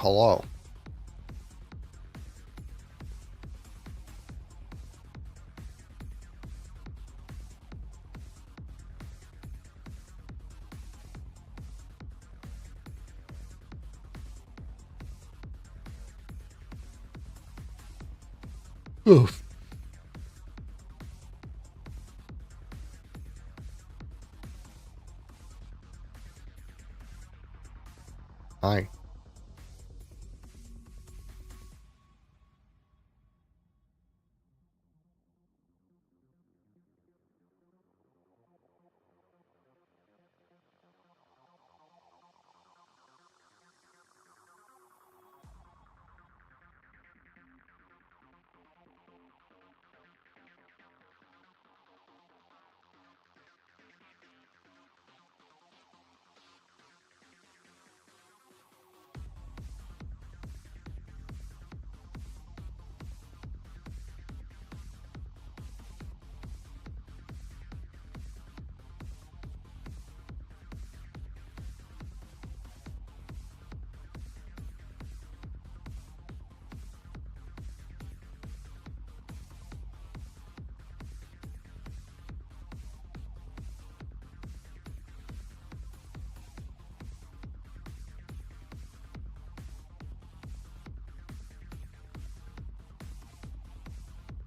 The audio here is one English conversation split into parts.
Hello. Oof. Hi.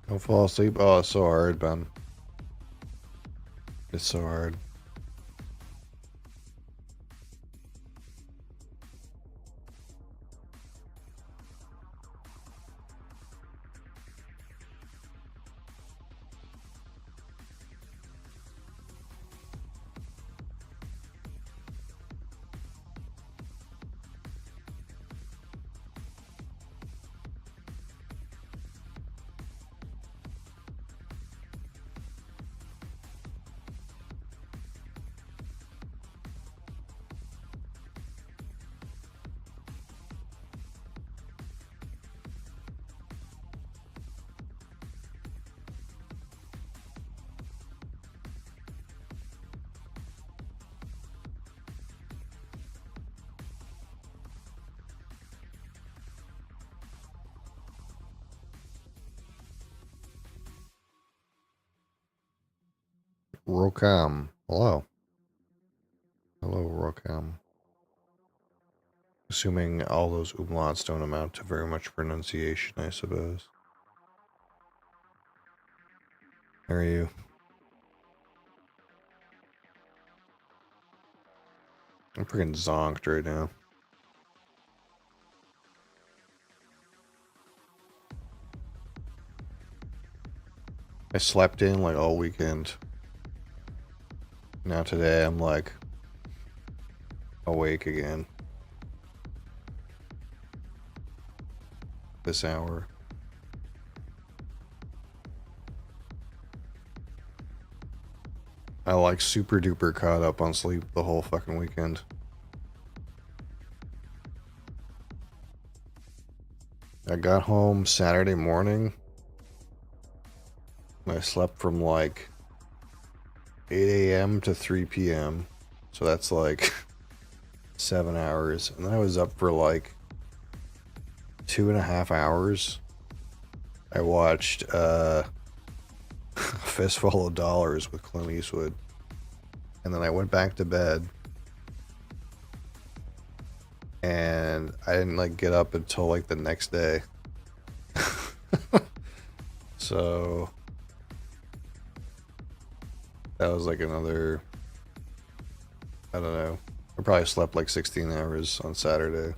Don't fall asleep. Oh, it's so hard, Ben. It's so hard. Rokam. Hello. Hello, Rokam. Assuming all those umlauts don't amount to very much pronunciation, I suppose. How are you? I'm freaking zonked right now. I slept in like all weekend. Now today I'm like awake again. This hour. I like super duper caught up on sleep the whole fucking weekend. I got home Saturday morning. I slept from like 8 a.m. to 3 p.m. So that's like 7 hours. And then I was up for like 2.5 hours. I watched A Fistful of Dollars with Clint Eastwood. And then I went back to bed. And I didn't like get up until like the next day. So that was like another, I don't know. I probably slept like 16 hours on Saturday.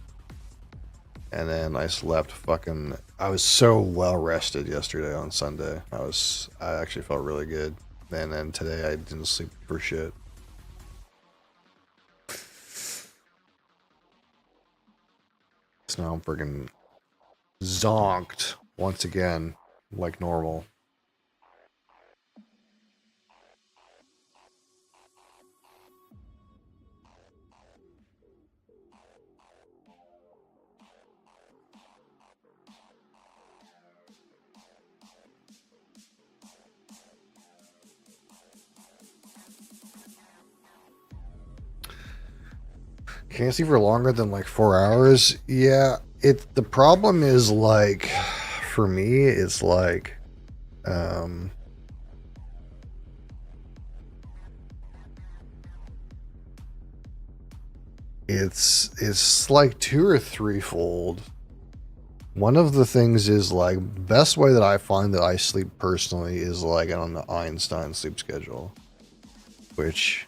And then I slept fucking, I was so well rested yesterday on Sunday. I actually felt really good. And then today I didn't sleep for shit. So now I'm freaking zonked once again, like normal. Can't sleep for longer than like 4 hours. Yeah, the problem is like, for me, it's like, um, it's like two or threefold. One of the things is like best way that I find that I sleep personally is like on the Einstein sleep schedule, which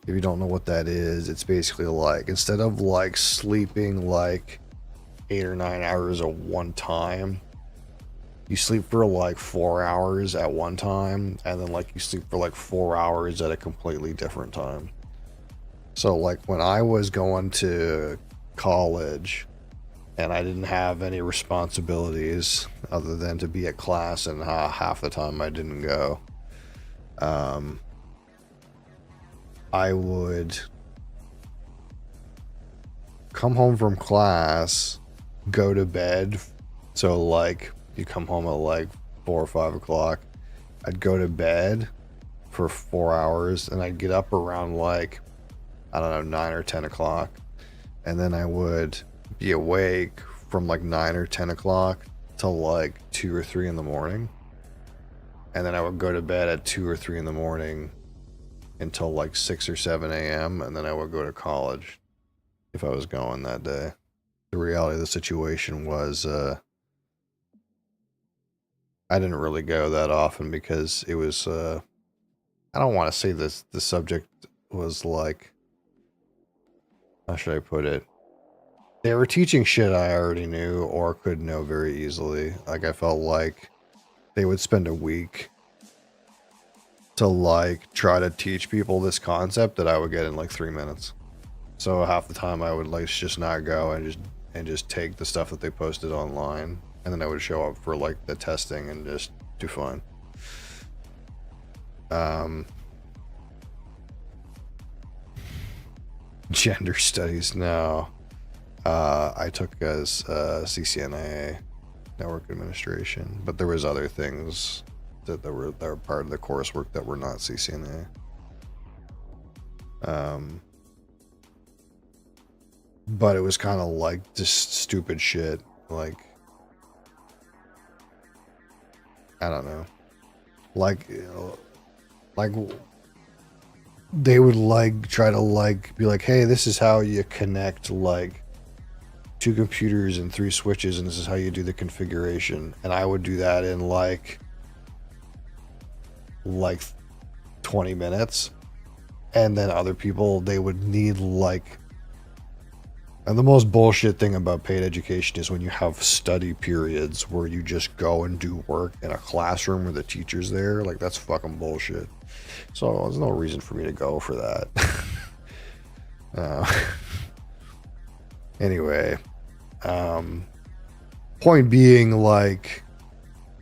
if you don't know what that is, it's basically like instead of like sleeping like 8 or 9 hours at one time, you sleep for like 4 hours at one time, and then like you sleep for like 4 hours at a completely different time. So like when I was going to college and I didn't have any responsibilities other than to be at class, and half the time I didn't go, um, I would come home from class, go to bed. So like you come home at like 4 or 5 o'clock. I'd go to bed for 4 hours, and I'd get up around like, I don't know, 9 or 10 o'clock, and then I would be awake from like 9 or 10 o'clock till like 2 or 3 in the morning, and then I would go to bed at 2 or 3 in the morning until like 6 or 7 a.m., and then I would go to college if I was going that day. The reality of the situation was I didn't really go that often because it was I don't want to say this, the subject was like, how should I put it? They were teaching shit I already knew or could know very easily. Like I felt like they would spend a week to like try to teach people this concept that I would get in like 3 minutes. So half the time I would like just not go and just take the stuff that they posted online, and then I would show up for like the testing and just do fine. Gender studies, no. I took as CCNA, network administration, but there was other things that were part of the coursework that were not CCNA. But it was kind of like just stupid shit. Like, I don't know. Like, you know, like they would like try to like be like, hey, this is how you connect like 2 computers and 3 switches, and this is how you do the configuration. And I would do that in like 20 minutes. And then other people, they would need like, and the most bullshit thing about paid education is when you have study periods where you just go and do work in a classroom where the teacher's there. Like, that's fucking bullshit. So there's no reason for me to go for that. Anyway, point being, like,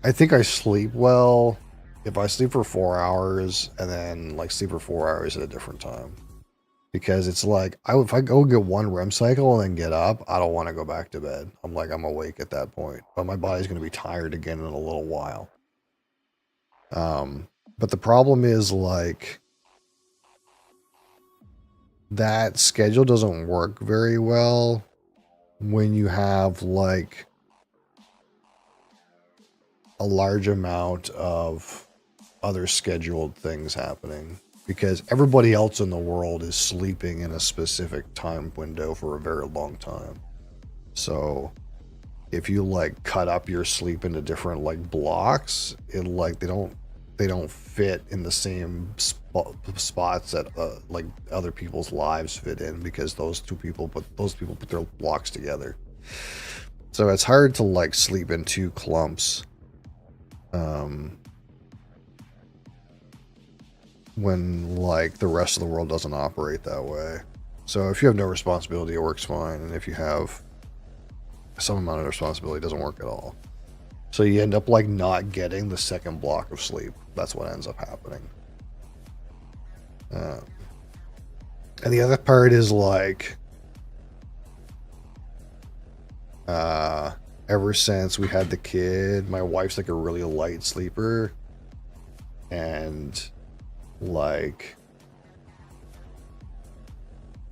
I think I sleep well if I sleep for 4 hours and then like sleep for 4 hours at a different time. Because it's like, if I go get one REM cycle and then get up, I don't want to go back to bed. I'm I'm awake at that point, but my body's going to be tired again in a little while. But the problem is like that schedule doesn't work very well when you have like a large amount of other scheduled things happening, because everybody else in the world is sleeping in a specific time window for a very long time. So if you like cut up your sleep into different like blocks, it like they don't fit in the same spots that like other people's lives fit in, because those people put their blocks together. So it's hard to like sleep in 2 clumps when like the rest of the world doesn't operate that way. So if you have no responsibility, it works fine, and if you have some amount of responsibility, it doesn't work at all. So you end up like not getting the second block of sleep. That's what ends up happening. And the other part is like, ever since we had the kid, my wife's like a really light sleeper, and like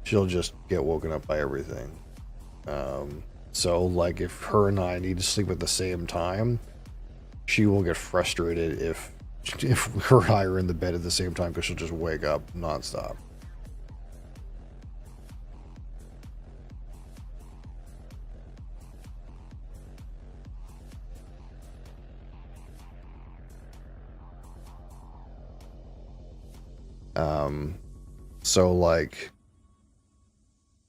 she'll just get woken up by everything. So like if her and I need to sleep at the same time, she will get frustrated if her and I are in the bed at the same time, because she'll just wake up nonstop. So like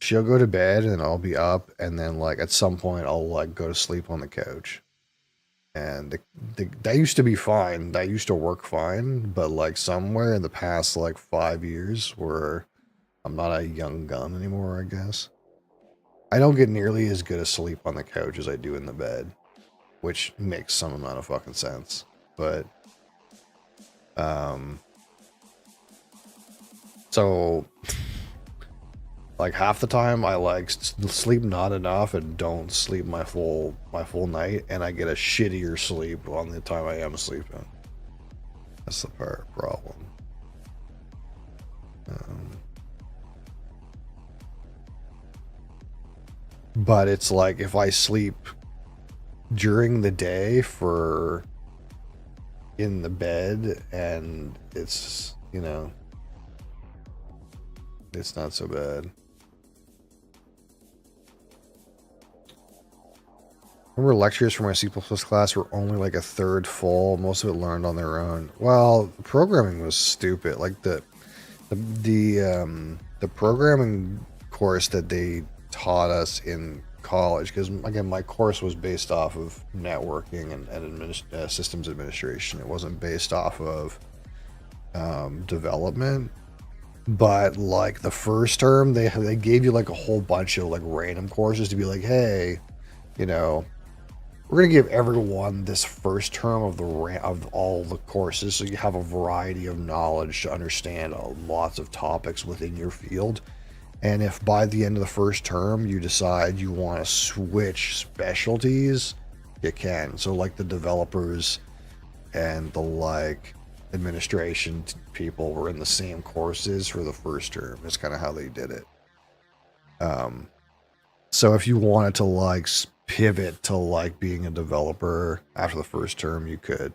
she'll go to bed and I'll be up, and then like at some point I'll like go to sleep on the couch. And that used to be fine. That used to work fine, but like somewhere in the past like 5 years, where I'm not a young gun anymore, I guess, I don't get nearly as good a sleep on the couch as I do in the bed, which makes some amount of fucking sense. But so like half the time I like sleep not enough and don't sleep my full night, and I get a shittier sleep on the time I am sleeping. That's the problem. But it's like if I sleep during the day for in the bed, and it's, you know, it's not so bad. Remember lectures for my C++ class were only like a third full, most of it learned on their own. Well, programming was stupid. Like the programming course that they taught us in college, because again my course was based off of networking and systems administration. It wasn't based off of development. But like the first term, they gave you like a whole bunch of like random courses to be like, hey, you know, we're gonna give everyone this first term of all the courses, so you have a variety of knowledge to understand lots of topics within your field. And if by the end of the first term you decide you want to switch specialties, you can. So like the developers and the like administration people were in the same courses for the first term. That's kind of how they did it. So if you wanted to like pivot to like being a developer after the first term, you could.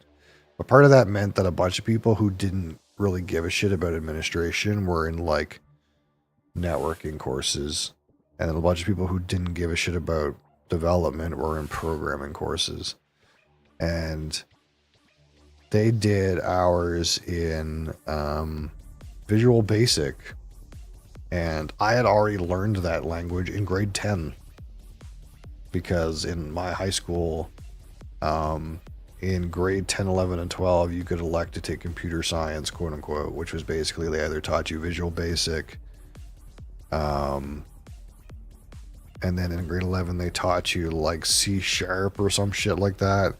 But part of that meant that a bunch of people who didn't really give a shit about administration were in like networking courses, and then a bunch of people who didn't give a shit about development were in programming courses. And they did ours in Visual Basic, and I had already learned that language in grade 10, because in my high school, in grade 10, 11, and 12, you could elect to take computer science, quote unquote, which was basically they either taught you Visual Basic, and then in grade 11 they taught you like C# or some shit like that,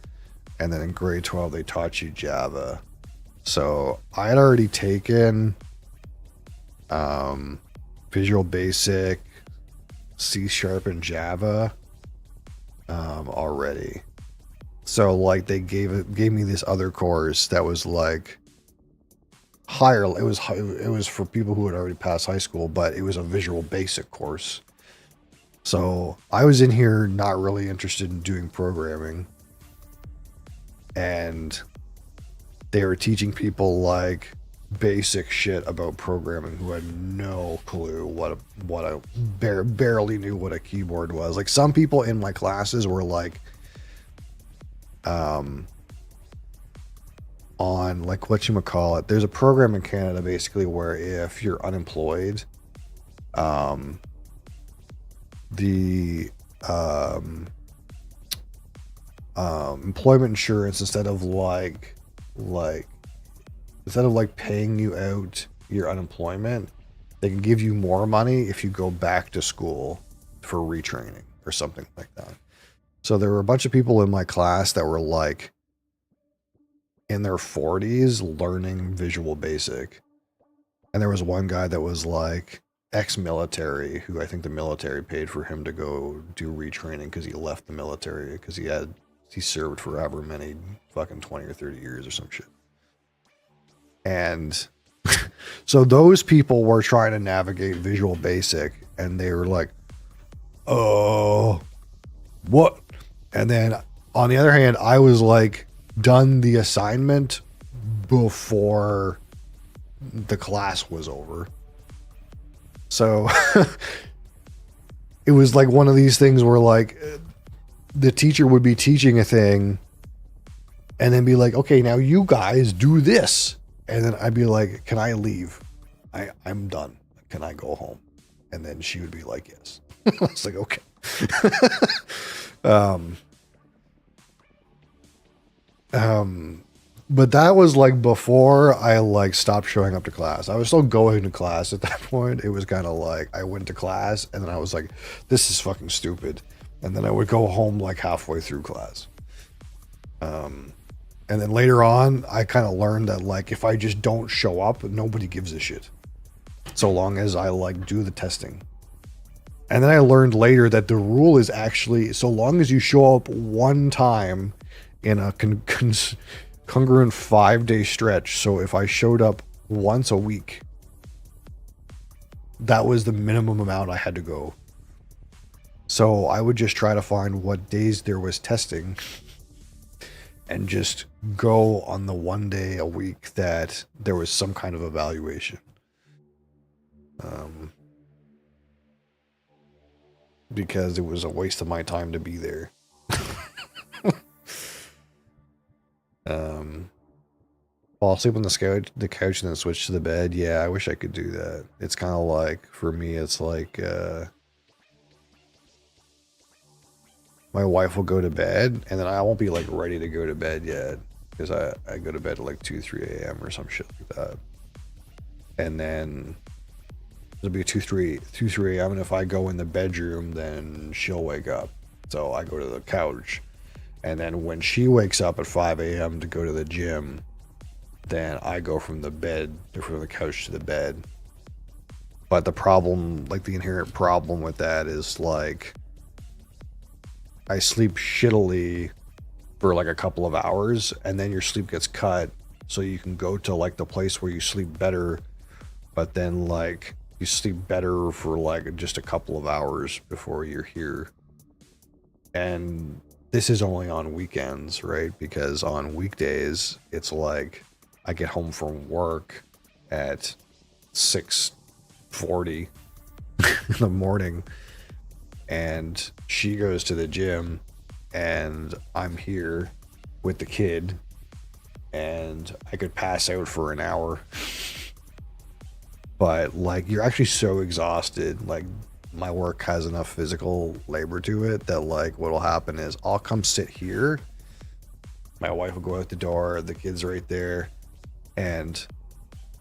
and then in grade 12 they taught you Java. So I had already taken Visual Basic, C# and Java already. So like they gave me this other course that was like higher. It was for people who had already passed high school, but it was a Visual Basic course. So I was in here not really interested in doing programming, and they were teaching people like basic shit about programming who had no clue barely knew what a keyboard was. Like some people in my classes were like on like whatchamacallit, there's a program in Canada basically where if you're unemployed, the employment insurance, instead of paying you out your unemployment, they can give you more money if you go back to school for retraining or something like that. So there were a bunch of people in my class that were like in their 40s learning Visual Basic. And there was one guy that was like ex-military, who I think the military paid for him to go do retraining because he left the military because he served for however many fucking 20 or 30 years or some shit. And So those people were trying to navigate Visual Basic, and they were like, "Oh, what?" And then on the other hand, I was like done the assignment before the class was over. So it was like one of these things where like the teacher would be teaching a thing and then be like, "Okay, now you guys do this." And then I'd be like, "Can I leave? I'm done. Can I go home?" And then she would be like, "Yes." I was like, "Okay." But that was like before I like stopped showing up to class. I was still going to class at that point. It was kind of like I went to class and then I was like, "This is fucking stupid." And then I would go home like halfway through class. And then later on, I kind of learned that like if I just don't show up, nobody gives a shit. So long as I like do the testing. And then I learned later that the rule is actually so long as you show up one time in a congruent 5-day stretch. So if I showed up once a week, that was the minimum amount I had to go. So I would just try to find what days there was testing and just go on the one day a week that there was some kind of evaluation. Because it was a waste of my time to be there. Fall asleep on the couch and then switch to the bed. Yeah, I wish I could do that. It's kind of like, for me, it's like, my wife will go to bed and then I won't be like ready to go to bed yet because I go to bed at like 2-3 a.m. or some shit like that. And then it'll be 2-3 a.m. and if I go in the bedroom, then she'll wake up. So I go to the couch. And then when she wakes up at 5 a.m. to go to the gym, then I go from the couch to the bed. But the problem, like the inherent problem with that is like I sleep shittily for like a couple of hours and then your sleep gets cut so you can go to like the place where you sleep better, but then like you sleep better for like just a couple of hours before you're here. And this is only on weekends, right? Because on weekdays, it's like I get home from work at 6:40 in the morning and she goes to the gym and I'm here with the kid and I could pass out for an hour. But like you're actually so exhausted, like my work has enough physical labor to it that like what'll happen is I'll come sit here, my wife will go out the door, the kid's right there, and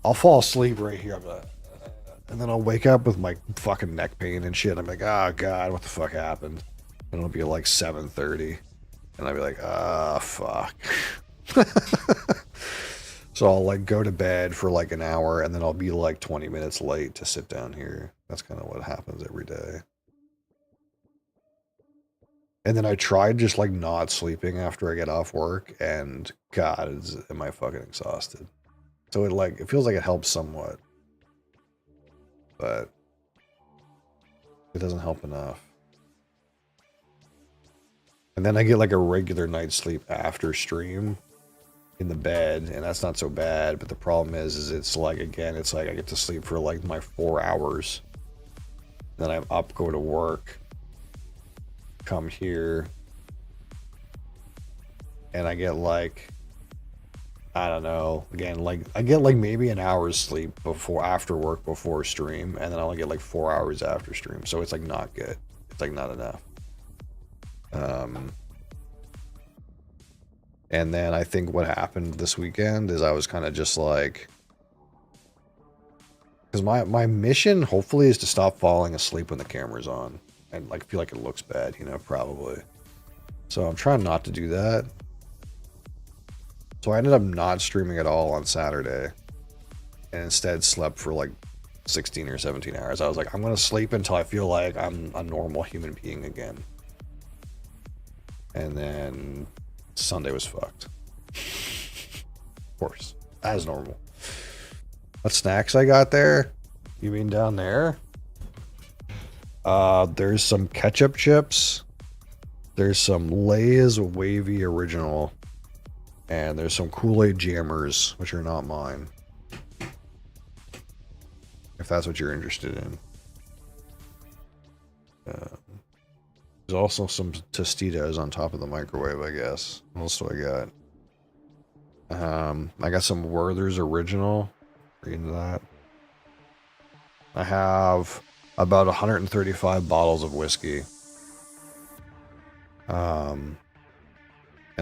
I'll fall asleep right here. And then I'll wake up with my fucking neck pain and shit. I'm like, "Oh god, what the fuck happened?" And it'll be like 7:30 and I'll be like, "Ah, fuck." So I'll like go to bed for like an hour and then I'll be like 20 minutes late to sit down here. That's kind of what happens every day. And then I tried just like not sleeping after I get off work and god, am I fucking exhausted. So it feels like it helps somewhat. But it doesn't help enough. And then I get like a regular night's sleep after stream in the bed, and that's not so bad. But the problem is it's like, again, it's like I get to sleep for like my 4 hours. Then I'm up, go to work, come here, and I get like, I don't know, again, like I get like maybe an hour's sleep after work before stream, and then I only get like 4 hours after stream. So it's like not good. It's like not enough. And then I think what happened this weekend is I was kind of just like, because my mission hopefully is to stop falling asleep when the camera's on and like feel like it looks bad, you know, probably. So I'm trying not to do that. So I ended up not streaming at all on Saturday and instead slept for like 16 or 17 hours. I was like, I'm going to sleep until I feel like I'm a normal human being again. And then Sunday was fucked. Of course, as normal. What snacks I got there? You mean down there? There's some ketchup chips. There's some Lay's Wavy Original. And there's some Kool-Aid Jammers, which are not mine. If that's what you're interested in. There's also some Tostitos on top of the microwave, I guess. What else do I got? I got some Werther's Original. Reading that. I have about 135 bottles of whiskey. And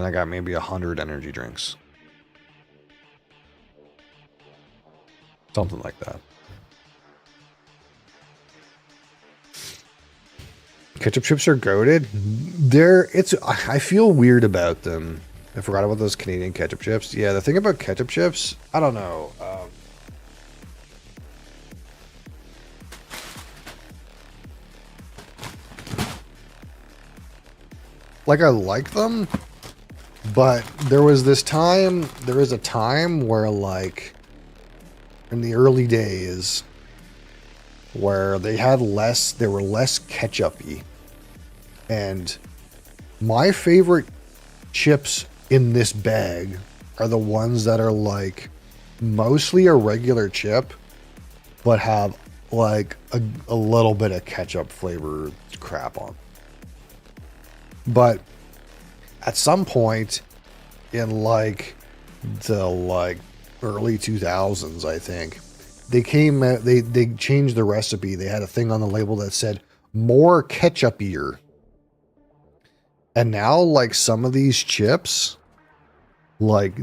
I got maybe 100 energy drinks. Something like that. Ketchup chips are goated. I feel weird about them. I forgot about those Canadian ketchup chips. Yeah, the thing about ketchup chips, I don't know. Like, I like them, but there was a time where, like, in the early days, where they were less ketchup-y. And my favorite chips in this bag are the ones that are like mostly a regular chip, but have like a little bit of ketchup flavor crap on. But at some point in like the early 2000s, I think, they changed the recipe. They had a thing on the label that said more ketchupier. And now, like, some of these chips, like,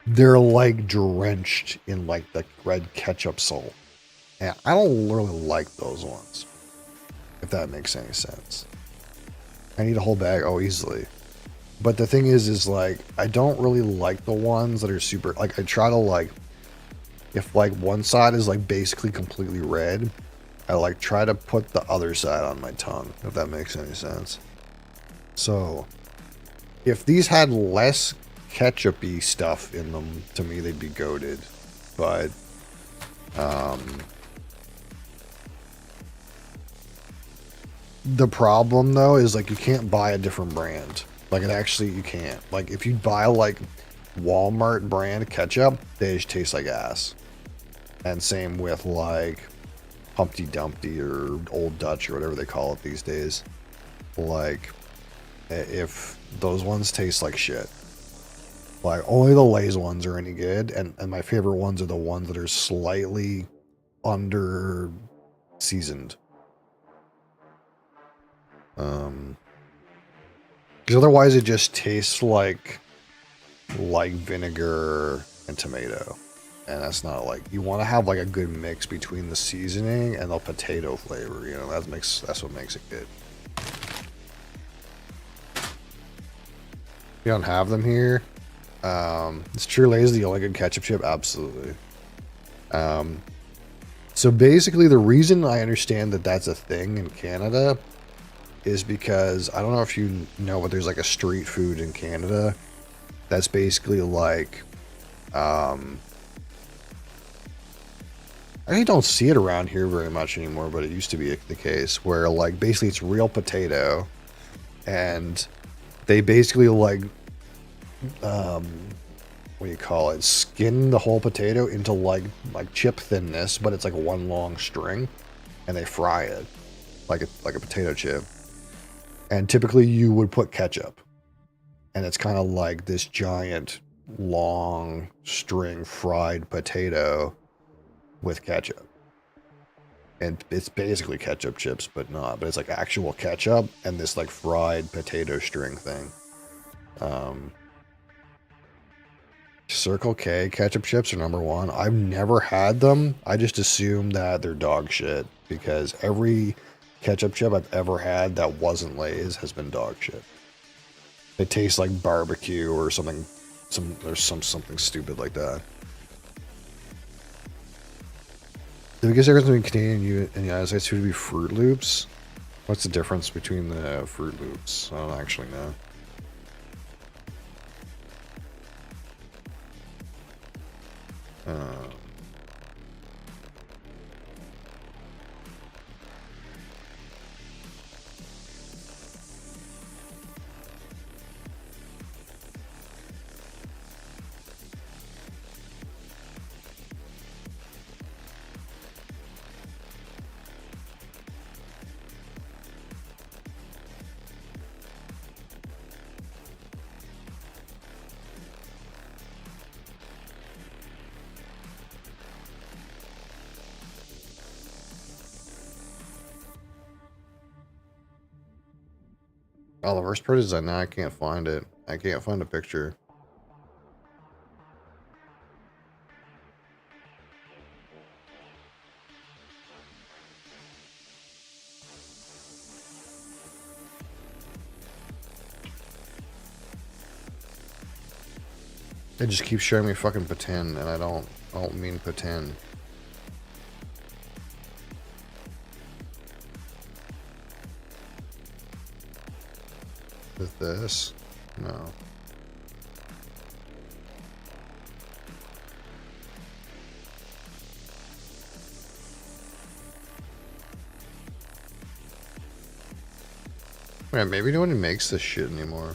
they're like drenched in like the red ketchup salt. And I don't really like those ones, if that makes any sense. I need a whole bag. Oh, easily. But the thing is like, I don't really like the ones that are super, like, I try to, like, if like one side is like basically completely red, I like try to put the other side on my tongue, if that makes any sense. So if these had less ketchup-y stuff in them, to me they'd be goated. But the problem though is, like, you can't buy a different brand. Like, you can't. Like, if you buy like Walmart brand ketchup, they just taste like ass. And same with like Humpty Dumpty or Old Dutch or whatever they call it these days. Like, if those ones taste like shit. Like, only the Lay's ones are any good, and my favorite ones are the ones that are slightly under seasoned. Because otherwise it just tastes like vinegar and tomato. And that's not, like, you want to have like a good mix between the seasoning and the potato flavor, you know, that's what makes it good. You don't have them here. It's true, Lay's the only good ketchup chip, absolutely. So basically the reason I understand that that's a thing in Canada is because, I don't know if you know, but there's like a street food in Canada that's basically like, I don't see it around here very much anymore, but it used to be the case where, like, basically it's real potato, and they basically like, what do you call it? Skin the whole potato into like chip thinness, but it's like one long string, and they fry it like a potato chip. And typically you would put ketchup, and it's kind of like this giant long string fried potato with ketchup. And it's basically ketchup chips, but it's like actual ketchup and this like fried potato string thing. Circle K ketchup chips are #1. I've never had them. I just assume that they're dog shit, because every ketchup chip I've ever had that wasn't Lay's has been dog shit. They taste like barbecue or something. Something stupid like that. The biggest difference between Canadian and the United States would be Fruit Loops. What's the difference between the Fruit Loops? I don't actually know. Oh, the worst part is that now I can't find it. I can't find a picture. It just keeps showing me fucking Patan, and I don't mean Patan. With this? No. Man, maybe nobody makes this shit anymore.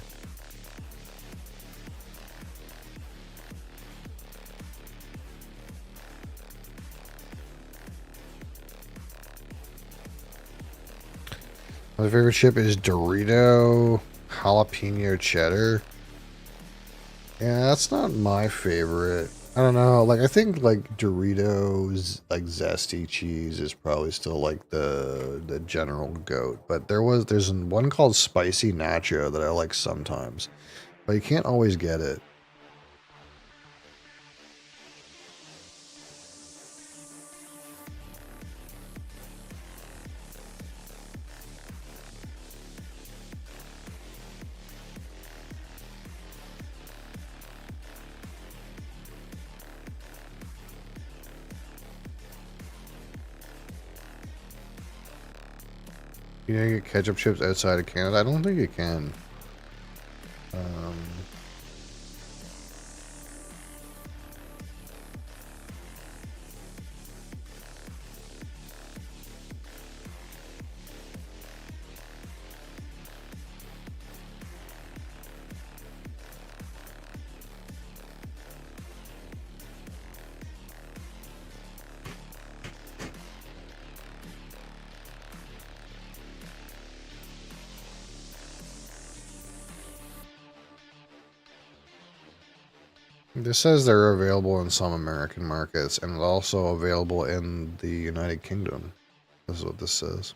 My favorite chip is Dorito jalapeno cheddar. Yeah, that's not my favorite. I don't know. Like, I think like Doritos, like zesty cheese, is probably still like the general goat. But there's one called spicy nacho that I like sometimes, but you can't always get it. You can get ketchup chips outside of Canada? I don't think you can. This says they're available in some American markets and also available in the United Kingdom. This is what this says.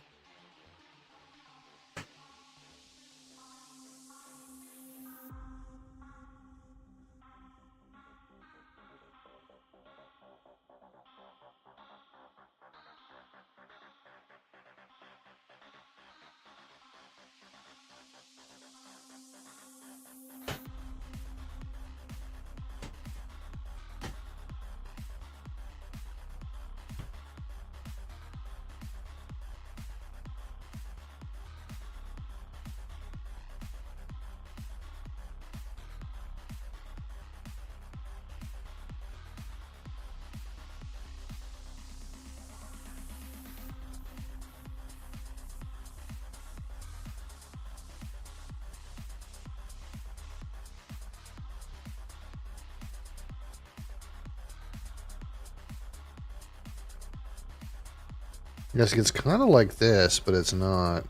Yes, it's kind of like this, but it's not.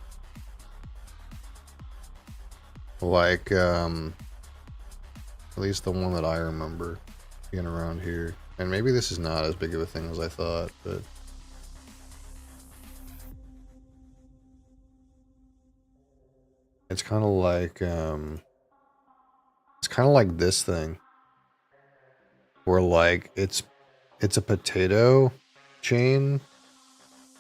Like, at least the one that I remember being around here. And maybe this is not as big of a thing as I thought, but... It's kind of like, it's kind of like this thing. Where, like, it's a potato chain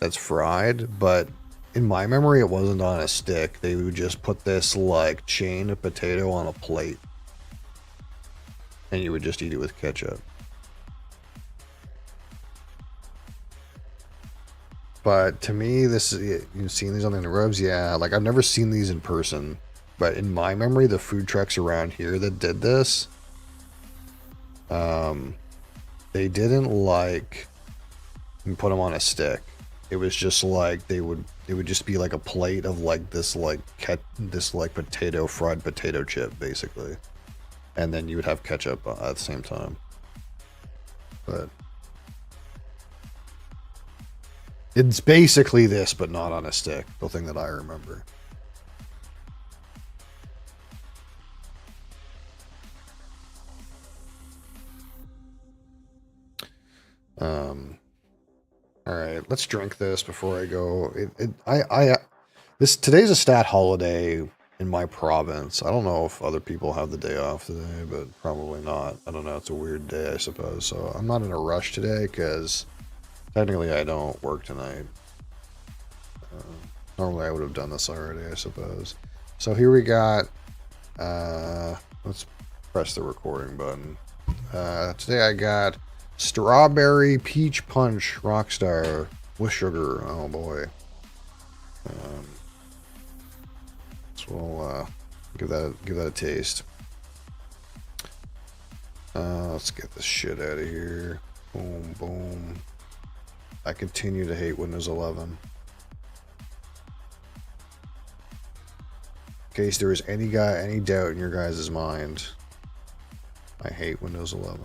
that's fried, but in my memory, it wasn't on a stick. They would just put this, like, chain of potato on a plate. And you would just eat it with ketchup. But to me, this is, you've seen these on the rubs? Yeah, like, I've never seen these in person. But in my memory, the food trucks around here that did this, they didn't, like, put them on a stick. It was just like it would just be like a plate of like this like potato fried potato chip basically, and then you would have ketchup at the same time. But it's basically this, but not on a stick. The thing that I remember. All right, let's drink this before I go. Today's a stat holiday in my province. I don't know if other people have the day off today, but probably not. I don't know. It's a weird day, I suppose. So I'm not in a rush today because technically I don't work tonight. Normally I would have done this already, I suppose. So here we got, let's press the recording button. Today I got Strawberry Peach Punch Rockstar with sugar. Oh boy. So we'll give that a taste. Let's get this shit out of here. Boom, boom. I continue to hate Windows 11. In case there is any doubt in your guys' mind, I hate Windows 11.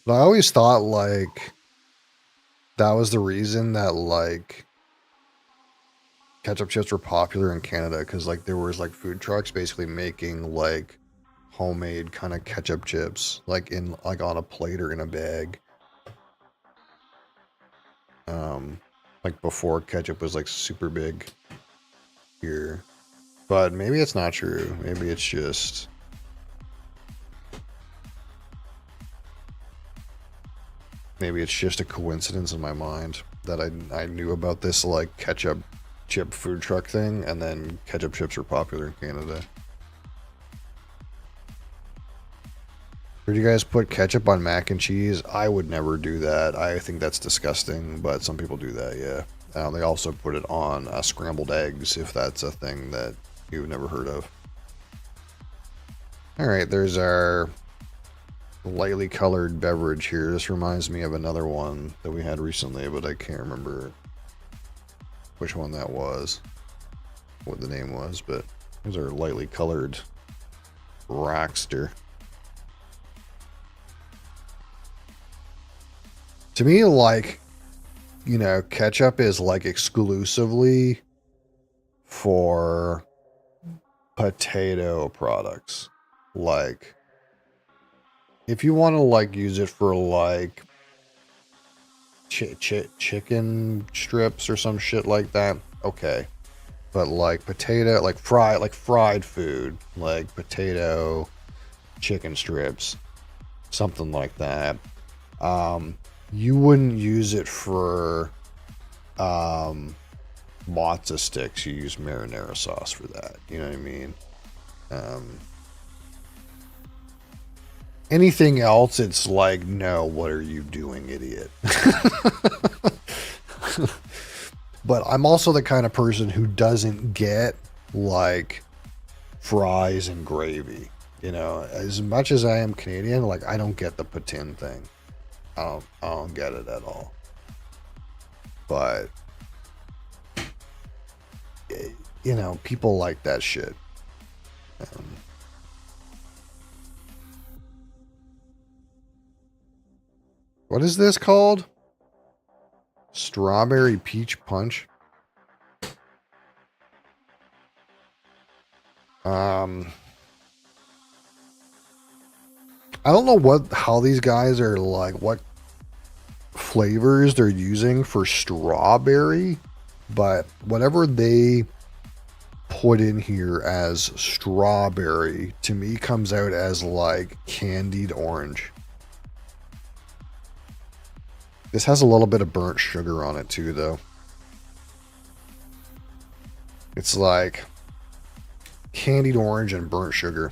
But I always thought, like, that was the reason that, like, ketchup chips were popular in Canada, because, like, there was, like, food trucks basically making, like, homemade kind of ketchup chips, like, in, like, on a plate or in a bag. Like, before ketchup was, like, super big here. But maybe it's not true. Maybe it's just... Maybe it's just a coincidence in my mind that I knew about this, like, ketchup chip food truck thing, and then ketchup chips are popular in Canada. Would you guys put ketchup on mac and cheese? I would never do that. I think that's disgusting, but some people do that, yeah. They also put it on scrambled eggs, if that's a thing that you've never heard of. Alright, there's our lightly colored beverage here. This reminds me of another one that we had recently, but I can't remember which one that was, what the name was, but here's our lightly colored Rockstar. To me, like, you know, ketchup is like exclusively for potato products. Like, if you want to, like, use it for, like, chicken strips or some shit like that, okay. But, like, potato, like fried food, like potato, chicken strips, something like that, you wouldn't use it for mozza sticks. You use marinara sauce for that. You know what I mean? Anything else, it's like, no, what are you doing, idiot? But I'm also the kind of person who doesn't get, like, fries and gravy. You know, as much as I am Canadian, like, I don't get the poutine thing. I don't get it at all. But, you know, people like that shit. What is this called? Strawberry Peach Punch? I don't know how these guys are, like, what flavors they're using for strawberry, but whatever they put in here as strawberry, to me, comes out as, like, candied orange. This has a little bit of burnt sugar on it too, though. It's like candied orange and burnt sugar.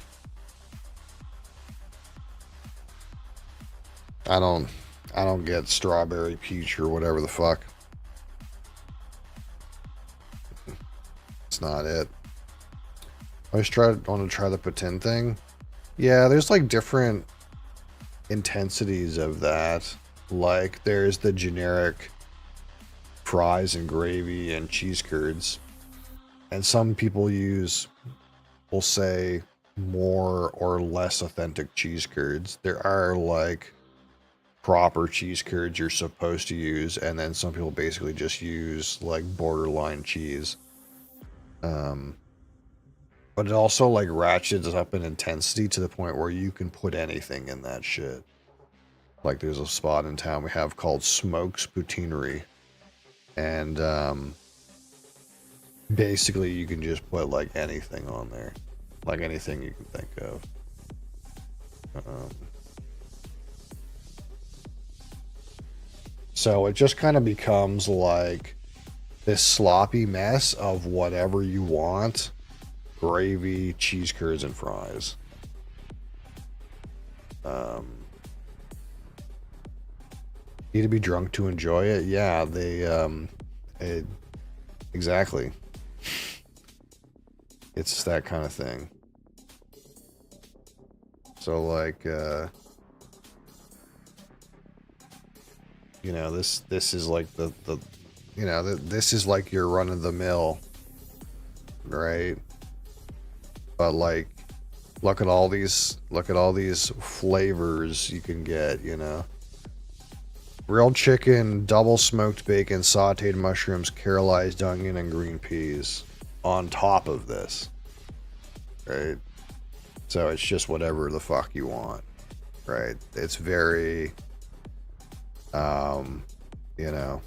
I don't get strawberry peach or whatever the fuck. It's not it. I just want to try the poutine thing. Yeah, there's like different intensities of that. Like, there's the generic fries and gravy and cheese curds. And some people will say, more or less authentic cheese curds. There are, like, proper cheese curds you're supposed to use, and then some people basically just use, like, borderline cheese. But But it also like ratchets up in intensity to the point where you can put anything in that shit. Like there's a spot in town we have called Smokes Poutineery. And basically you can just put like anything on there. Like anything you can think of. So it just kind of becomes like this sloppy mess of whatever you want. Gravy, cheese curds, and fries. Need to be drunk to enjoy it? Yeah, exactly. It's that kind of thing. So like, you know, this is like the you know, this is like your run of the mill, right? But like, look at all these flavors you can get, you know. Grilled chicken, double smoked bacon, sauteed mushrooms, caramelized onion, and green peas on top of this, right? So it's just whatever the fuck you want, right? It's very, you know,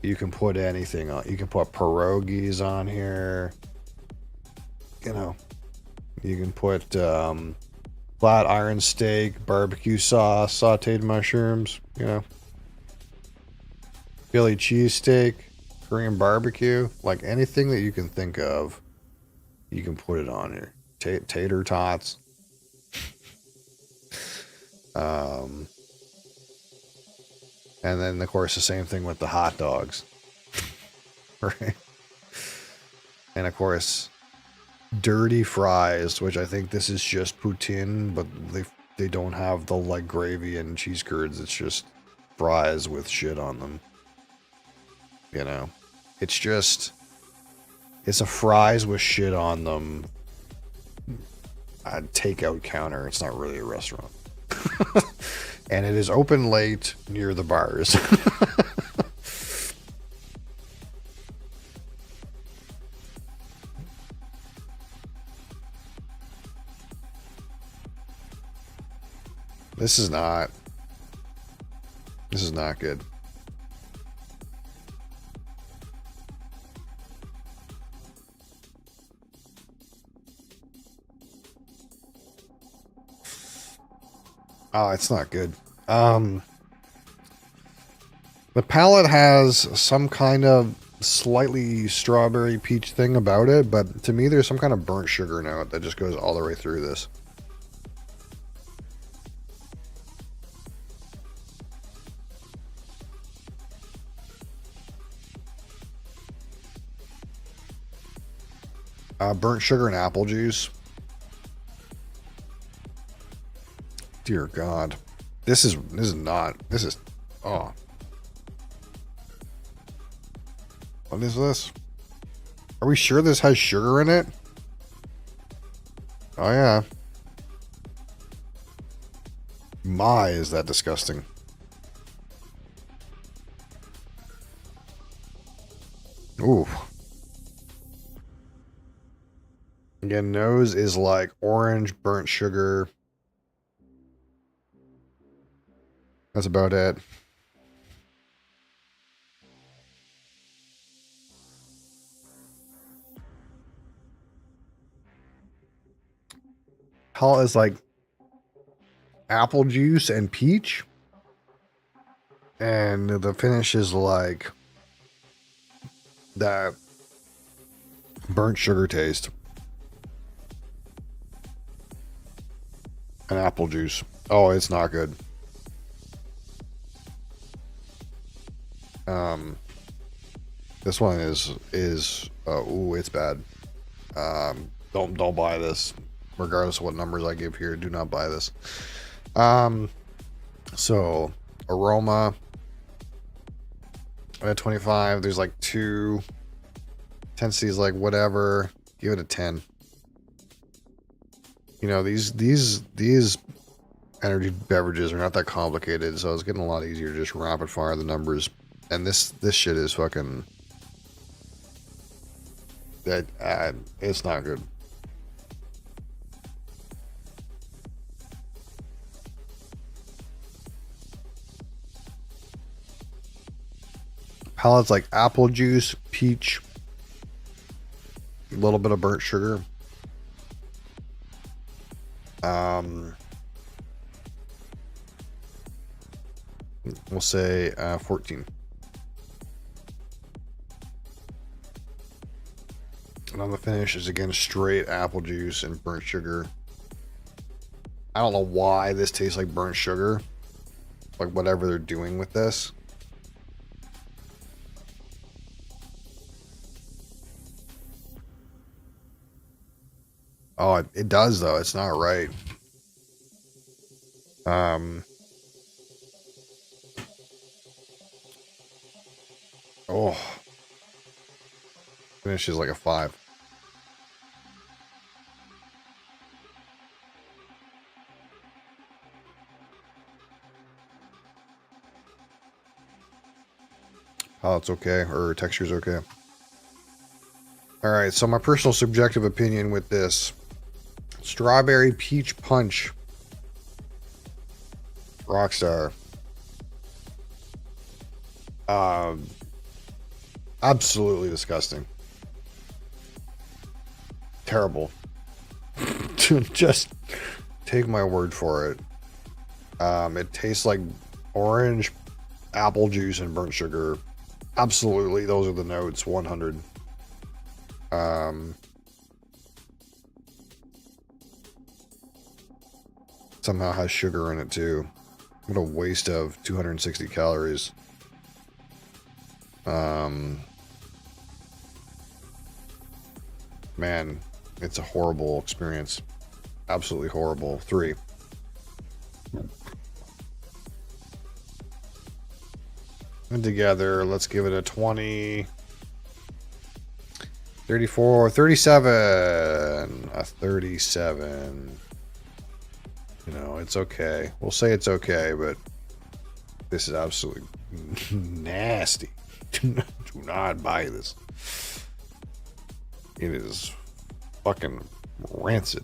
you can put anything on. You can put pierogies on here, you know. You can put flat iron steak, barbecue sauce, sauteed mushrooms, you know. Philly cheesesteak, Korean barbecue, like anything that you can think of, you can put it on here. Tater tots. And then, of course, the same thing with the hot dogs. Right? And, of course, dirty fries, which I think this is just poutine, but they don't have the, like, gravy and cheese curds. It's just fries with shit on them. You know? It's just... It's a fries with shit on them takeout counter. It's not really a restaurant. And it is open late near the bars. This is not good. Oh, it's not good. The palette has some kind of slightly strawberry peach thing about it, but to me there's some kind of burnt sugar note that just goes all the way through this. Burnt sugar and apple juice. Dear God. This is oh. What is this? Are we sure this has sugar in it? Oh yeah. My, is that disgusting. Ooh. Again, nose is like orange, burnt sugar. That's about it. Palette is like apple juice and peach. And the finish is like that burnt sugar taste. And apple juice. Oh, it's not good. This one is ooh, it's bad. Don't buy this. Regardless of what numbers I give here, do not buy this. So aroma at 25, there's like 2. Intensity is like whatever. Give it a 10. You know, these energy beverages are not that complicated, so it's getting a lot easier to just rapid fire the numbers. And this shit is fucking... it's not good. Palettes like apple juice, peach, a little bit of burnt sugar. We'll say 14. And on the finish is again straight apple juice and burnt sugar. I don't know why this tastes like burnt sugar. Like whatever they're doing with this. Oh, it does though. It's not right. Oh. Finish is like a 5. Oh, it's okay. Or texture's okay. Alright, so my personal subjective opinion with this. Strawberry Peach Punch. Rockstar. Absolutely disgusting. Terrible. Just take my word for it. It tastes like orange, apple juice, and burnt sugar. Absolutely, those are the notes. 100. Somehow has sugar in it too. What a waste of 260 calories. Man, it's a horrible experience. Absolutely horrible. 3. And together, let's give it a 20. 34, 37. A 37. You know, it's okay. We'll say it's okay, but this is absolutely nasty. Do not buy this. It is fucking rancid.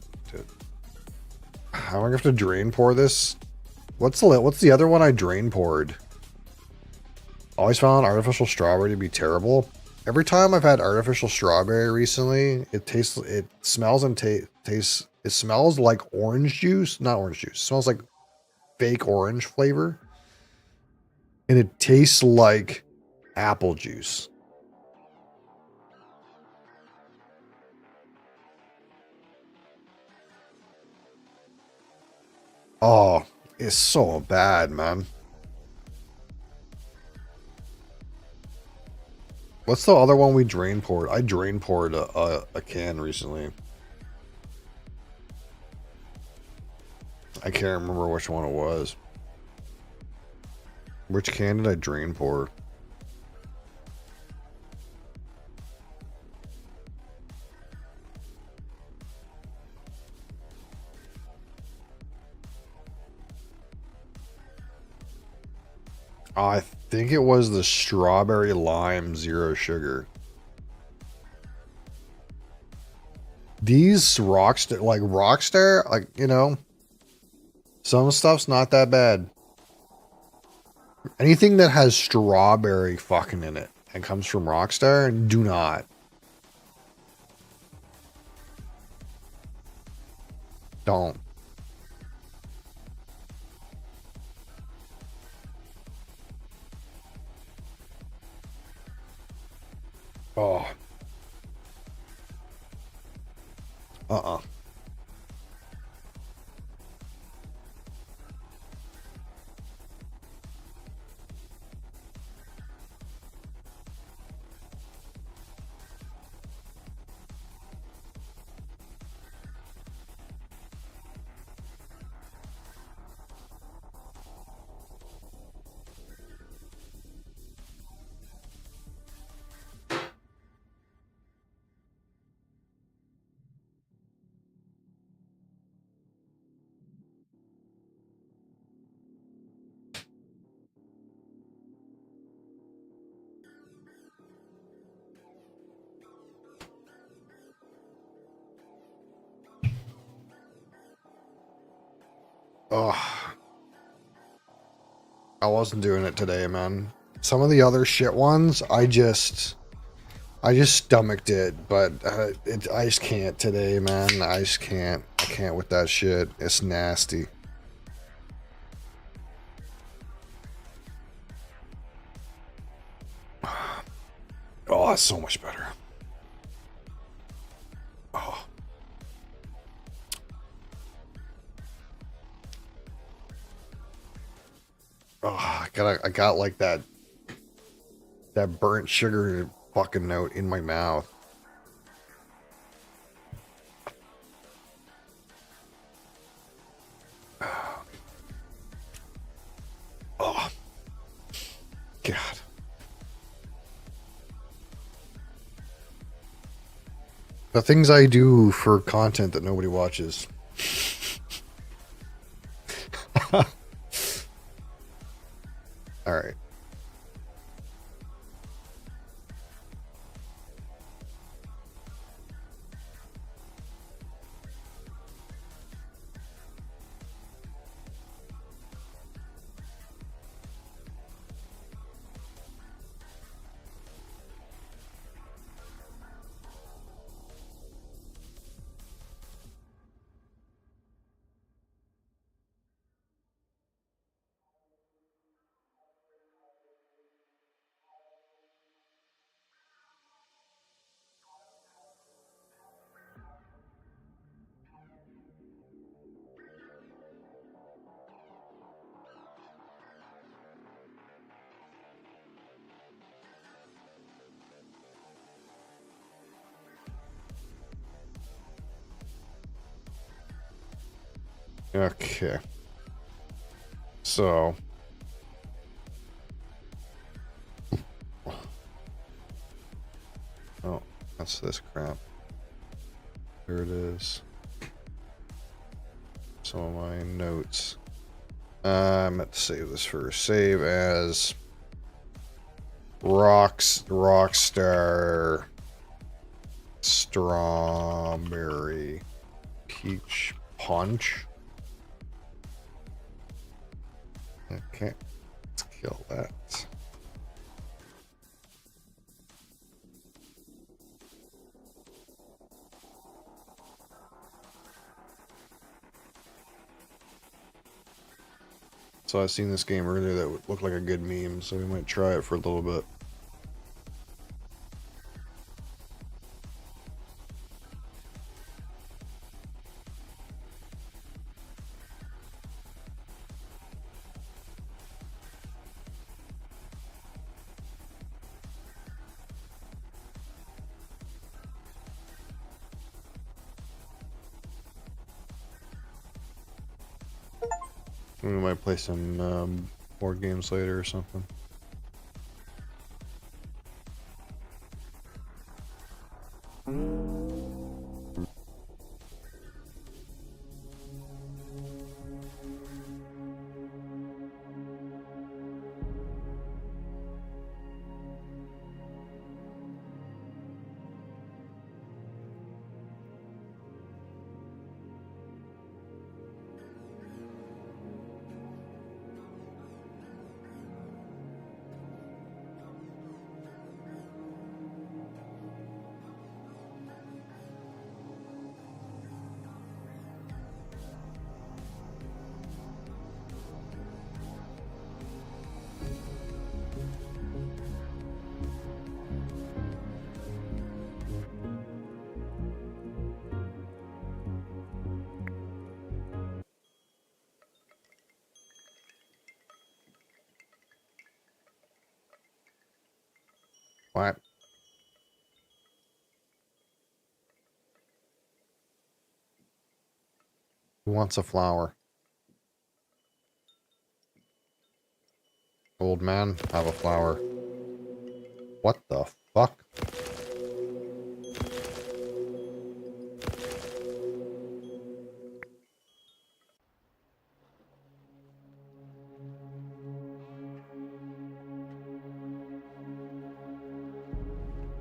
How am I gonna have to drain pour this? What's the other one I drain poured? Always found artificial strawberry to be terrible. Every time I've had artificial strawberry recently, it smells and tastes. It smells like orange juice, not orange juice. It smells like fake orange flavor, and it tastes like apple juice. Oh, it's so bad, man. What's the other one we drain poured? I drain poured a can recently. I can't remember which one it was. Which can did I drain pour? I think it was the strawberry lime zero sugar. These Rockstar, like, you know, some stuff's not that bad. Anything that has strawberry fucking in it and comes from Rockstar, do not. Don't. Oh. Uh-uh. Oh. I wasn't doing it today, man. Some of the other shit ones, I just stomached it, but I just can't today, man. I just can't. I can't with that shit. It's nasty. Oh, it's so much better. Oh. Oh, I got like that burnt sugar fucking note in my mouth. Oh, God. The things I do for content that nobody watches. All right. Okay. So. Oh, that's this crap. There it is. Some of my notes. I meant to save this first. Save as Rockstar Strawberry Peach Punch. Okay, let's kill that. So I seen this game earlier that looked like a good meme, so we might try it for a little bit. We might play some board games later or something. What? Who wants a flower? Old man, have a flower. What the fuck?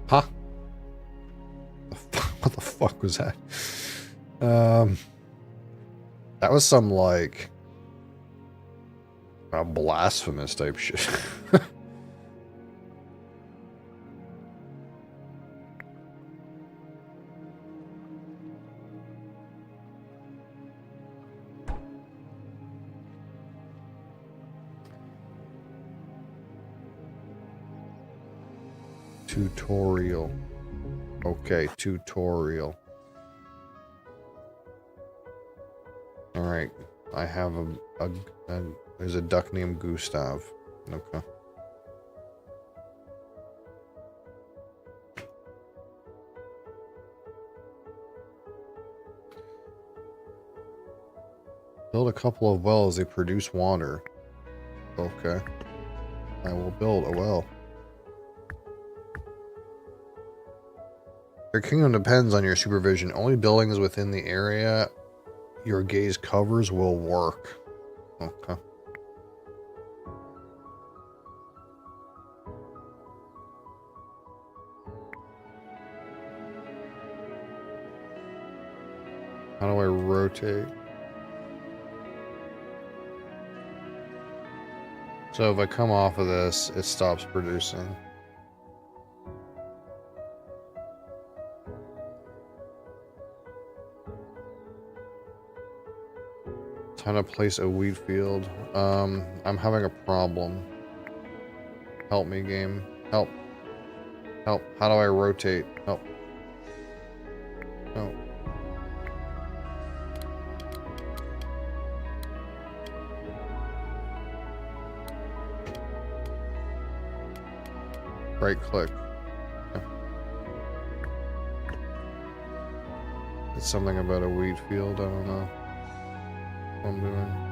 Huh? What the fuck was that? That was some, like, a blasphemous type shit. Tutorial. Okay, tutorial. Alright, I have there's a duck named Gustav. Okay. Build a couple of wells, they produce water. Okay. I will build a well. Your kingdom depends on your supervision. Only buildings within the area your gaze covers will work. Okay. How do I rotate? So if I come off of this, it stops producing. Time to place a wheat field. I'm having a problem. Help me, game. Help. Help. How do I rotate? Help. No. Right click. Okay. It's something about a wheat field. I don't know what I'm doing.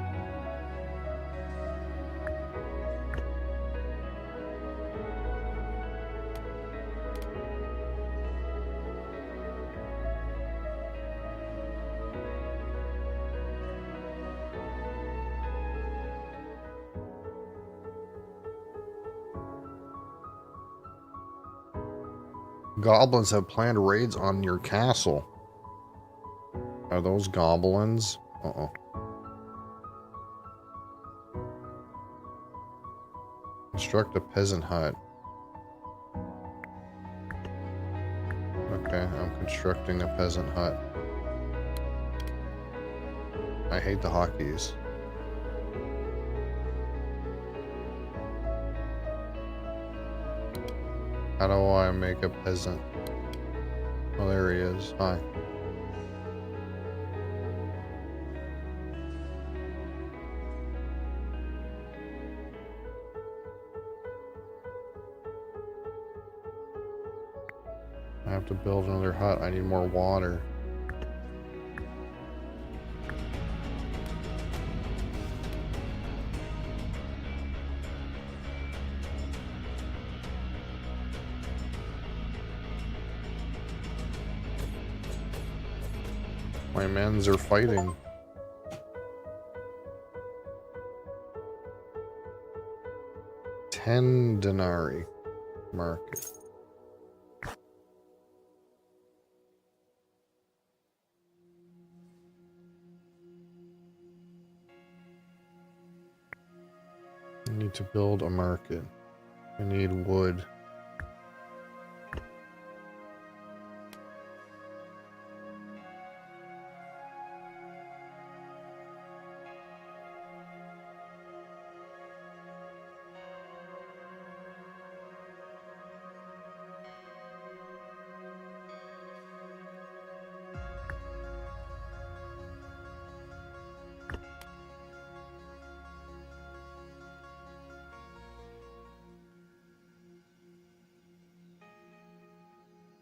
Goblins have planned raids on your castle. Are those goblins? Uh-oh. Construct a peasant hut. Okay, I'm constructing a peasant hut. I hate the hotkeys. How do I make a peasant? Oh, there he is. Hi. I have to build another hut. I need more water. My mans are fighting. $10 denarii market. I need to build a market. I need wood.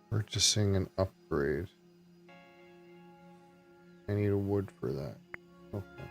Purchasing an upgrade. I need a wood for that. Okay.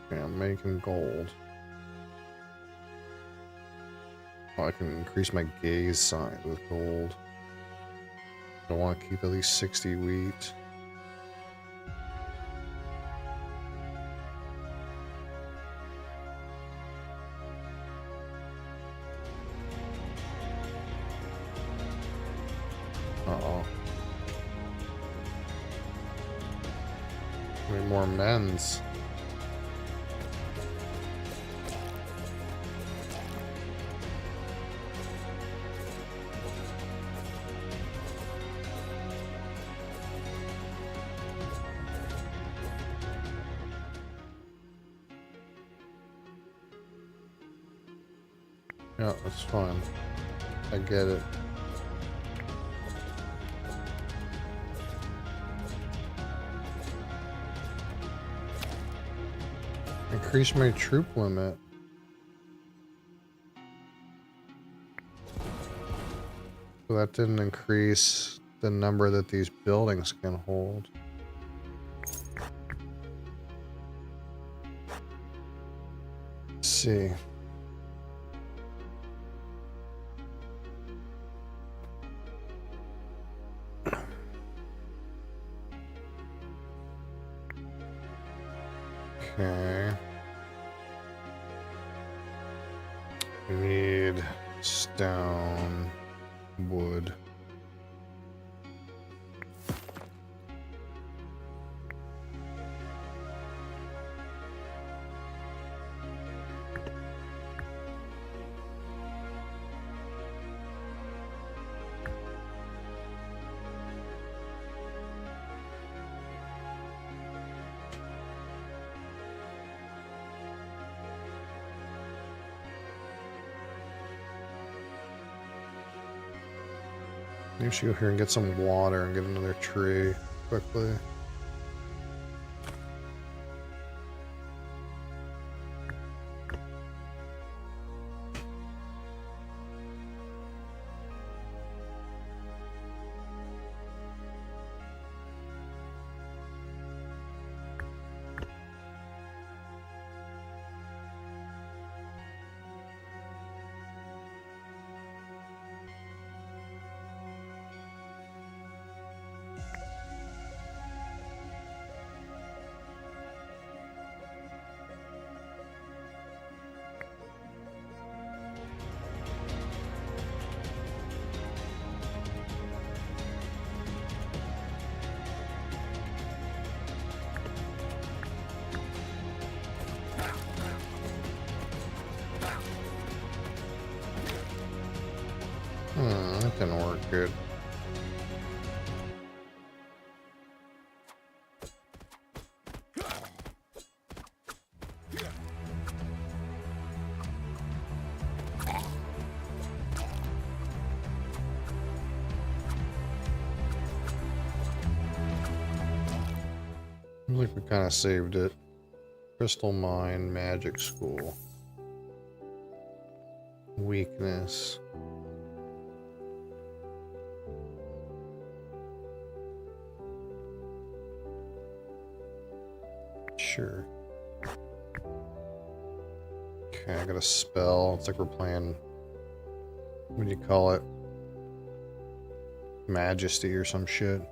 Okay, I'm making gold. Oh, I can increase my gaze size with gold. I want to keep at least 60 wheat. Uh-oh. more men's. Yeah, that's fine. I get it. Increase my troop limit. So that didn't increase the number that these buildings can hold. Let's see. Okay. We need stone, wood. Maybe we should go here and get some water and get another tree quickly. That didn't work good. Looks like we kind of saved it. Crystal Mine, Magic School. Weakness. Sure. Okay, I got a spell. It's like we're playing, what do you call it? Majesty or some shit.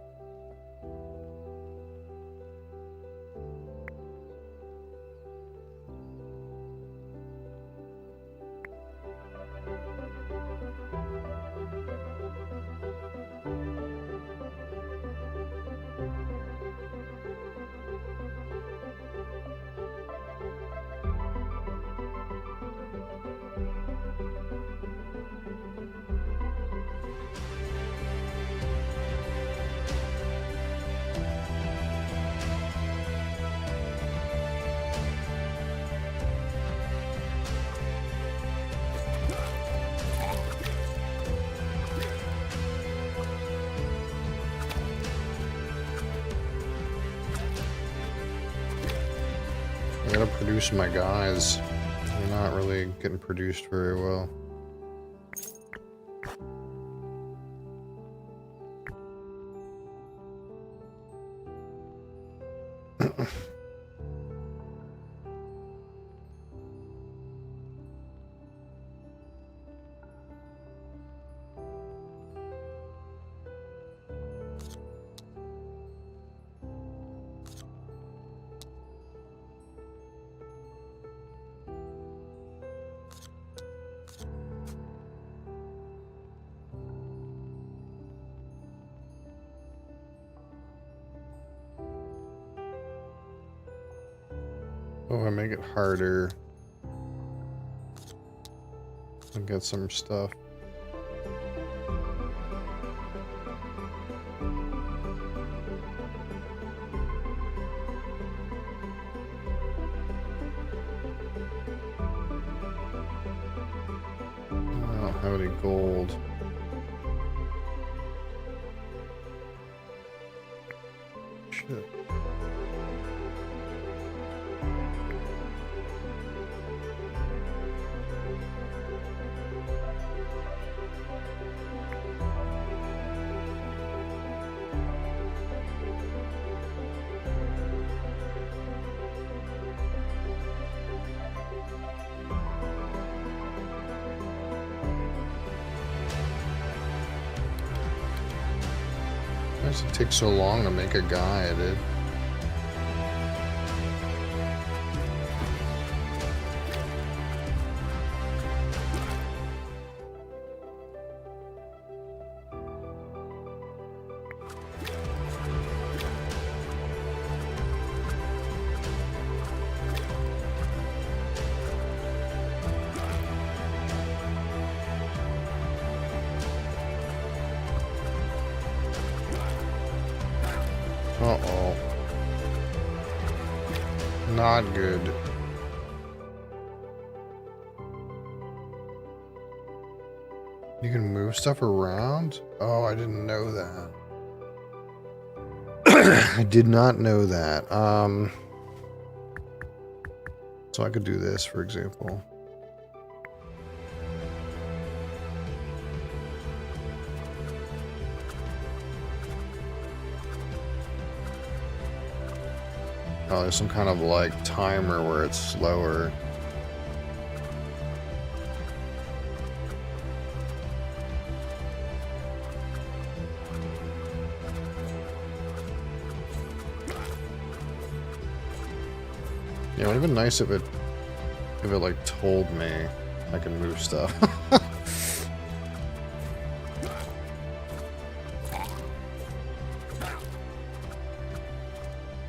I gotta produce my guys. They're not really getting produced very well. Oh, I make it harder. And get some stuff. I don't have any gold. Shit. Why does it take so long to make a guy, dude? Uh-oh. Not good. You can move stuff around? Oh, I didn't know that. I did not know that. So I could do this, for example. Oh, there's some kind of like timer where it's slower. Yeah, it would have been nice if it like told me I can move stuff.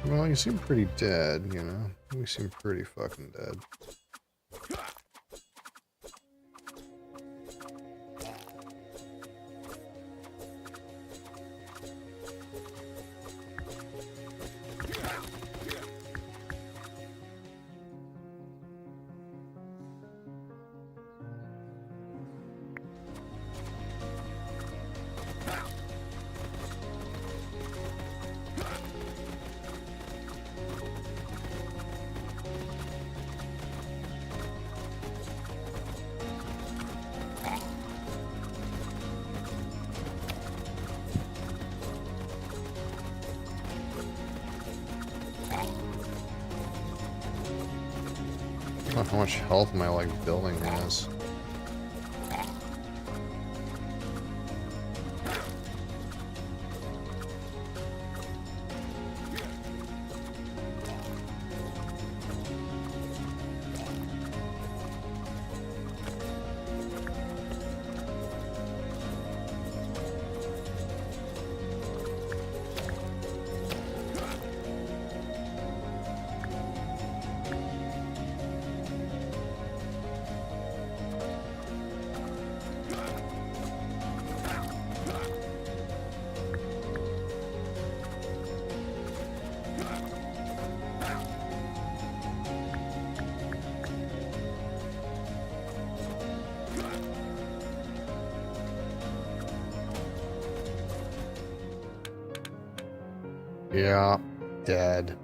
Well, you seem pretty dead, you know? You seem pretty fucking dead. I don't know how much health my like building has. Yeah, dead.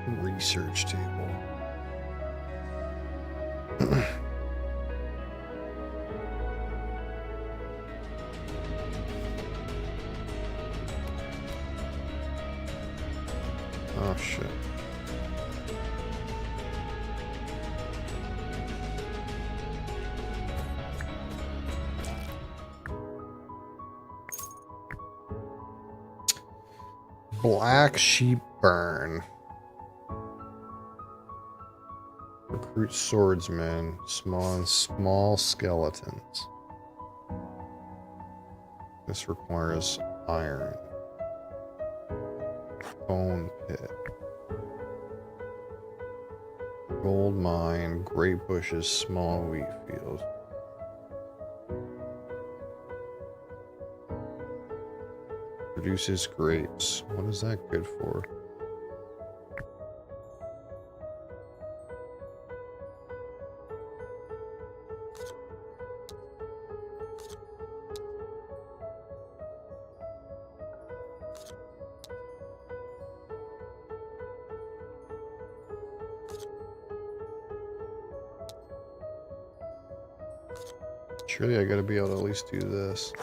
Research table. Oh shit. Black Sheep Burn. Recruit swordsmen, small skeletons. This requires iron. Bone pit. Gold mine, great bushes, small wheat field. Produces grapes. What is that good for? Surely I gotta be able to at least do this.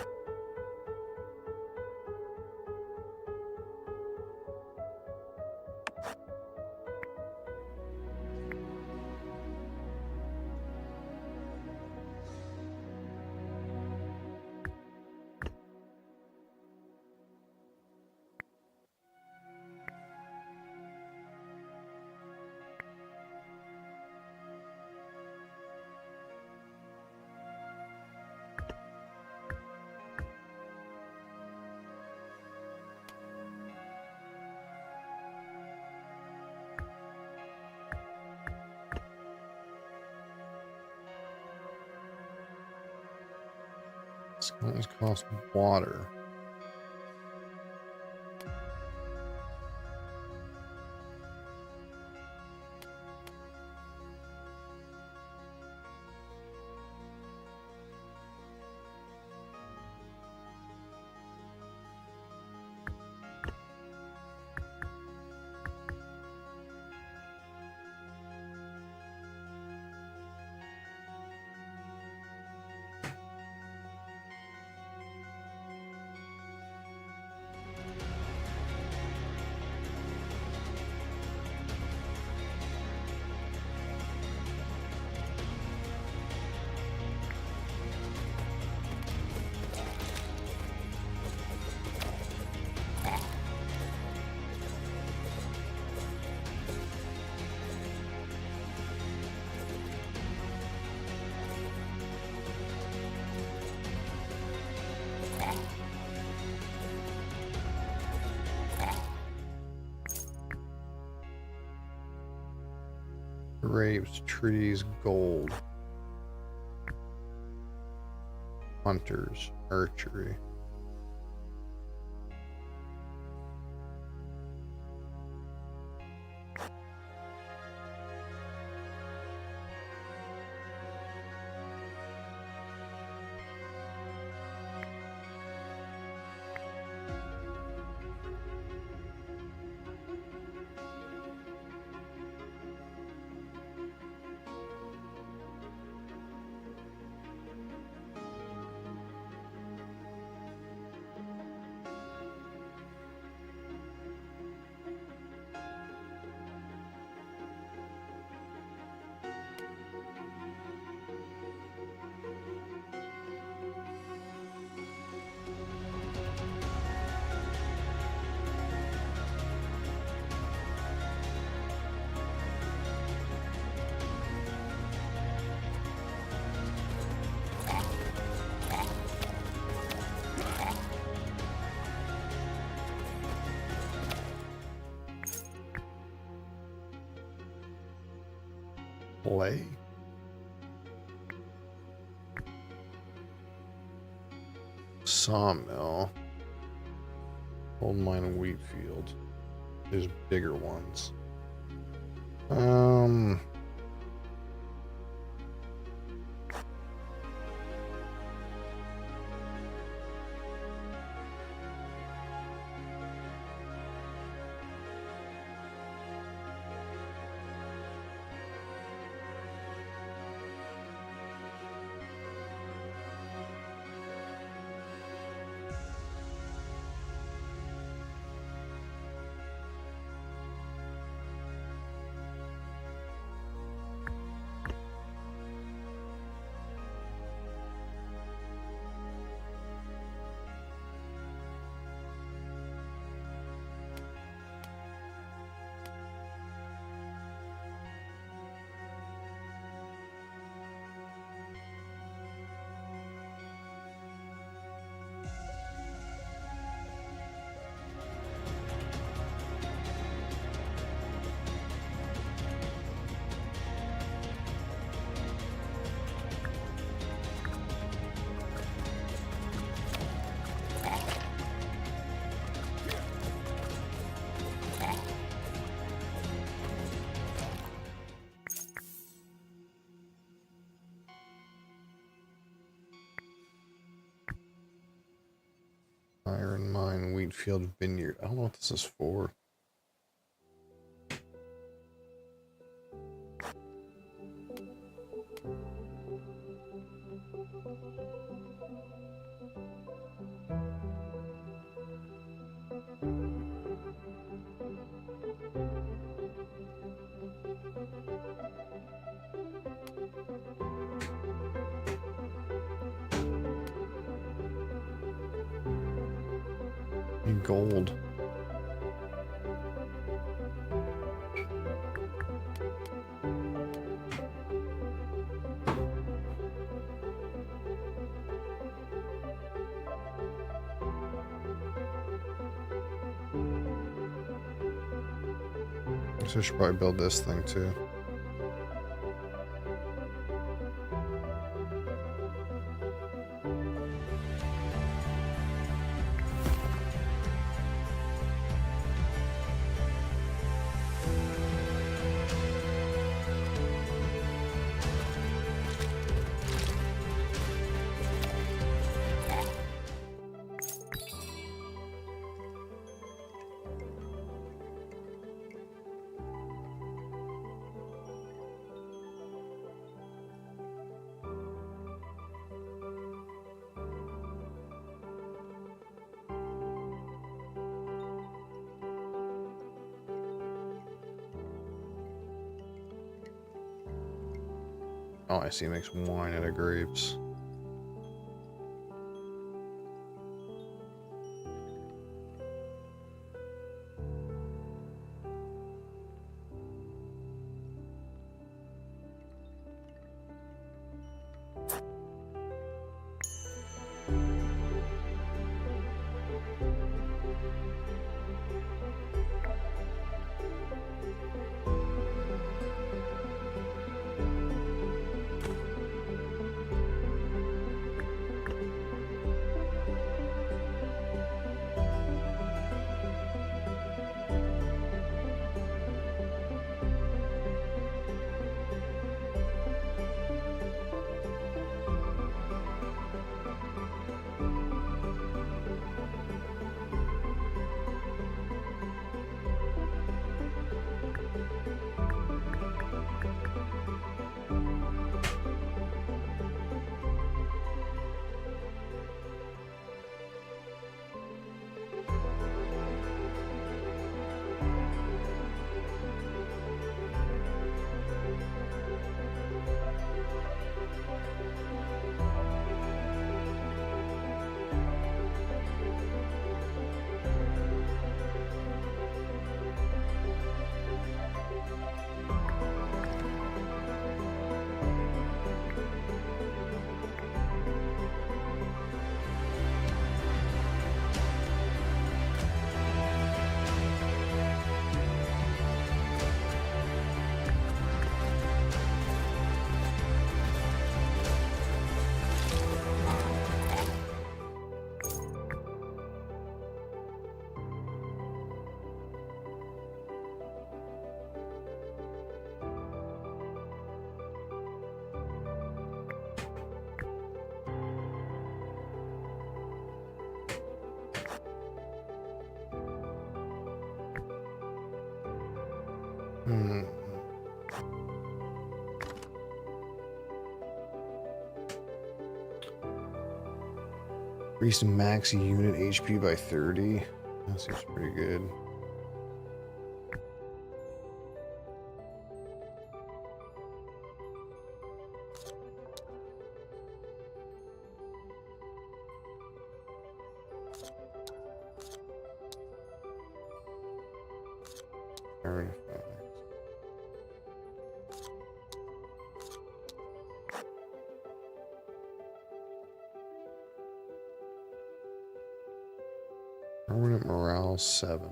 Skeletons cost water. Grapes, trees, gold. Hunters, archery. Play. Sawmill. Old mine and wheat field. There's bigger ones. Greenfield Vineyard. I don't know what this is for. Gold. So I should probably build this thing too. Oh, I see. It makes wine out of grapes. Hmm. Increase max unit HP by 30. That seems pretty good. Permanent morale 7.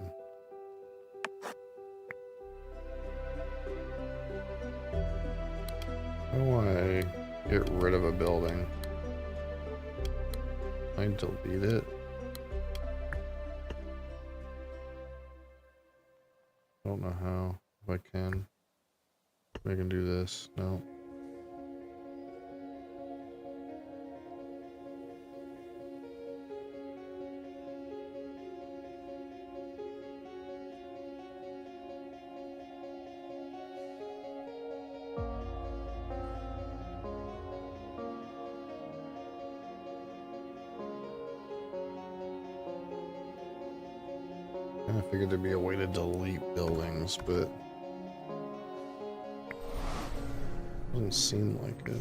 I want to get rid of a building. I delete it. I don't know how. If I can. If I can do this. No. figured there'd be a way to delete buildings, but doesn't seem like it.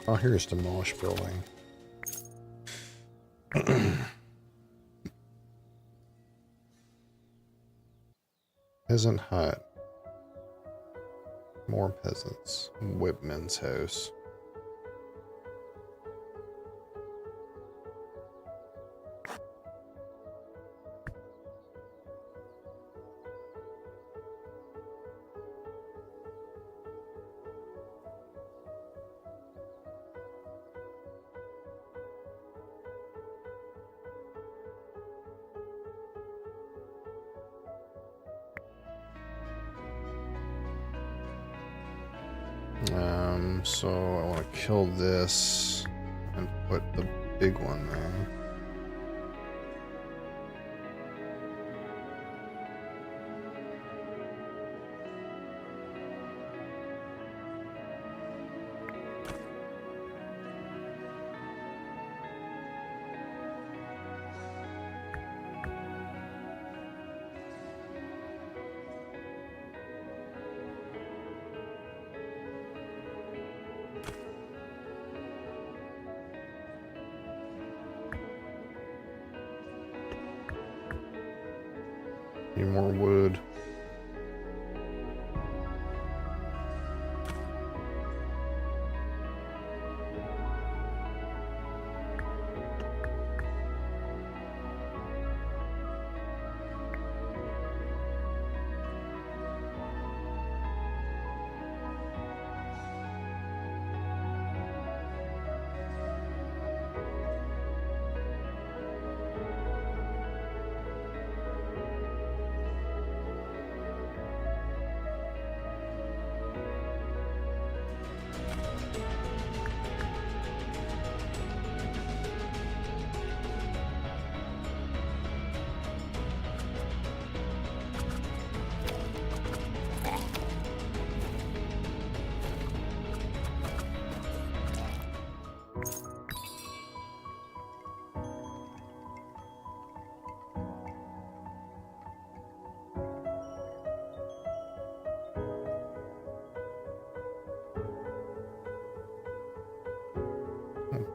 Oh, here's Demolish Building. Peasant hut. More peasants. Whipman's house. So I want to kill this and put the big one there. Need more wood.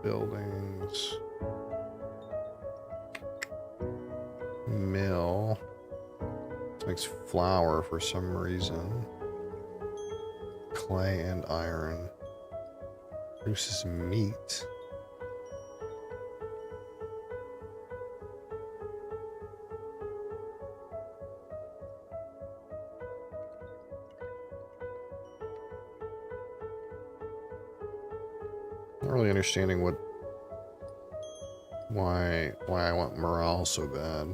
Buildings. Mill. This makes flour for some reason. Clay and iron. Produces meat. Not really understanding why I want morale so bad.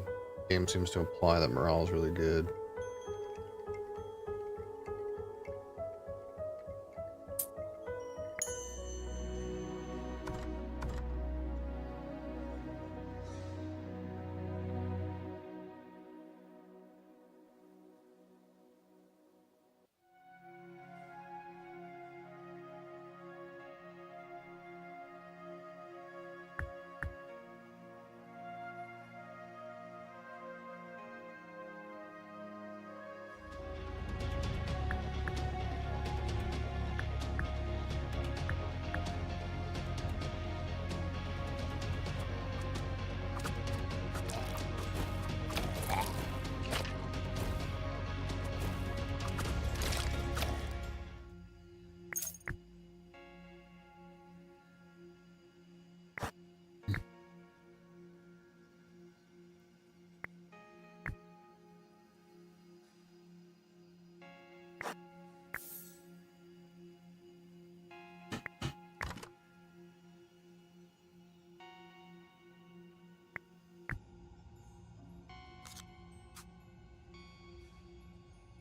The game seems to imply that morale is really good.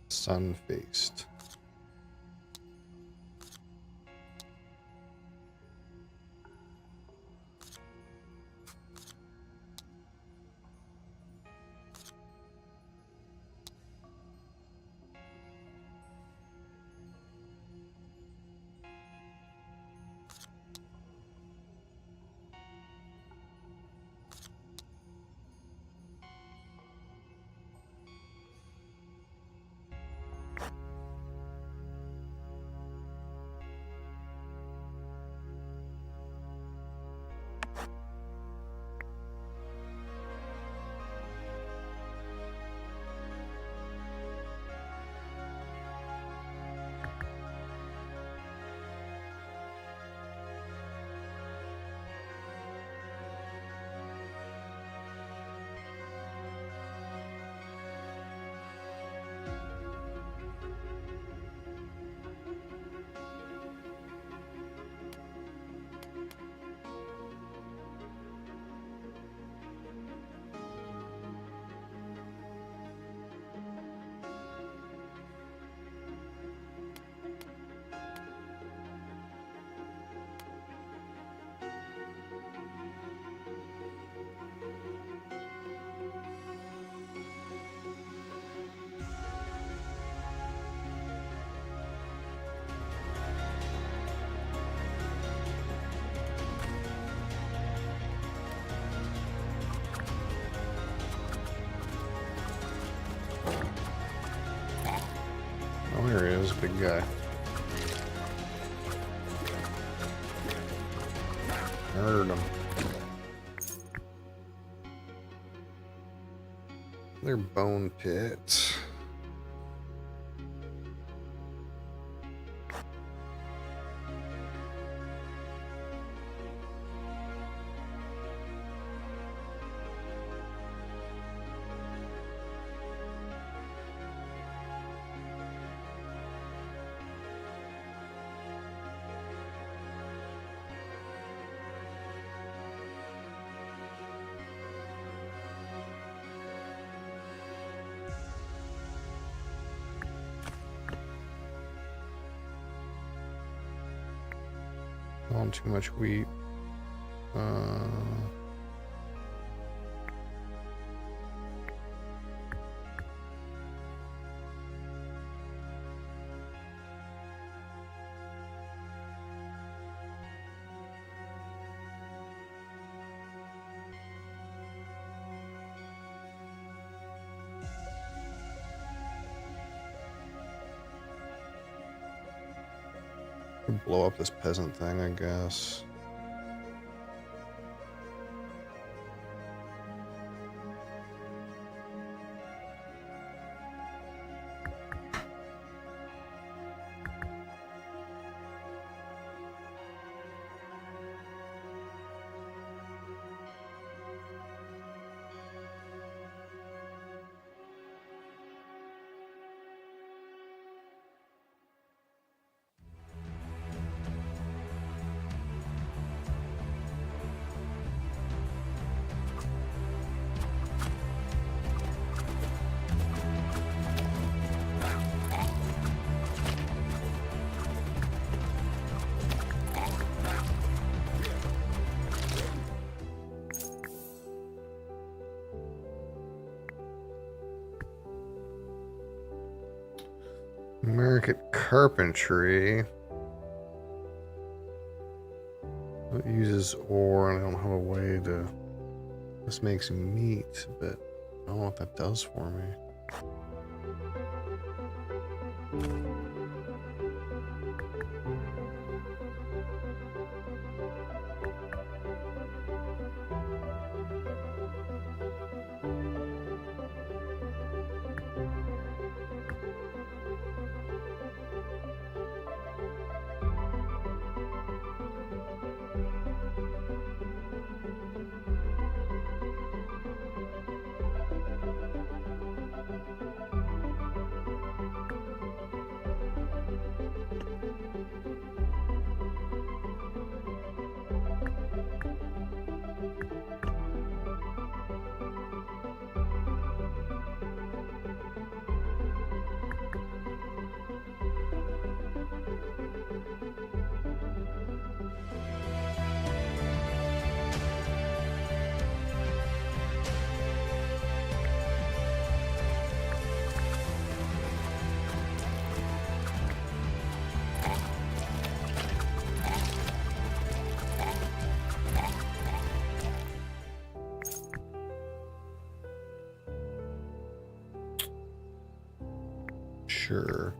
Sun-faced. Oh, there he is, big guy. Heard him. Their bone pit. On too much wheat. Blow up this peasant thing, I guess. American carpentry. It uses ore, and I don't have a way to. This makes meat, but I don't know what that does for me. Sure.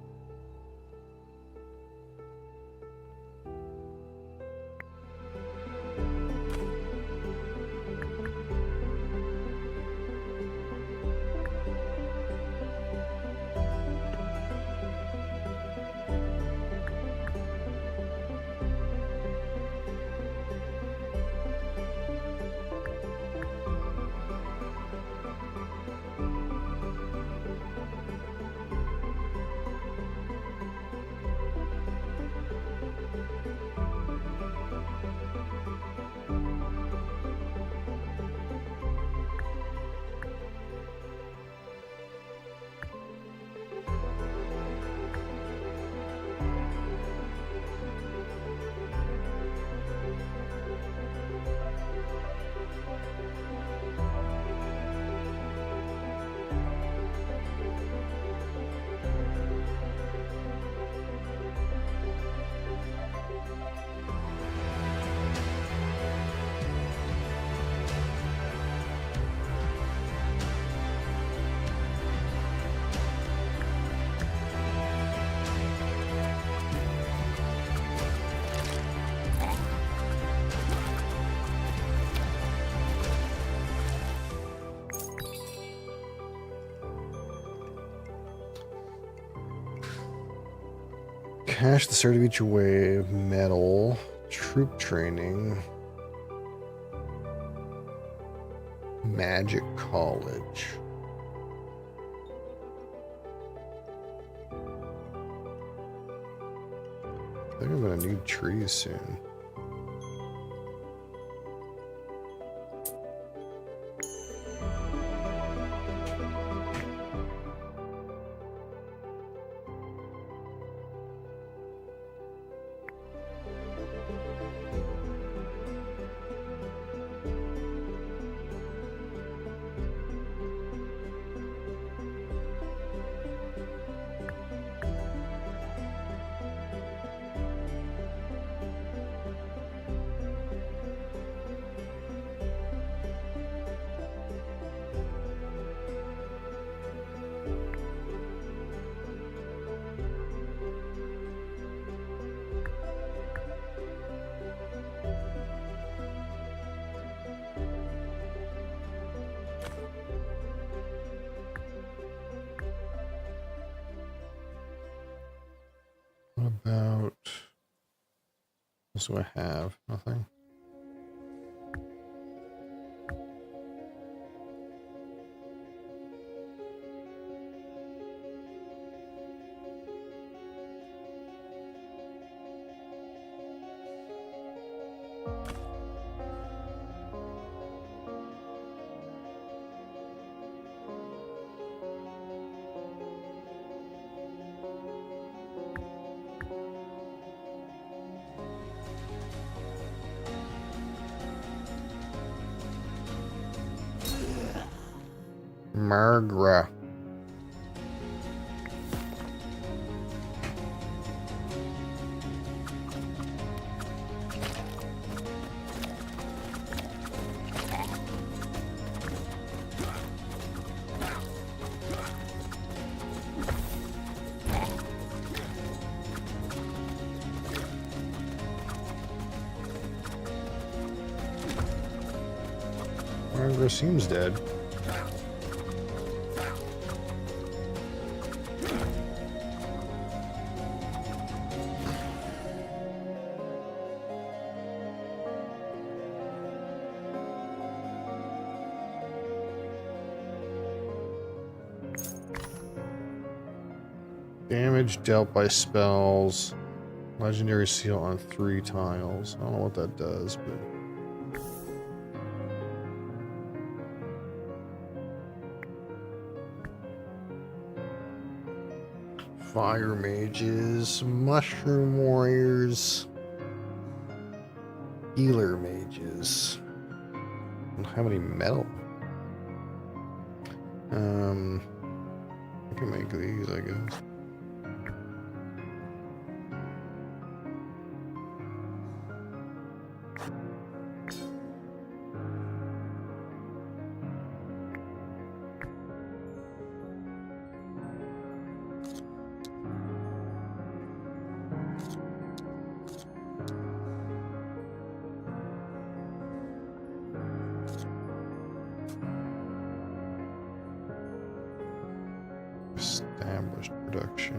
Hash the start of each wave. Metal. Troop training. Magic College. I think I'm gonna need trees soon. What about... What do I have? Nothing? Margra. Margra seems dead. Damage dealt by spells. Legendary seal on 3 tiles. I don't know what that does, but... Fire mages, mushroom warriors, healer mages. I don't have any metal. I can make these, I guess. Established production.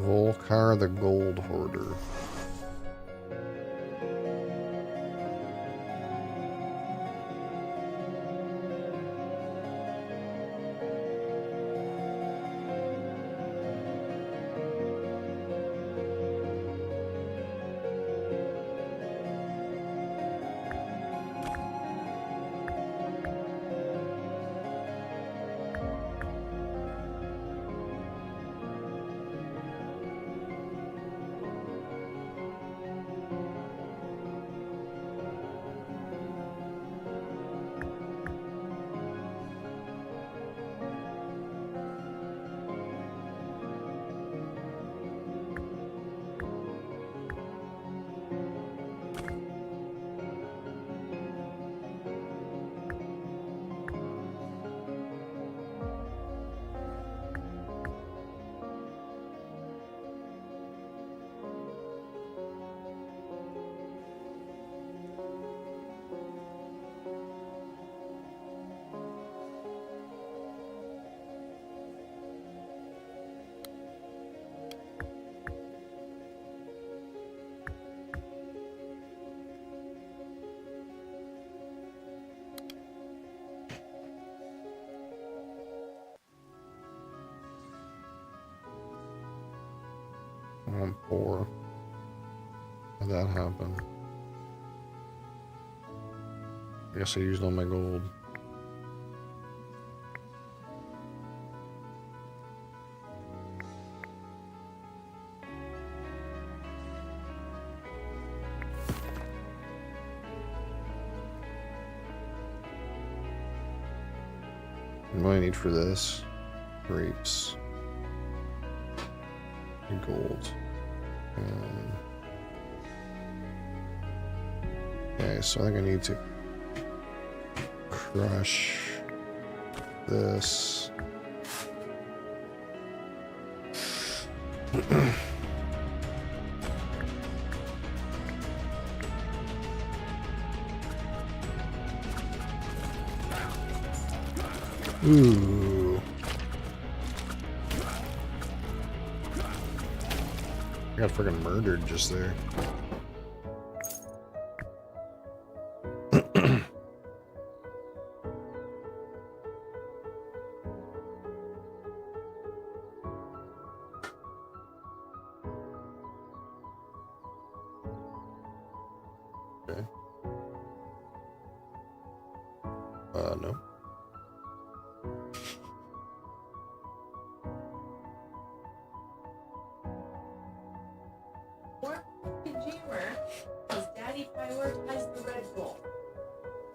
Volkar the Gold Hoarder. I'm poor. How'd that happen? I guess I used all my gold. What do I need for this? Grapes. And gold. Okay, so I think I need to crush this. Ooh. I got freaking murdered just there. Okay. No.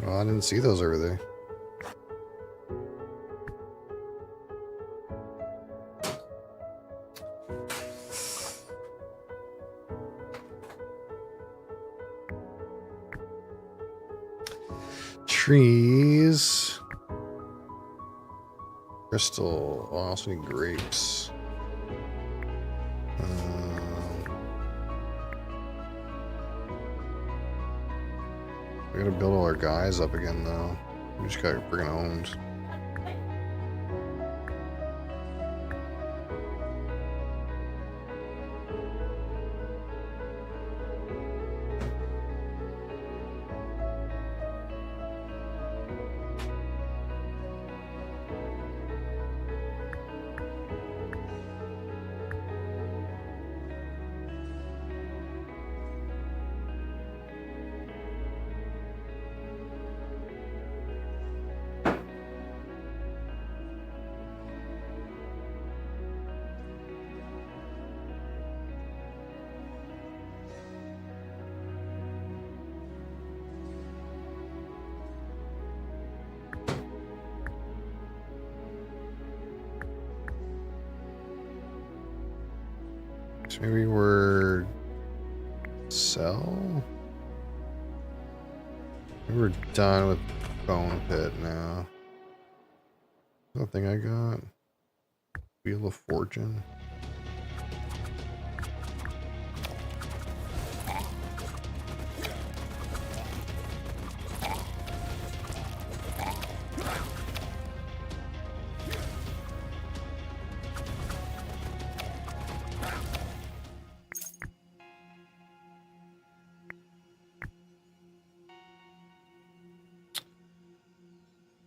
Well, I didn't see those over there. Trees. Crystal. Oh, I also need grapes. We gotta build all our guys up again, though. We just got friggin' owned. So maybe we're sell? Maybe we're done with Bone Pit now. Nothing I got. Wheel of Fortune.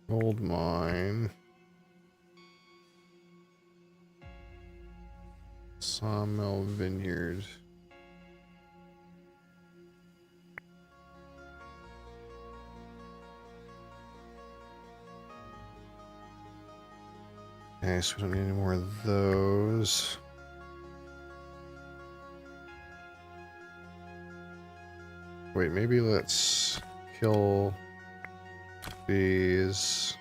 Gold mine. Sawmill vineyard. Okay, so we don't need any more of those. Wait, maybe let's kill these.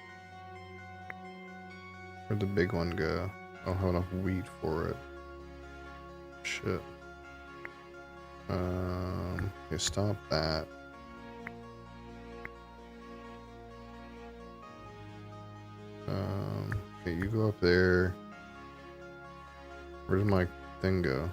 Where'd the big one go? I don't have enough wheat for it. Shit. Okay, stop that. Okay, you go up there. Where did my thing go?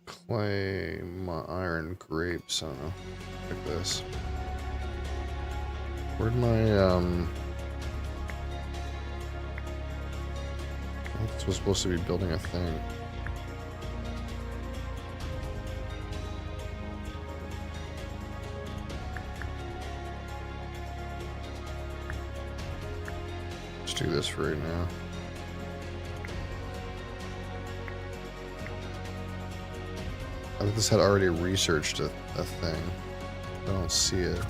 Clay, my iron grapes. I don't know. Like this. Where'd my this was supposed to be building a thing. do this for right now. I thought this had already researched a thing. I don't see it.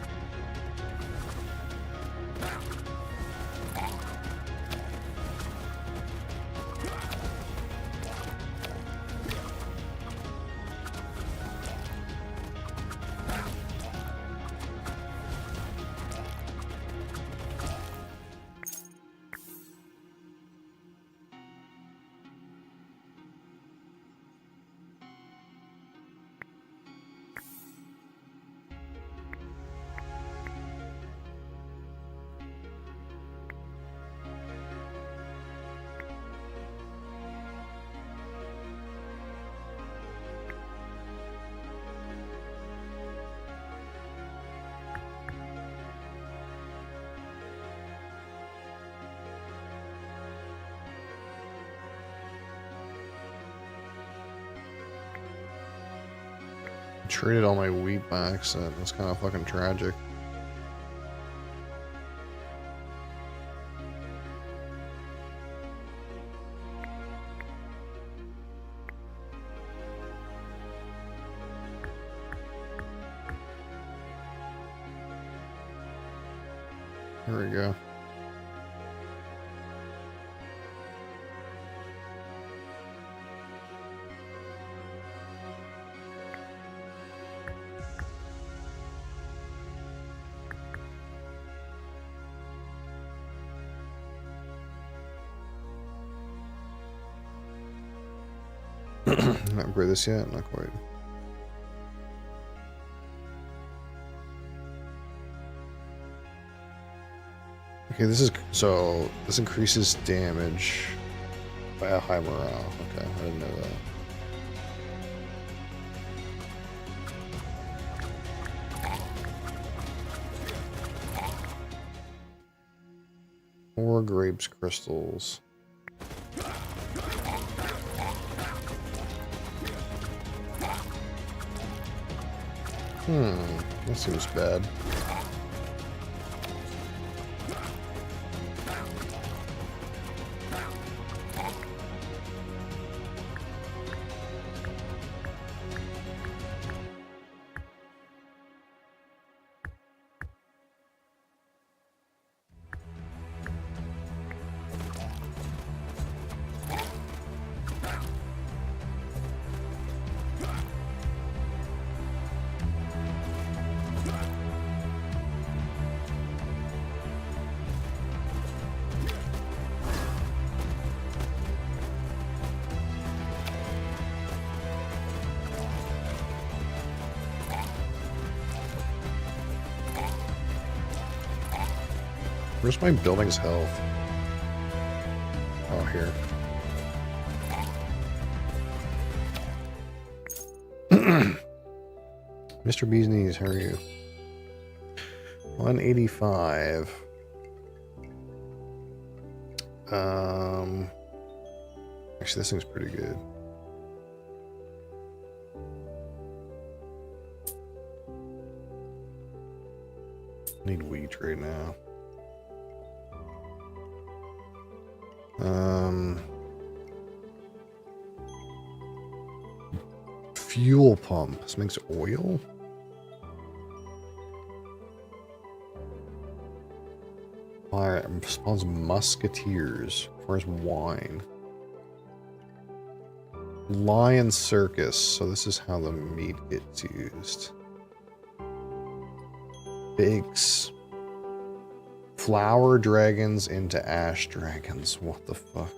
Traded all my wheat by accident. That's kind of fucking tragic. There we go. Not upgrade this yet? Not quite. Okay, this increases damage by a high morale. Okay, I didn't know that. More grapes crystals. That seems bad. Where's my building's health? Oh, here. Mr. Bee's Knees, how are you? 185. Actually, this thing's pretty good. Need wheat right now. Fuel pump. This makes oil? Fire spawns musketeers. Where's wine? Lion circus. So this is how the meat gets used. Bakes. Flower dragons into ash dragons. What the fuck?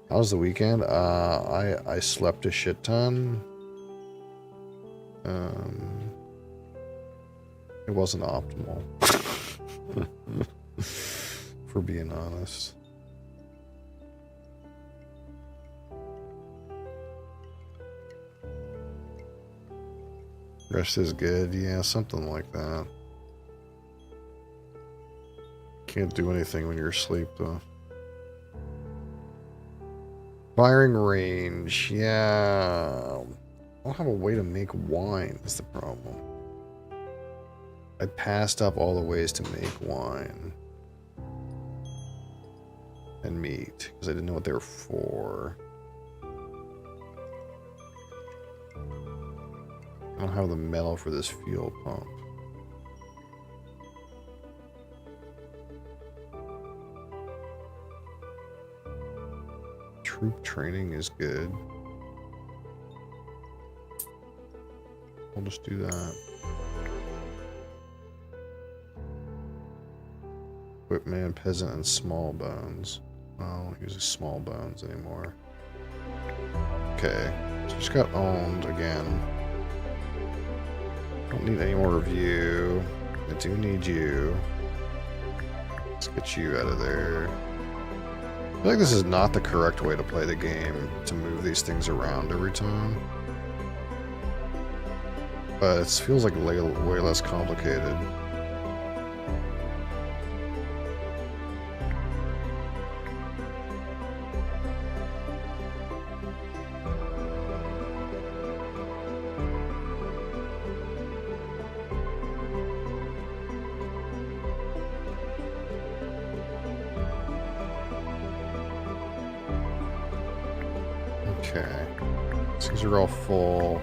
How was the weekend? I slept a shit ton. It wasn't optimal. For being honest. Rest is good. Yeah, something like that. Can't do anything when you're asleep, though. Firing range. Yeah. I don't have a way to make wine, is the problem. I passed up all the ways to make wine. and meat, because I didn't know what they were for. I don't have the metal for this fuel pump. Troop training is good. We'll just do that. Whipman, peasant, and small bones. Oh, I don't use small bones anymore. Okay, so just got owned again. Don't need any more review. I do need you. Let's get you out of there. I feel like this is not the correct way to play the game, to move these things around every time. But it feels like way less complicated. Okay, so these are all full.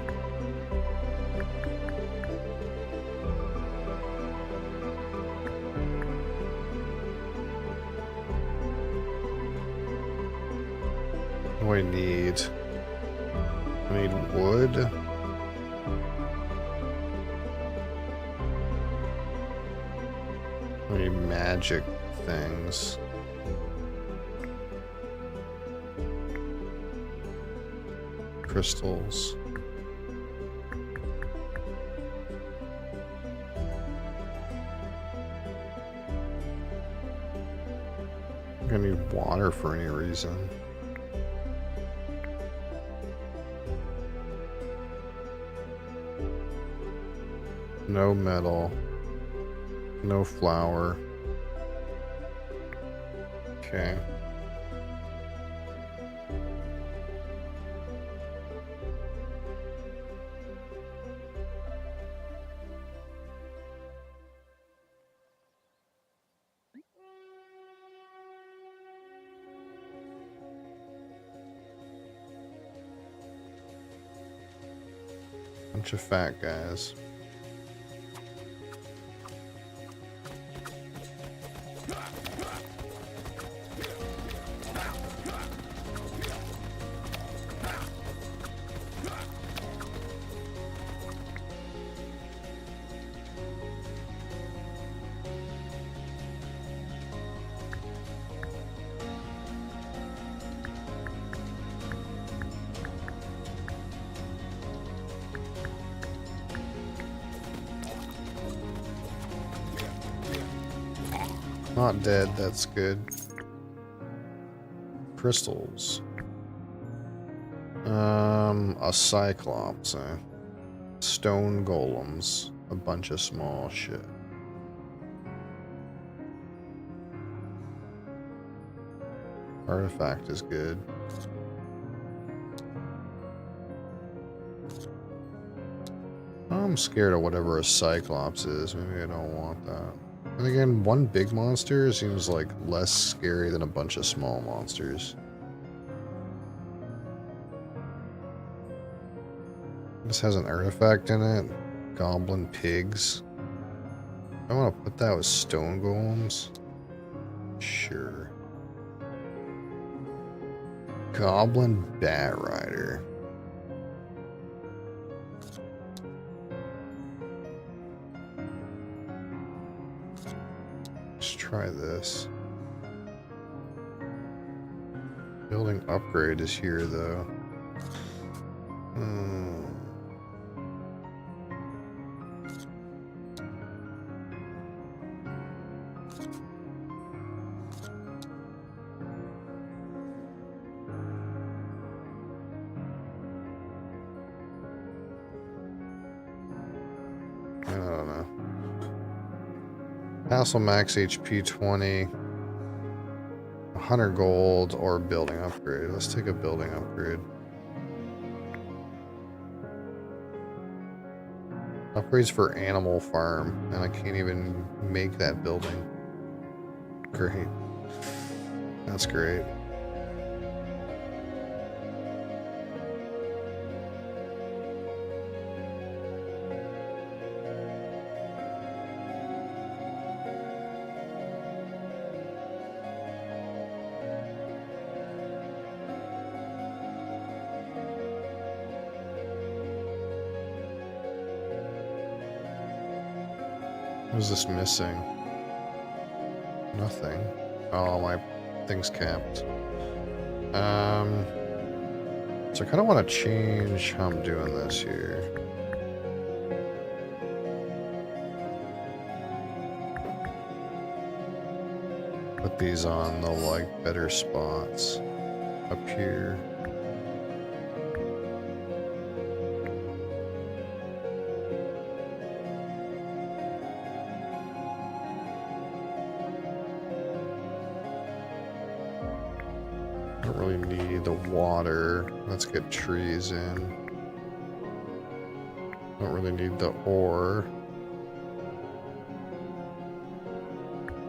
What do I need? I need wood. I need magic things. Crystals. I'm gonna need water for any reason. No metal. No flour. Okay. Bunch of fat guys. Not dead, that's good. Crystals. A cyclops, stone golems, a bunch of small shit. Artifact is good. I'm scared of whatever a cyclops is. Maybe I don't want that. And again, one big monster seems like less scary than a bunch of small monsters. This has an artifact in it. Goblin pigs. I want to put that with stone golems. Sure. Goblin bat rider. Let's try this. Building upgrade is here though. I don't know. Castle max HP 20. 100 gold or building upgrade. Let's take a building upgrade. Upgrades for animal farm, and I can't even make that building. Great. That's great. What is this missing? Nothing. Oh, my thing's capped. So I kind of want to change how I'm doing this here. Put these on the, like, better spots up here. Don't really need the water. Let's get trees in. Don't really need the ore.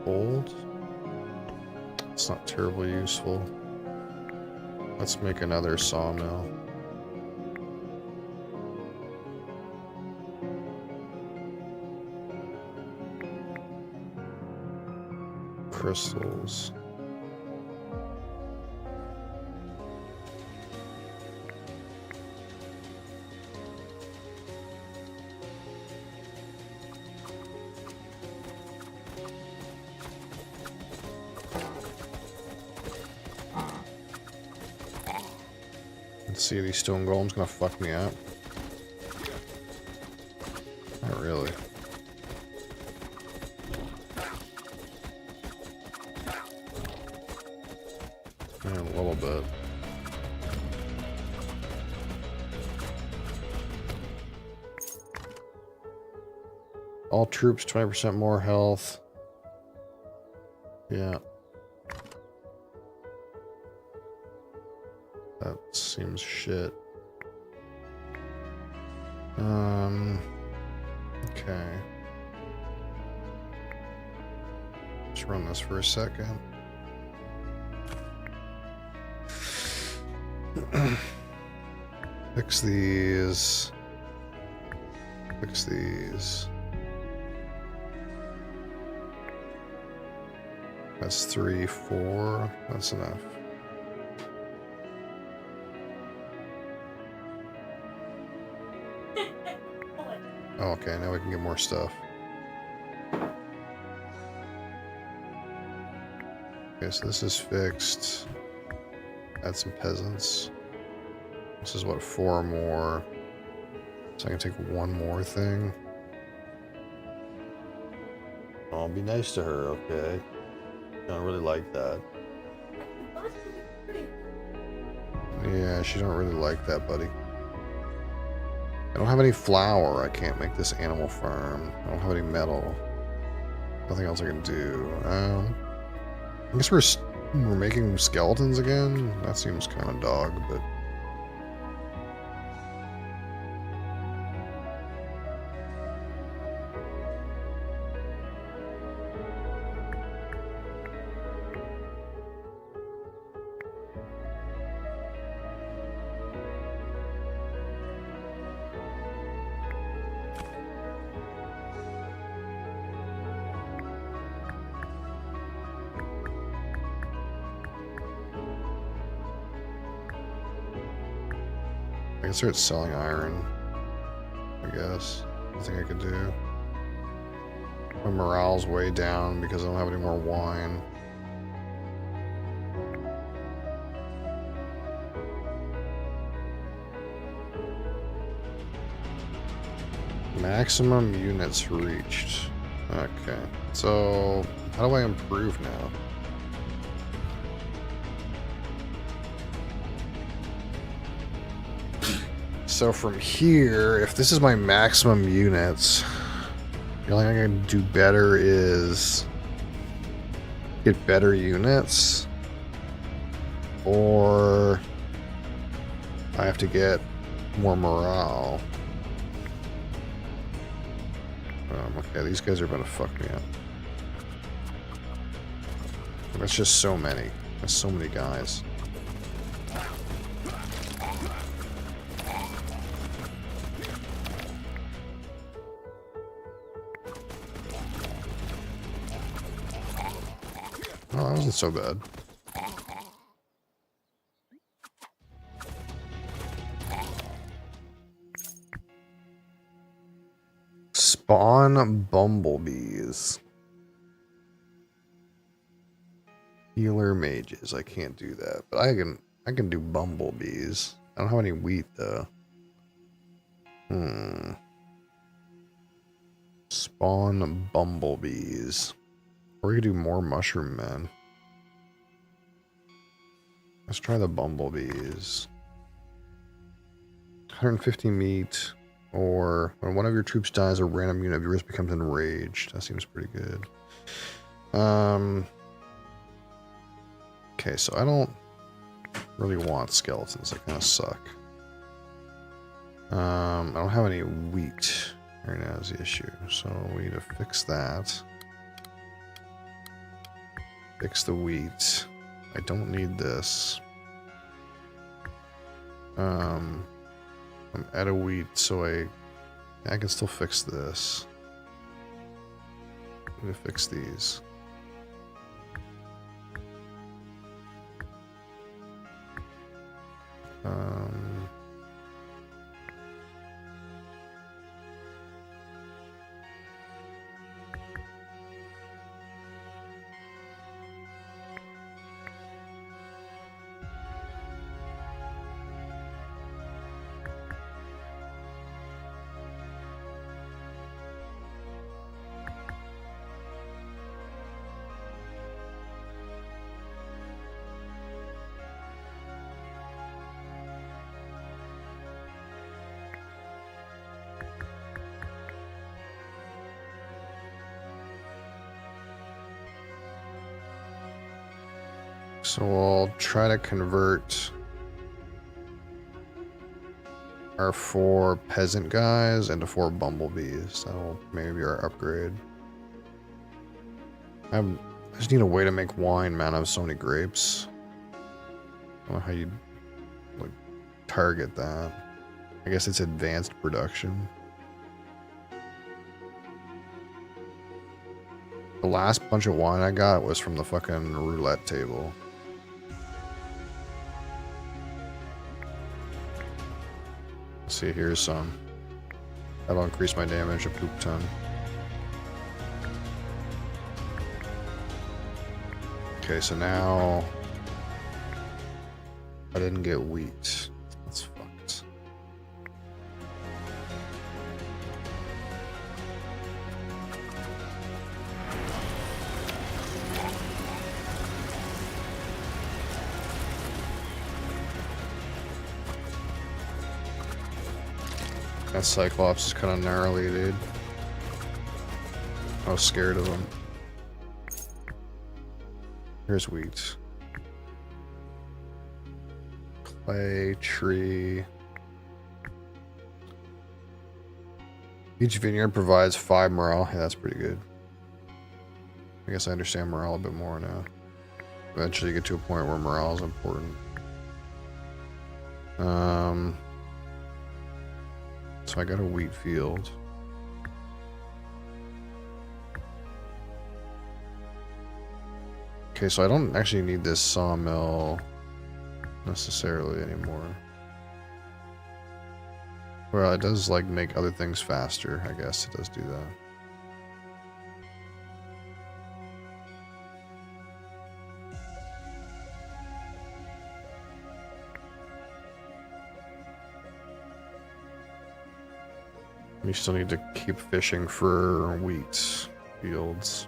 Gold? It's not terribly useful. Let's make another sawmill. Crystals. Let's see, these stone golems gonna fuck me up. Not really. Yeah, a little bit. All troops, 20% more health. Yeah. That seems shit. Okay. Let's run this for a second. Fix these. Fix these. That's 3, 4. That's enough. Oh, okay, now we can get more stuff. Okay, so this is fixed. Add some peasants. This is what, 4 more. So I can take 1 more thing. I'll be nice to her, okay? I don't really like that. Yeah, she don't really like that, buddy. I don't have any flour. I can't make this animal farm. I don't have any metal. Nothing else I can do. I guess we're making skeletons again. That seems kind of dog, but I can start selling iron, I guess. Nothing I could do. My morale's way down because I don't have any more wine. Maximum units reached. Okay, so how do I improve now? So from here, if this is my maximum units, the only thing I can do better is get better units, or I have to get more morale. Okay, these guys are gonna fuck me up. That's just so many. There's so many guys. Oh, that wasn't so bad. Spawn bumblebees. Healer mages. I can't do that, but I can do bumblebees. I don't have any wheat though. Spawn bumblebees. Or we could do more mushroom men. Let's try the bumblebees. 150 meat. Or when one of your troops dies, a random unit of yours becomes enraged. That seems pretty good. Okay, so I don't really want skeletons. They kind of suck. I don't have any wheat right now is the issue. So we need to fix that. Fix the wheat. I don't need this. I'm out of wheat, so I can still fix this. I'm gonna fix these. So we'll try to convert our 4 peasant guys into 4 bumblebees. That'll maybe be our upgrade. I just need a way to make wine, man. I have so many grapes. I don't know how you like target that. I guess it's advanced production. The last bunch of wine I got was from the fucking roulette table. Let's see, here's some. That'll increase my damage a poop ton. Okay, so now I didn't get wheat. That's fucked. That Cyclops is kind of gnarly, dude. I was scared of him. Here's wheat. Clay, tree. Each vineyard provides 5 morale. Yeah, that's pretty good. I guess I understand morale a bit more now. Eventually you get to a point where morale is important. So I got a wheat field. Okay, so I don't actually need this sawmill necessarily anymore. Well, it does like make other things faster. I guess it does do that. We still need to keep fishing for wheat fields.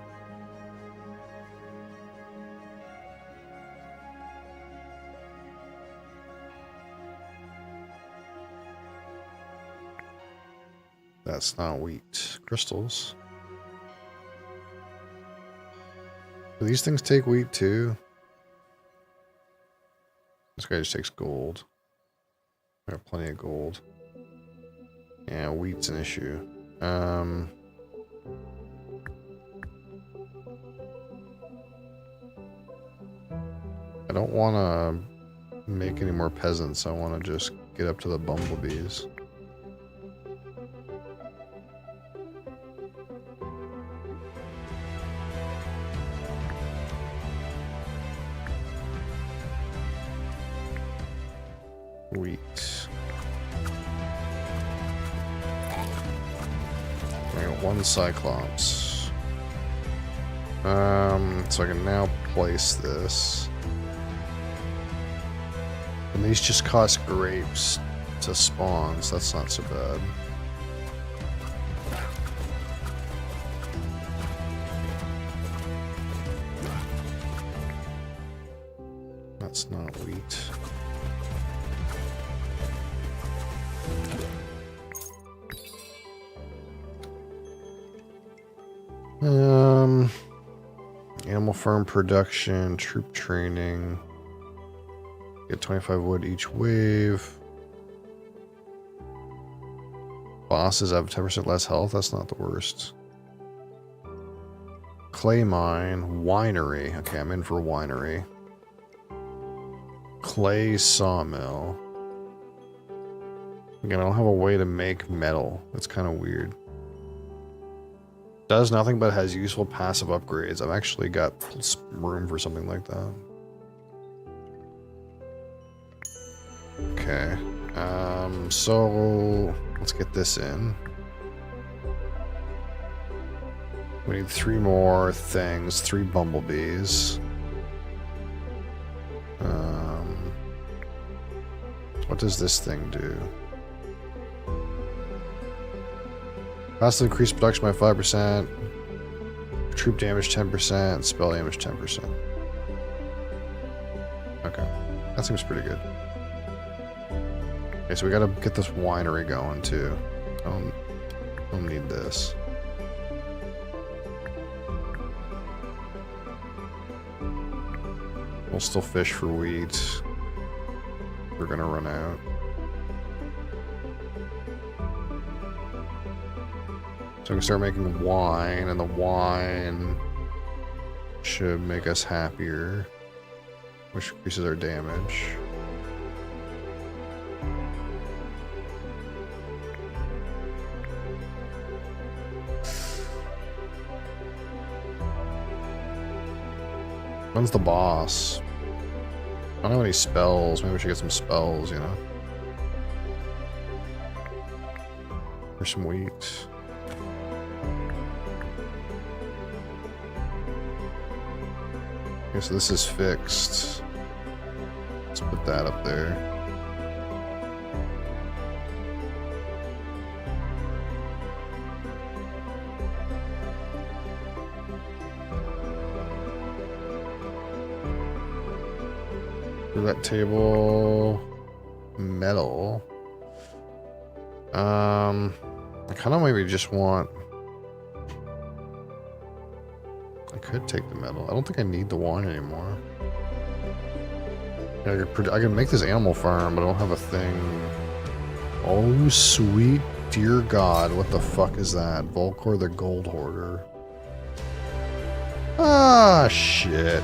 That's not wheat. Crystals. Do these things take wheat too? This guy just takes gold. I have plenty of gold. Yeah, wheat's an issue. I I don't want to make any more peasants. I want to just get up to the bumblebees. Wheat. I got one Cyclops. So I can now place this. And these just cost grapes to spawn, so that's not so bad. That's not wheat. Animal farm production, troop training. Get 25 wood each wave. Bosses have 10% less health. That's not the worst. Clay mine, winery. Okay, I'm in for a winery. Clay sawmill. Again, I don't have a way to make metal. That's kind of weird. Does nothing but has useful passive upgrades. I've actually got room for something like that. Okay. So let's get this in. We need 3 more things, 3 bumblebees. What does this thing do? Cost increase production by 5%. Troop damage 10%. Spell damage 10%. Okay. That seems pretty good. Okay, so we gotta get this winery going too. I don't need this. We'll still fish for wheat. We're gonna run out. So we can start making wine, and the wine should make us happier, which increases our damage. When's the boss? I don't have any spells. Maybe we should get some spells, you know? Or some wheat. Okay, so this is fixed. Let's put that up there. Roulette table, metal. I kind of maybe just want. I could take the metal. I don't think I need the wine anymore. Yeah, I can make this animal farm, but I don't have a thing. Oh, sweet dear God! What the fuck is that? Volcor the Gold Hoarder. Ah, shit.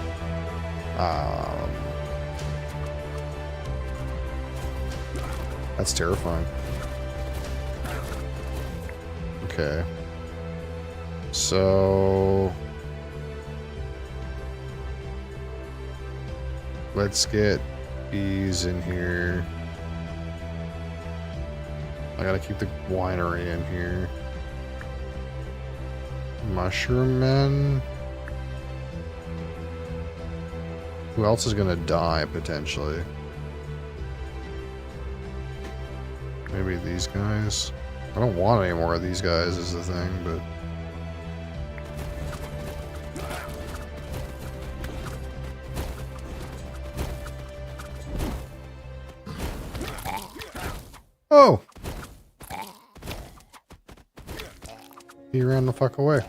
That's terrifying. Okay. So let's get bees in here. I gotta keep the winery in here. Mushroom men. Who else is gonna die potentially? Maybe these guys. I don't want any more of these guys is the thing, but oh! He ran the fuck away.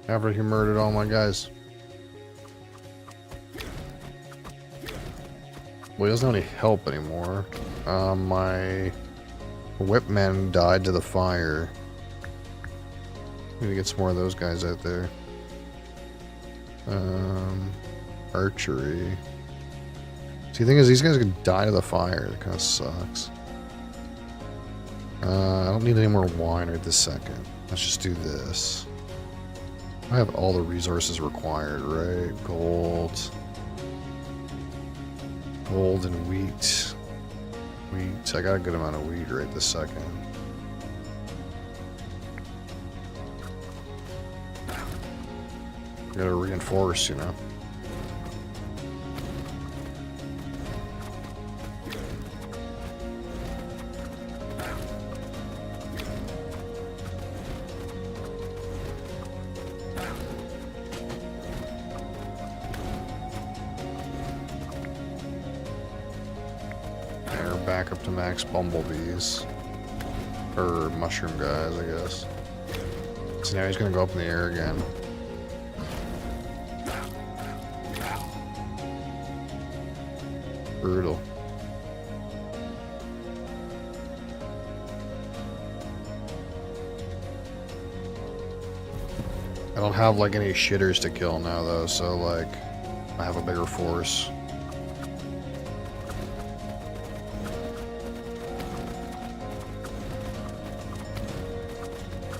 After he murdered all my guys. Well, he doesn't have any help anymore. My whipman died to the fire. Need to get some more of those guys out there. Archery. See, the thing is, these guys could die to the fire. That kind of sucks. I don't need any more wine right this second. Let's just do this. I have all the resources required, right? Gold. Gold and wheat. Wheat. I got a good amount of wheat right this second. Gotta reinforce, you know. Back up to max bumblebees. Or mushroom guys, I guess. So now he's gonna go up in the air again. Brutal. I don't have like any shitters to kill now though, so like I have a bigger force.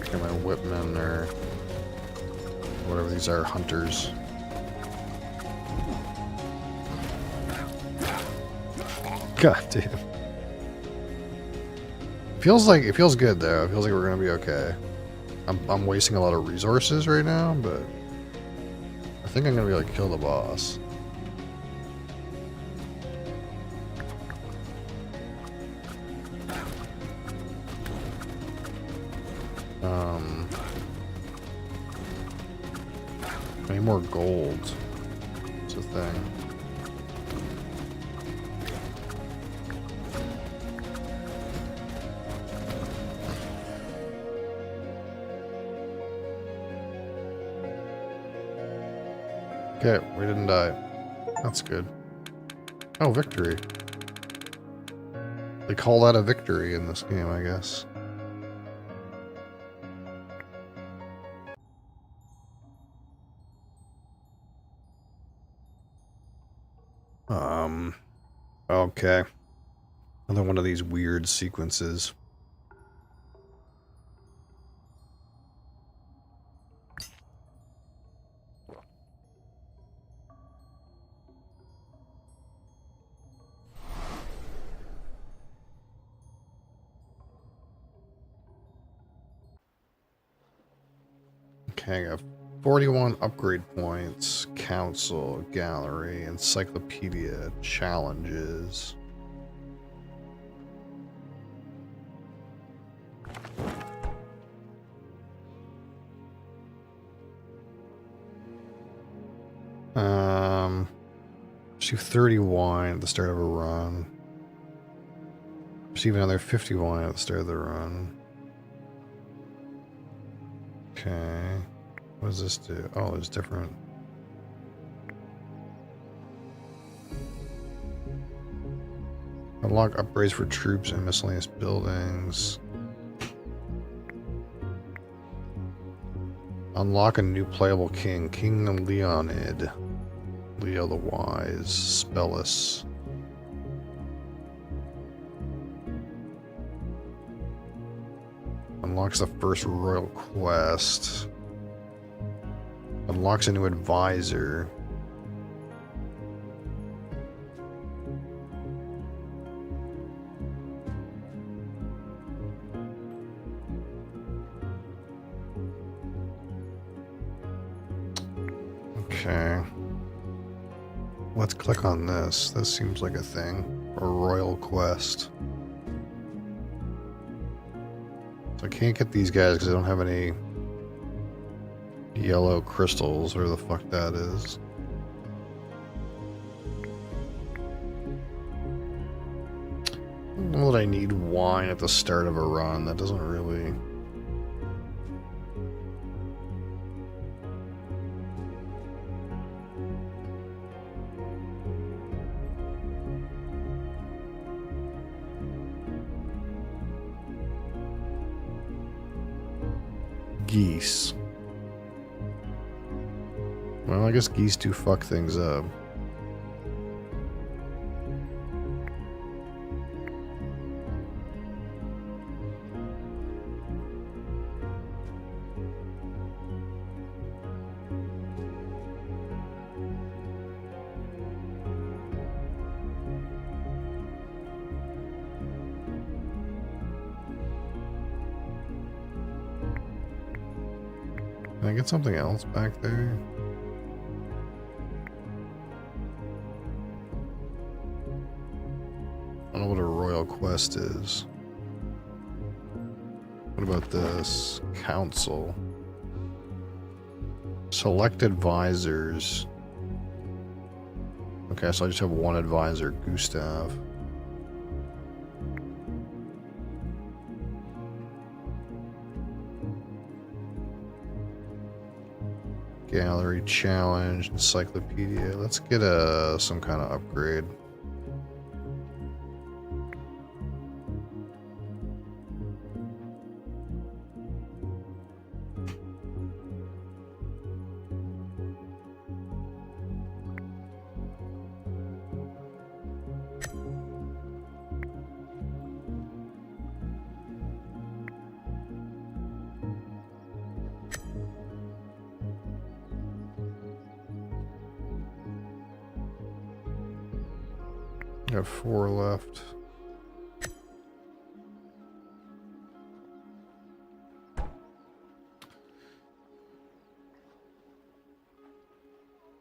Get my whipmen or whatever these are, hunters. God damn. It feels good though. It feels like we're gonna be okay. I'm wasting a lot of resources right now, but I think I'm gonna be able to kill the boss. I need more gold. It's a thing. Okay, we didn't die. That's good. Oh, victory. They call that a victory in this game, I guess. Okay. Another one of these weird sequences. Okay, I got 41 upgrade points, council, gallery, encyclopedia, challenges. Receive 30 wine at the start of a run. Receive another 50 wine at the start of the run. Okay. What does this do? Oh, it's different. Unlock upgrades for troops and miscellaneous buildings. Unlock a new playable king. King Leonid. Leo the Wise. Spellus. Unlocks the first royal quest. Unlocks a new advisor. Okay. Let's click on this. This seems like a thing. A royal quest. So I can't get these guys because I don't have any yellow crystals, or the fuck that is. I don't know that I need wine at the start of a run. That doesn't really... Geese. Well, I guess geese do fuck things up. Can I get something else back there? I don't know what a royal quest is. What about this? Council. Select advisors. Okay, so I just have one advisor, Gustav. Gallery challenge, encyclopedia. Let's get some kind of upgrade. Got 4 left.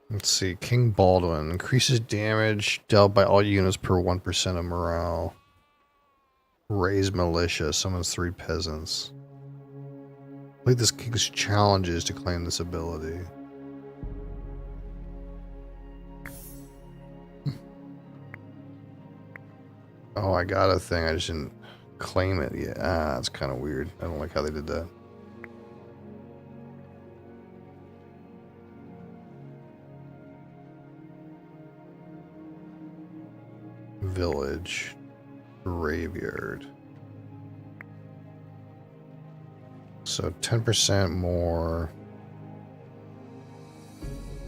Let's see. King Baldwin increases damage dealt by all units per 1% of morale. Raise militia. Summons 3 peasants. Complete this king's challenges to claim this ability. Oh, I got a thing. I just didn't claim it yet. Ah, that's kind of weird. I don't like how they did that. Village. Graveyard. So 10% more.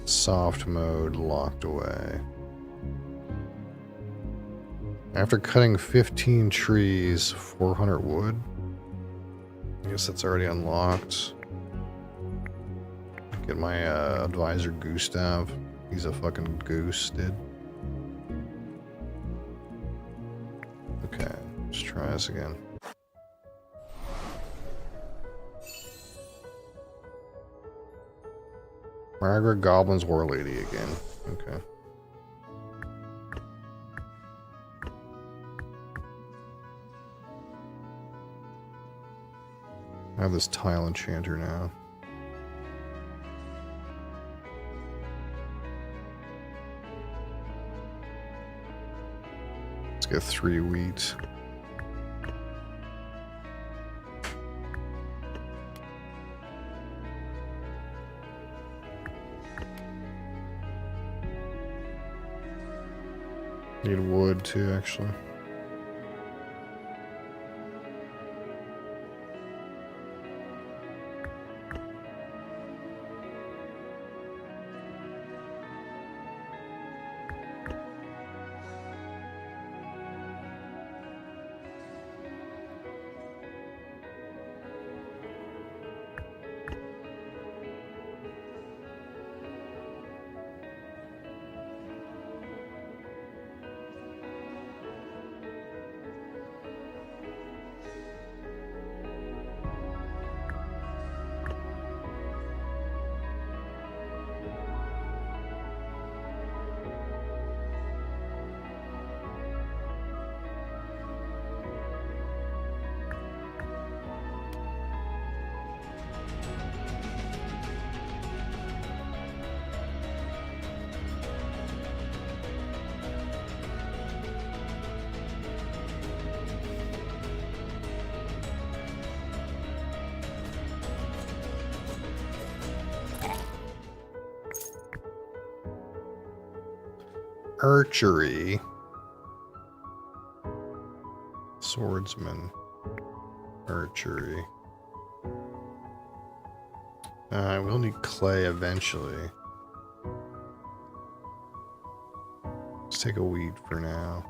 Soft mode locked away. After cutting 15 trees, 400 wood. I guess that's already unlocked. Get my advisor Gustav. He's a fucking goose, dude. Okay, let's try this again. Margaret Goblin's War Lady again. Okay. I have this tile enchanter now. Let's get 3 wheat. Need wood too, actually. Archery. Swordsman. Archery. I will need clay eventually. Let's take a wheat for now.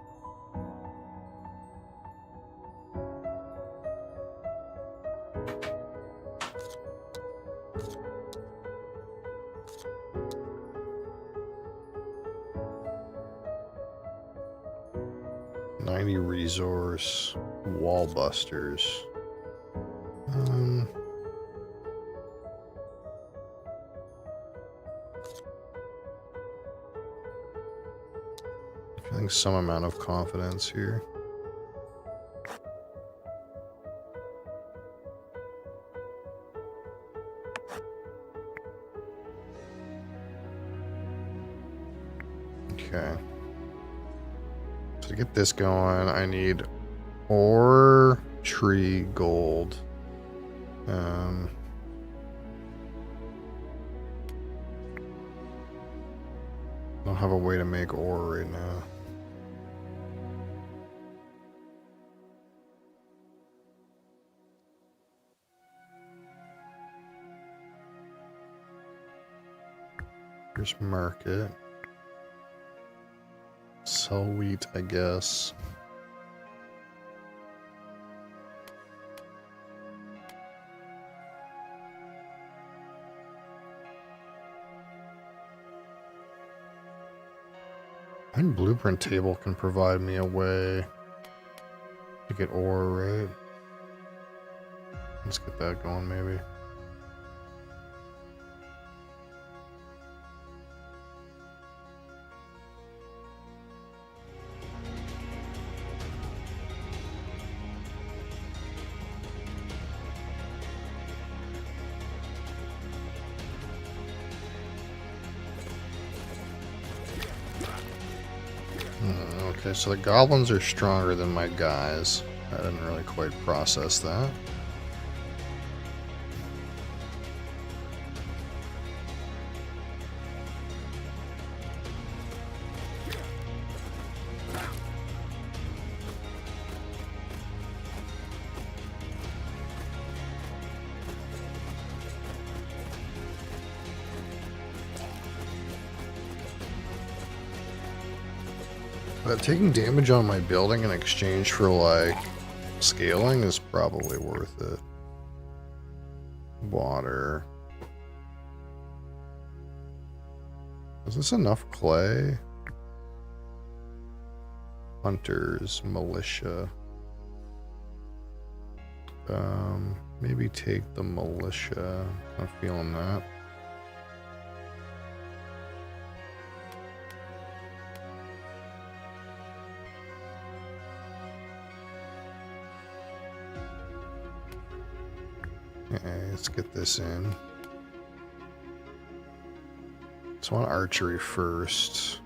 Resource, wall busters. Feeling some amount of confidence here. Okay. To get this going, I need ore, tree, gold. I don't have a way to make ore right now. Here's market. Sell wheat, I guess. And blueprint table can provide me a way to get ore, right? Let's get that going, maybe. Okay, so the goblins are stronger than my guys. I didn't really quite process that. Taking damage on my building in exchange for, like, scaling is probably worth it. Water. Is this enough clay? Hunters, militia. Maybe take the militia. I'm feeling that. Okay, let's get this in. So I want archery first.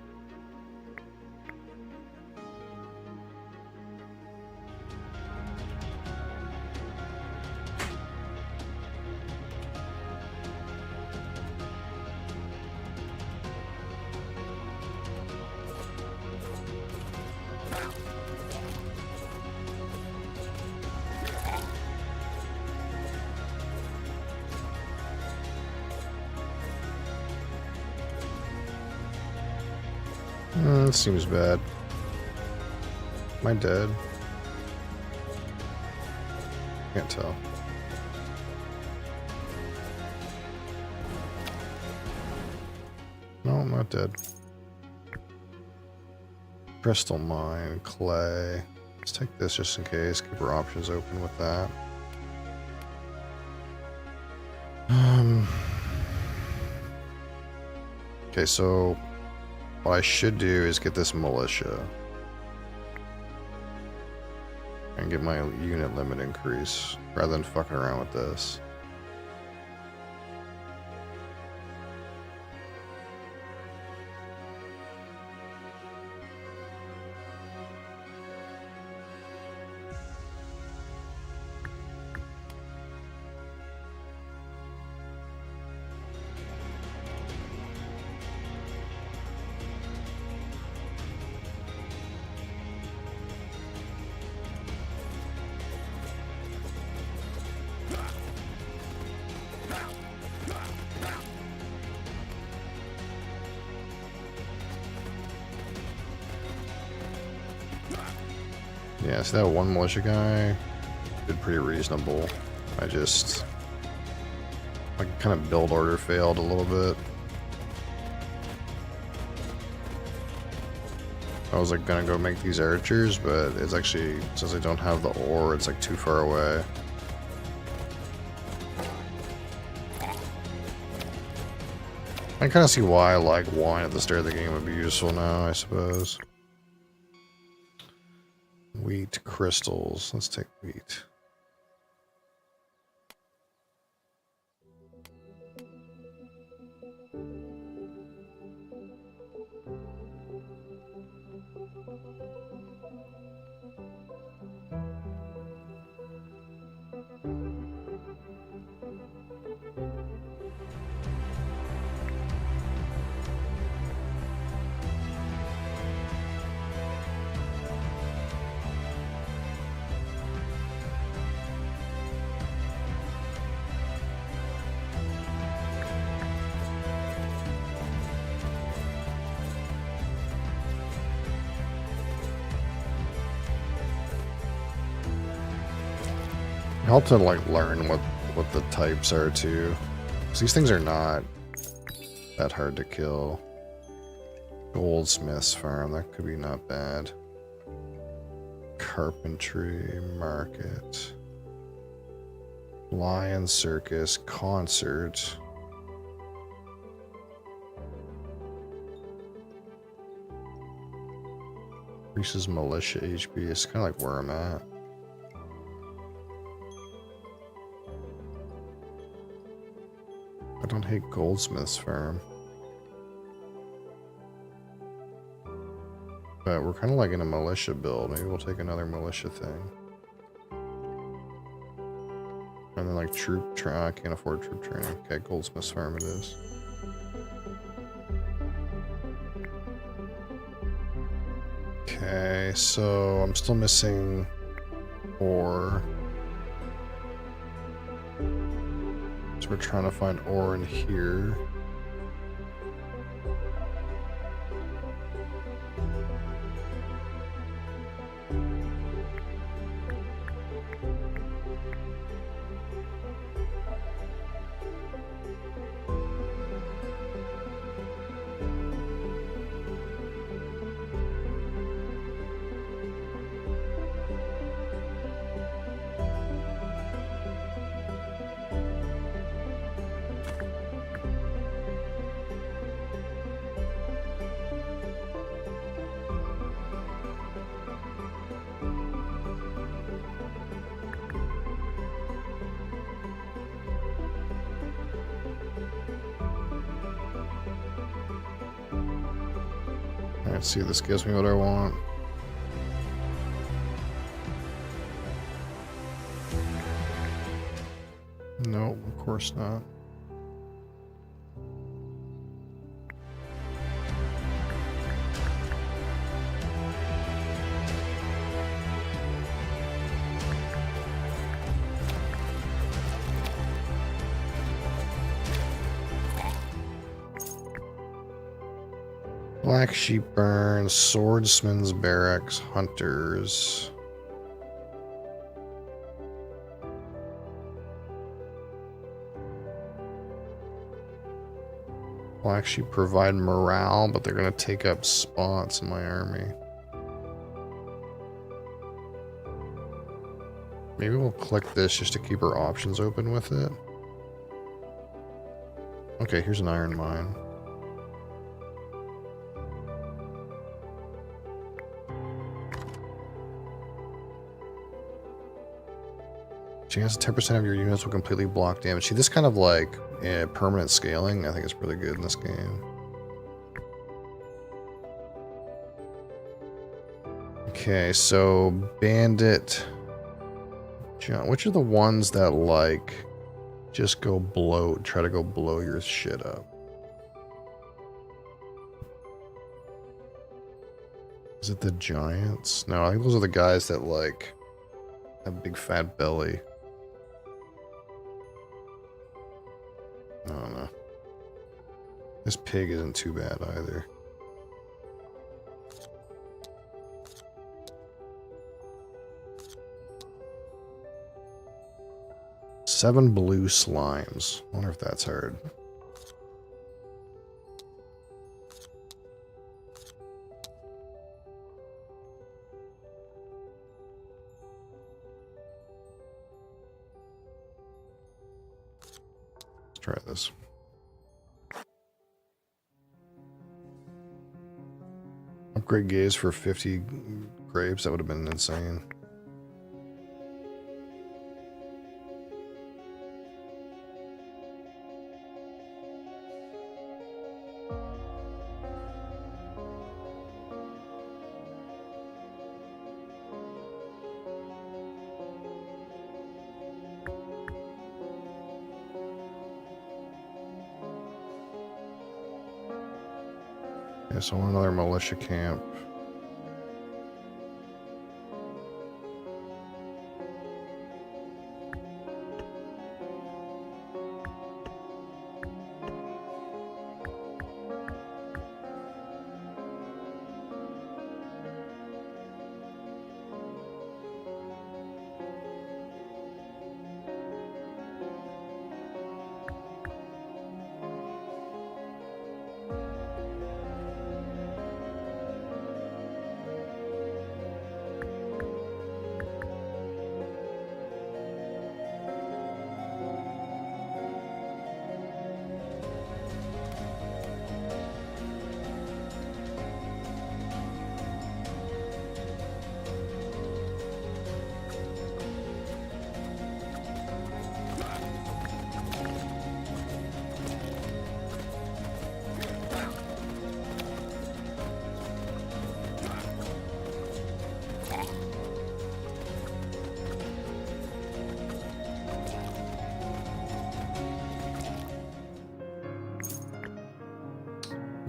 That seems bad. Am I dead? Can't tell. No, I'm not dead. Crystal mine, clay. Let's take this just in case. Keep our options open with that. Okay, so what I should do is get this militia and get my unit limit increase rather than fucking around with this. Yeah, see that one militia guy did pretty reasonable. I just... my kind of build order failed a little bit. I was like gonna go make these archers, but it's actually, since I don't have the ore, it's like too far away. I kind of see why like wine at the start of the game would be useful now, I suppose. Wheat crystals. Let's take wheat. Help to like learn what the types are too. 'Cause these things are not that hard to kill. Goldsmith's farm, that could be not bad. Carpentry market. Lion circus concert. Increases militia HP. It's kind of like where I'm at. I don't hate Goldsmith's farm. But we're kind of like in a militia build. Maybe we'll take another militia thing. And then like I can't afford troop training. Okay, Goldsmith's farm it is. Okay, so I'm still missing ore. So we're trying to find ore in here. Alright, see if this gives me what I want. No, of course not. Black Sheep Burn, Swordsman's Barracks, Hunters. Will actually provide morale, but they're going to take up spots in my army. Maybe we'll click this just to keep our options open with it. Okay, here's an iron mine. Chance 10% of your units will completely block damage. See, this kind of like permanent scaling, I think it's really good in this game. Okay, so Bandit. John, which are the ones that like just go try to go blow your shit up? Is it the Giants? No, I think those are the guys that like have big fat belly. I don't know. This pig isn't too bad either. 7 blue slimes. I wonder if that's hard. Let's try this. Upgrade gaze for 50 grapes. That would have been insane. Yeah, so another militia camp.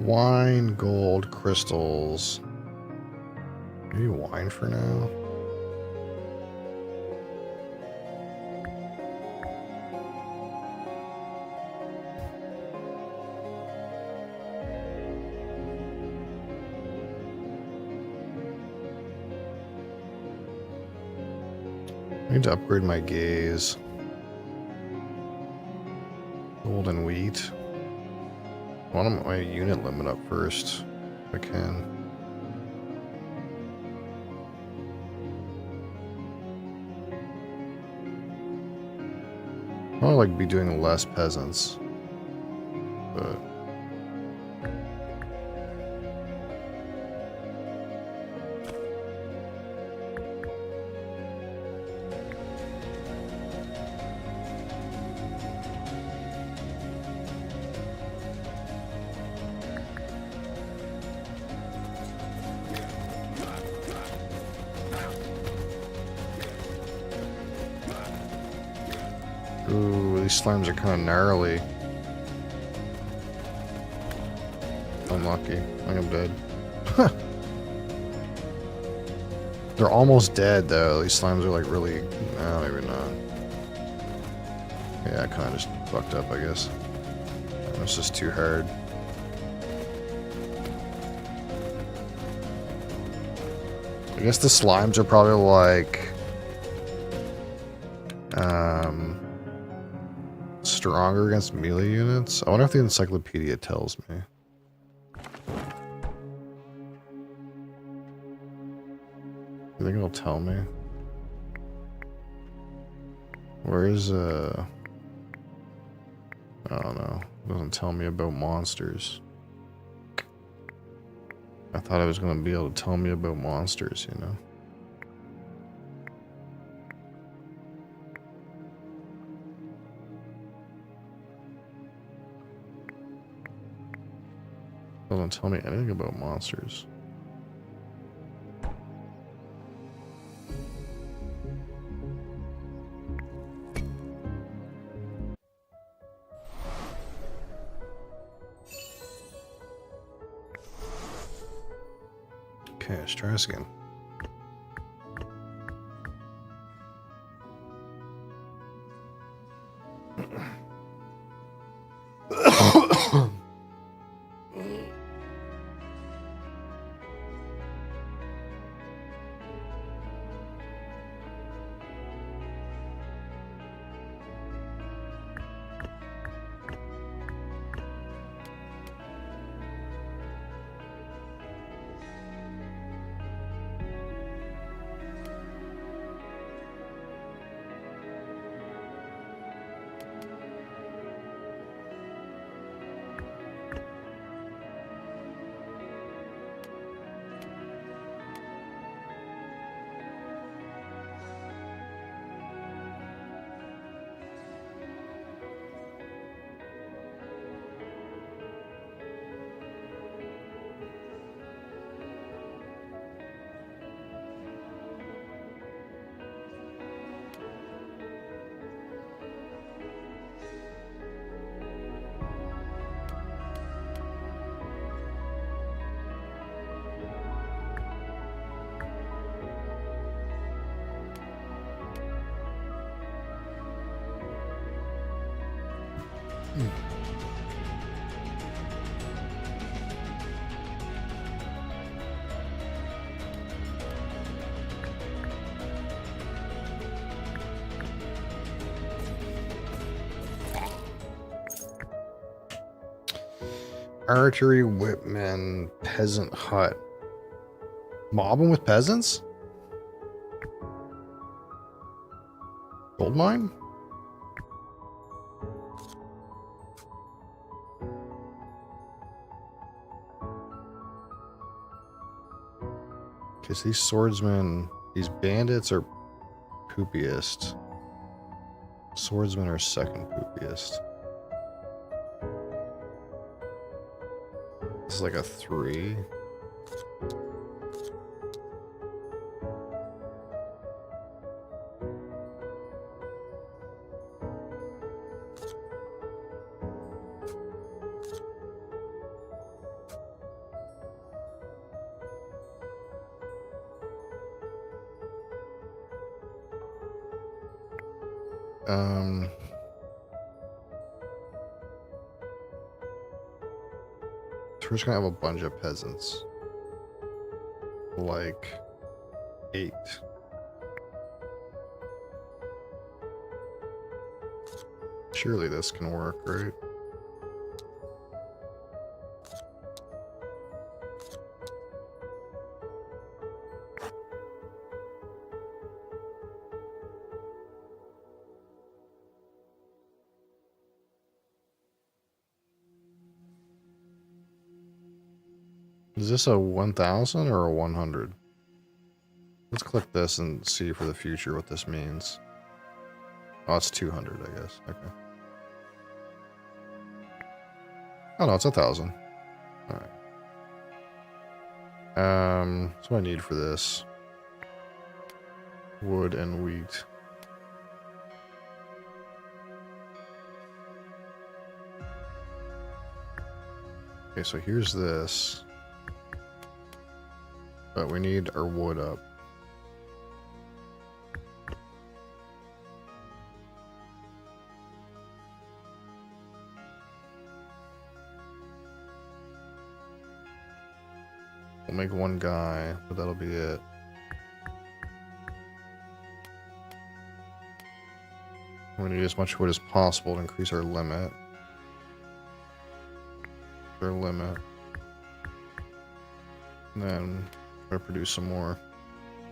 Wine, gold, crystals. Maybe wine for now. I need to upgrade my gaze. Gold and wheat. I want my unit limit up first, if I can. I want to like be doing less peasants, but ooh, these slimes are kind of gnarly. Unlucky. I am dead. They're almost dead though. These slimes are like really... No, maybe not. Yeah, I kind of just fucked up, I guess. It's just too hard. I guess the slimes are probably like... stronger against melee units. I wonder if the encyclopedia tells me. You think it'll tell me? Where is I don't know. It doesn't tell me about monsters. I thought I was gonna be able to tell me about monsters, you know? Doesn't tell me anything about monsters. Okay, let's try this again. Archery, whipman, peasant hut. Mob 'em with peasants? Gold mine? Okay, so these swordsmen, these bandits are poopiest. Swordsmen are second poopiest. This is like a 3. We're just gonna have a bunch of peasants. Like 8. Surely this can work, right? Is this a 1000 or a 100? Let's click this and see for the future what this means. Oh, it's 200, I guess. Okay. Oh no, it's 1000. All right. What's what I need for this? Wood and wheat. Okay, so here's this. But we need our wood up. We'll make one guy, but that'll be it. We need as much wood as possible to increase our limit. Our limit. And then try to produce some more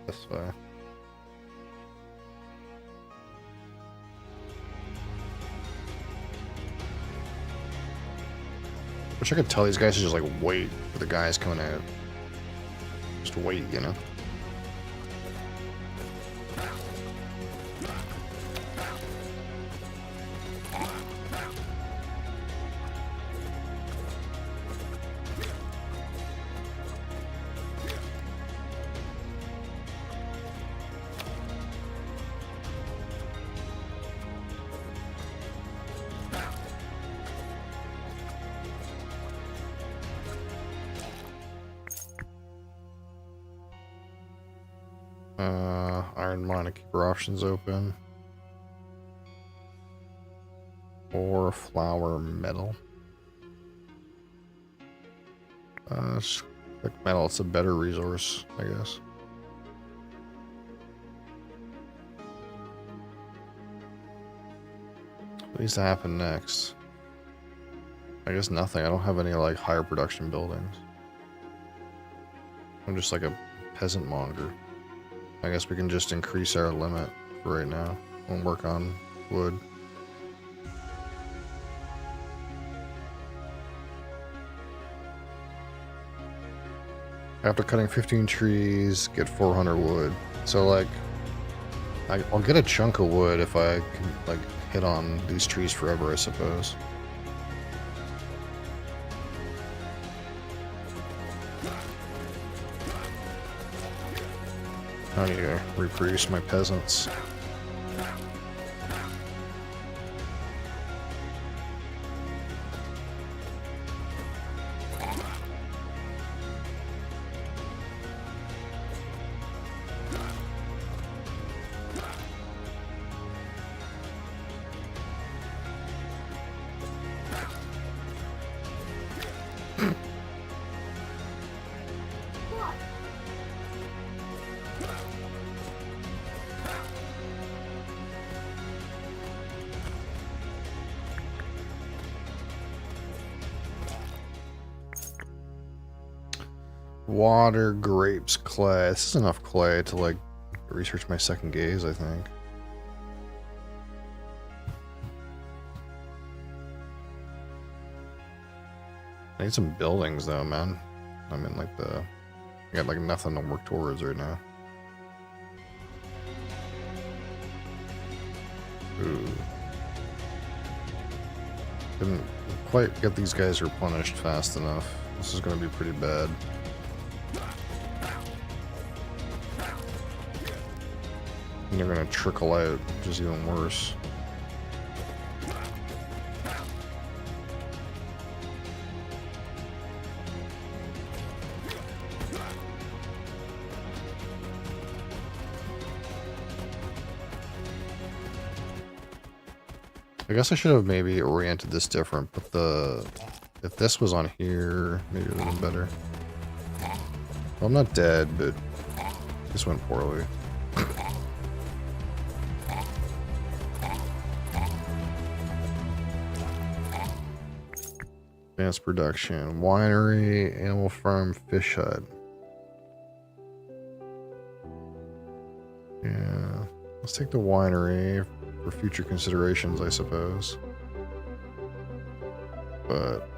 this way. Wish I could tell these guys to just like wait for the guys coming out. Just wait, you know? Iron mine to keep our options open. Or flour metal. Like metal, it's a better resource, I guess. What needs to happen next? I guess nothing. I don't have any like higher production buildings. I'm just like a peasant monger. I guess we can just increase our limit for right now and work on wood. After cutting 15 trees, get 400 wood. So like, I'll get a chunk of wood if I can like hit on these trees forever, I suppose. I need to reproduce my peasants. Water, grapes, clay. This is enough clay to like research my second gaze, I think. I need some buildings though, man. I'm in like I got like nothing to work towards right now. Ooh. Didn't quite get these guys replenished fast enough. This is gonna be pretty bad. And they're gonna trickle out, which is even worse. I guess I should have maybe oriented this different, but if this was on here, maybe it would have been better. Well, I'm not dead, but this went poorly. Advanced production, winery, animal farm, fish hut. Yeah, let's take the winery for future considerations, I suppose. But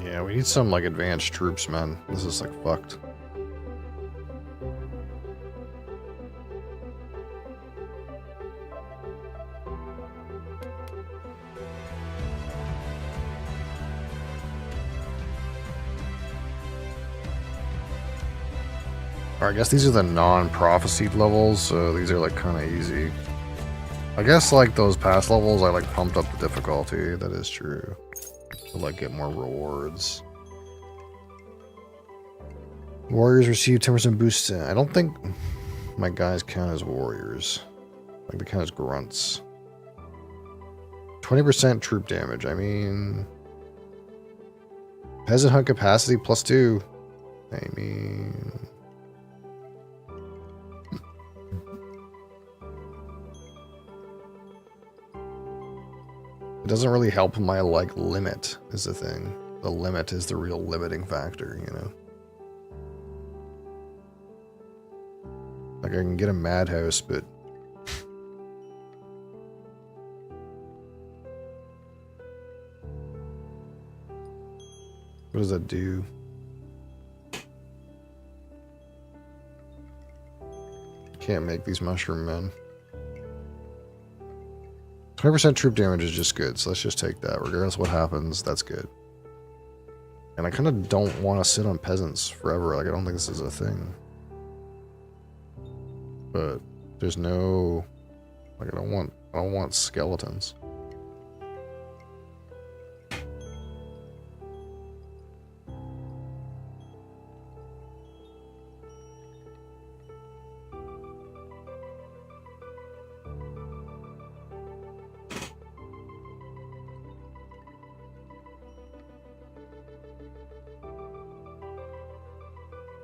yeah, we need some like advanced troops, man. This is like fucked. I guess these are the non-prophesied levels, so these are like kind of easy. I guess like those past levels, I like pumped up the difficulty. That is true. To like get more rewards. Warriors receive 10% boost. I don't think my guys count as warriors. Like they count as grunts. 20% troop damage. I mean, peasant hunt capacity +2. I mean. It doesn't really help my, like, limit is the thing. The limit is the real limiting factor, you know? Like, I can get a madhouse, but... what does that do? Can't make these mushroom men. 20% troop damage is just good, so let's just take that. Regardless of what happens, that's good. And I kind of don't want to sit on peasants forever. Like, I don't think this is a thing. But there's no... like, I don't want skeletons.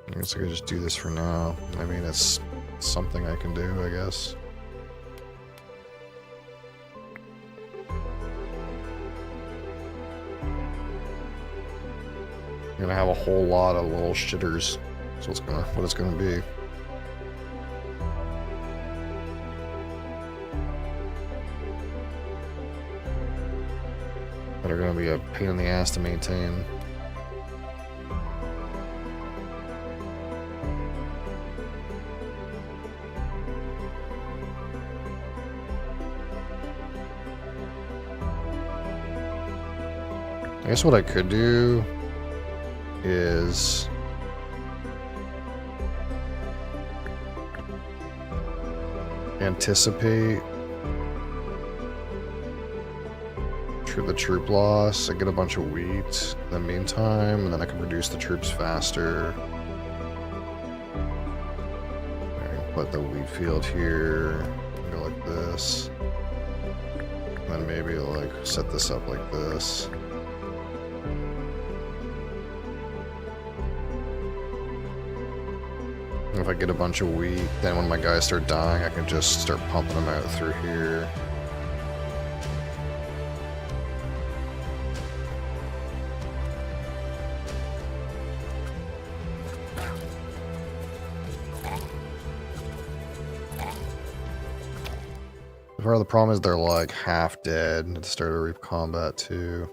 I guess I could just do this for now. I mean, it's something I can do, I guess. I'm gonna have a whole lot of little shitters. So what it's gonna be. That are gonna be a pain in the ass to maintain. I guess what I could do is anticipate the troop loss. I get a bunch of wheat in the meantime, and then I can reduce the troops faster. I can put the wheat field here, go like this, and then maybe like set this up like this. If I get a bunch of wheat, then when my guys start dying, I can just start pumping them out through here. part of the problem is they're like half dead at the start of Reap combat too.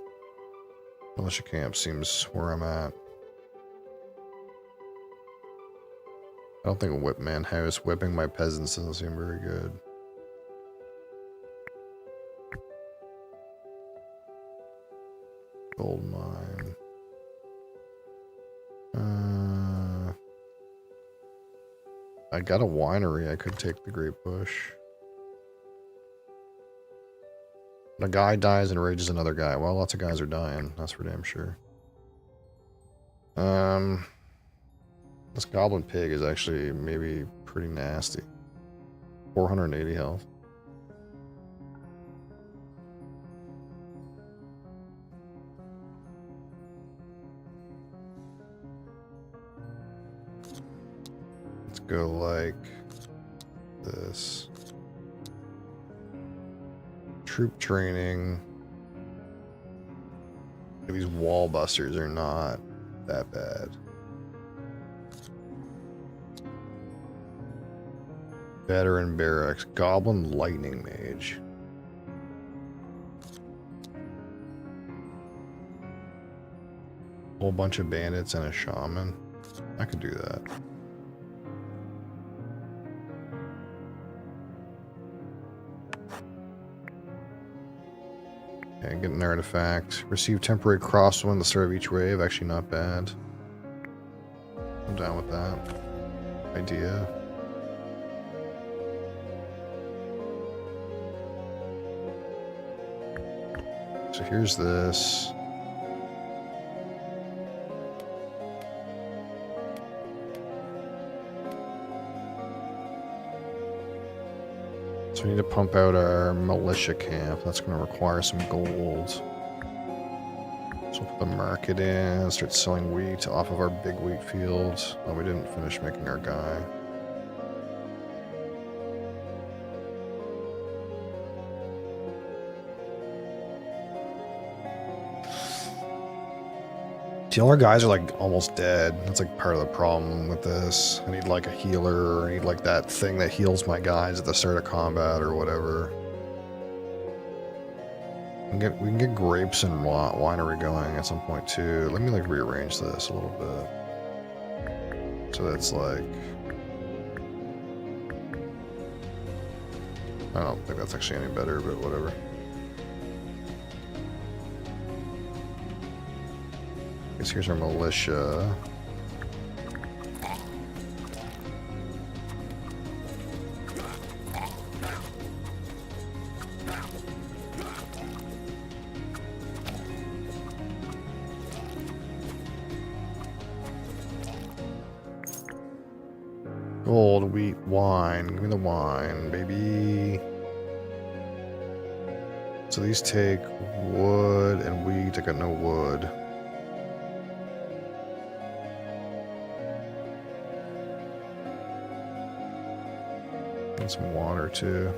Militia camp seems where I'm at. I don't think a Whipman house whipping my peasants doesn't seem very good. Gold mine. I got a winery. I could take the Great Bush. A guy dies and rages another guy. Well, lots of guys are dying. That's for damn sure. This goblin pig is actually maybe pretty nasty. 480 health. Let's go like this. Troop training. These wall busters are not that bad. Veteran barracks. Goblin lightning mage. Whole bunch of bandits and a shaman. I could do that. Okay, get an artifact. Receive temporary crosswind at the start of each wave. Actually not bad. I'm down with that idea. So here's this. So we need to pump out our militia camp. That's going to require some gold. So we'll put the market in, start selling wheat off of our big wheat fields. Oh, we didn't finish making our guy. See, all our guys are like almost dead. That's like part of the problem with this. I need like a healer, or I need like that thing that heals my guys at the start of combat or whatever. We can get grapes and winery going at some point too. Let me like rearrange this a little bit. So that's like... I don't think that's actually any better, but whatever. I guess here's our militia. Gold, wheat, wine. Give me the wine, baby. So these take wood and wheat. I got no wood. And some water too.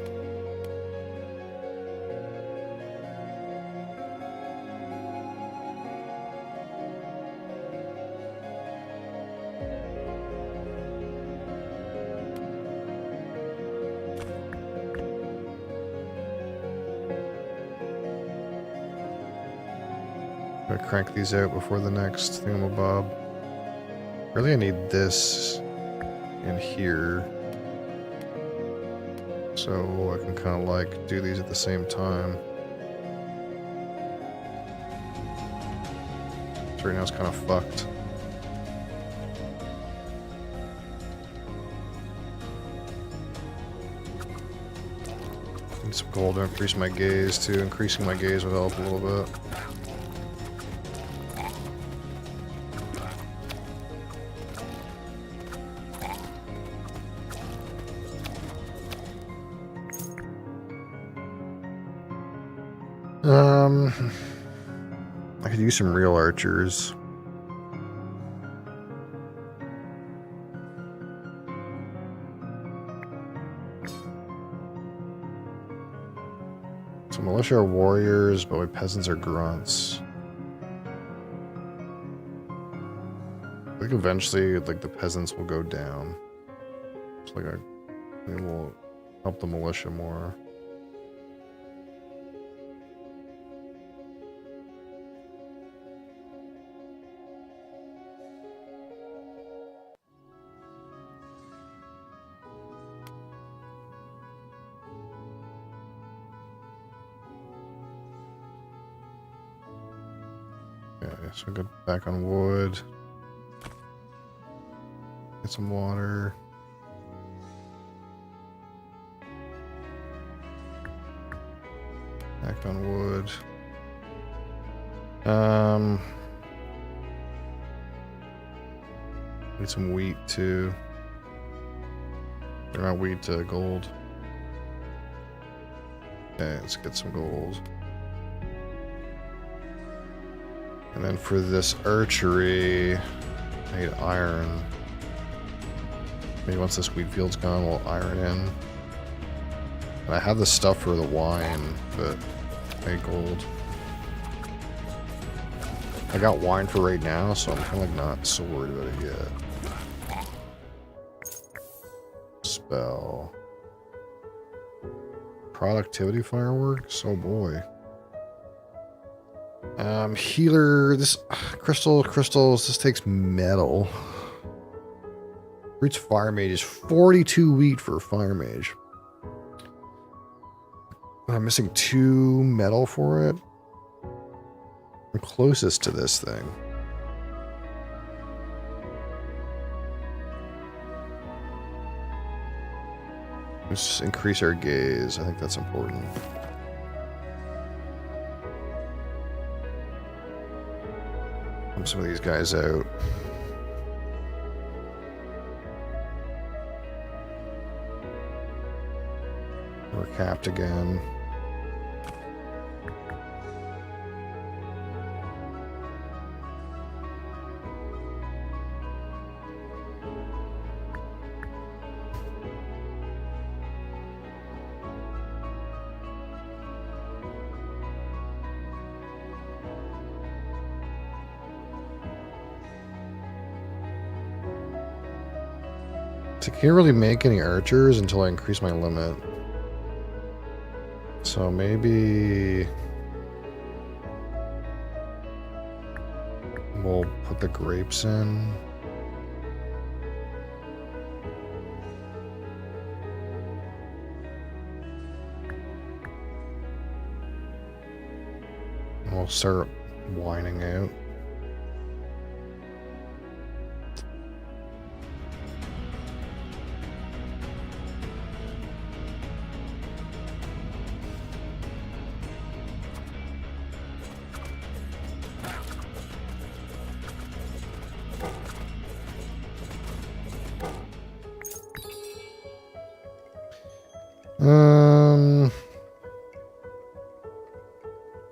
Gotta crank these out before the next thingamabob. Really, I need this in here. So I can kind of like do these at the same time. So right now it's kind of fucked. Need some gold to increase my gaze too. Increasing my gaze will help a little bit. I could use some real archers. So militia are warriors, but my peasants are grunts. I think eventually, like, the peasants will go down. It's like they will help the militia more. Okay, so go back on wood. Get some water. Back on wood. Need some wheat too. They're not wheat, gold. Okay, let's get some gold. And then for this archery, I need iron. Maybe once this wheat field's gone, we'll iron in. And I have the stuff for the wine, but I need gold. I got wine for right now, so I'm kind of like not so worried about it yet. Spell. Productivity fireworks? Oh boy. Healer, this crystals, this takes metal. Reach fire mage is 42 wheat for a fire mage. I'm missing 2 metal for it. I'm closest to this thing. Let's increase our gaze. I think that's important. Pump some of these guys out. We're capped again. I can't really make any archers until I increase my limit. So maybe we'll put the grapes in. And we'll start whining out.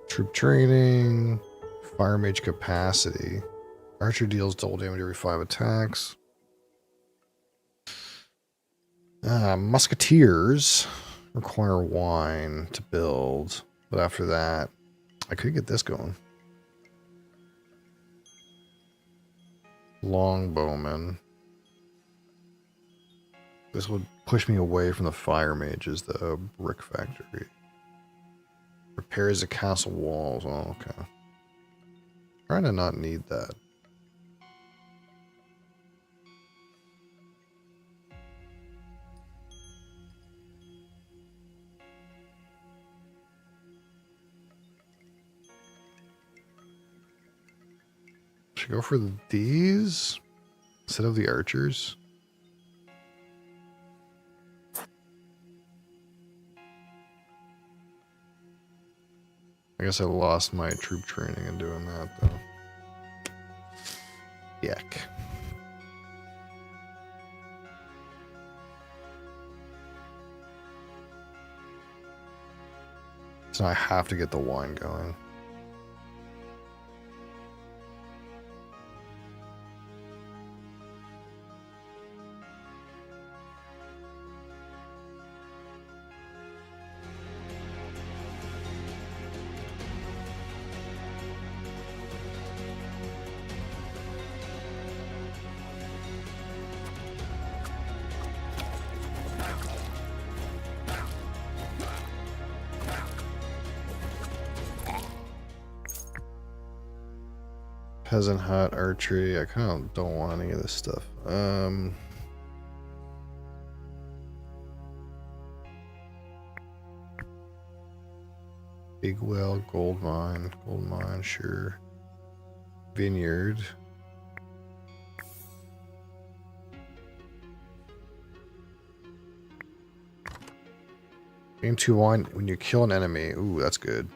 Troop training, fire mage capacity. Archer deals double damage every 5 attacks. Musketeers require wine to build, but after that, I could get this going. Longbowman. This would push me away from the fire mages, the brick factory. Repairs the castle walls. Oh, okay. Trying to not need that. Should go for these instead of the archers. I guess I lost my troop training in doing that, though. Yuck. So I have to get the wine going. Peasant hut, archery. I kind of don't want any of this stuff. Big well, gold mine, sure. vineyard. Gain 2 wine when you kill an enemy. Ooh, that's good.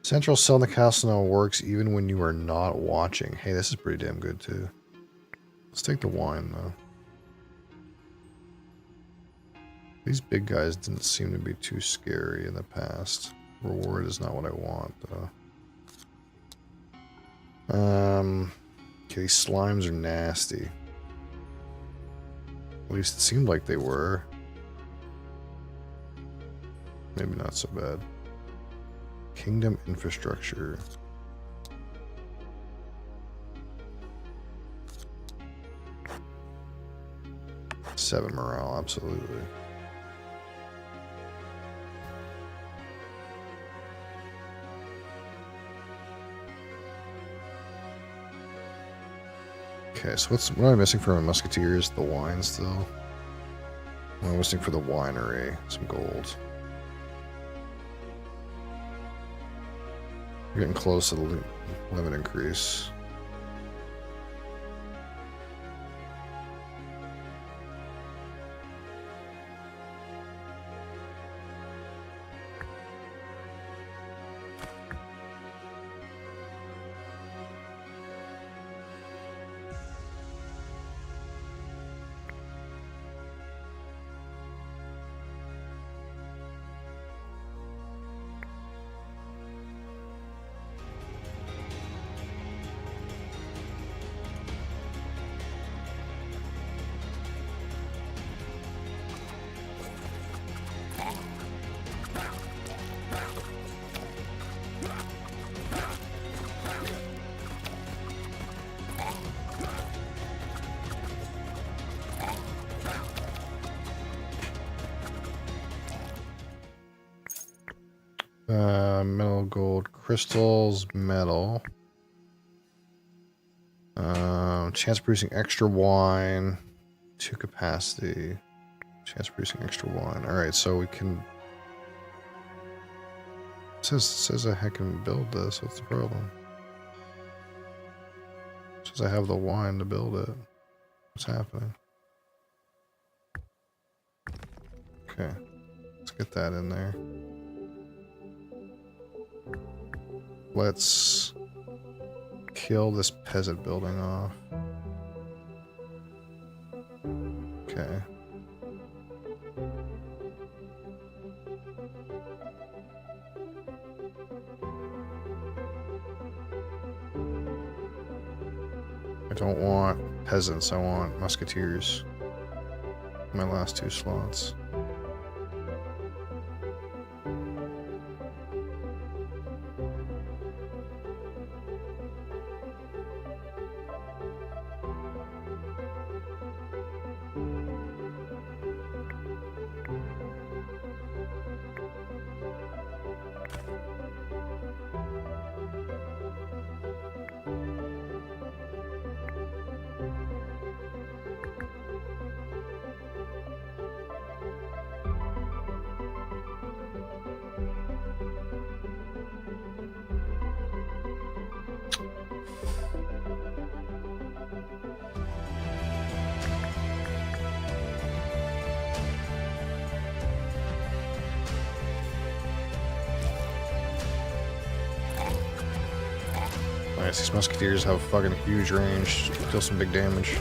Central cell in the castle now works even when you are not watching. Hey, this is pretty damn good too. Let's take the wine though. These big guys didn't seem to be too scary in the past. Reward is not what I want though. Okay, these slimes are nasty. At least it seemed like they were. Maybe not so bad. Kingdom infrastructure. Seven morale, absolutely. Okay, so what am I missing from my musketeers? The wine still. What am I missing for the winery? Some gold. We're getting close to the limit increase. Metal, gold, crystals, metal. Chance of producing extra wine. 2 capacity. Chance of producing extra wine. Alright, so we can... It says I can build this. What's the problem? It says I have the wine to build it. What's happening? Okay. Let's get that in there. Let's kill this peasant building off. Okay. I don't want peasants, I want musketeers. My last 2 slots. Nice, these musketeers have fucking huge range, deal some big damage.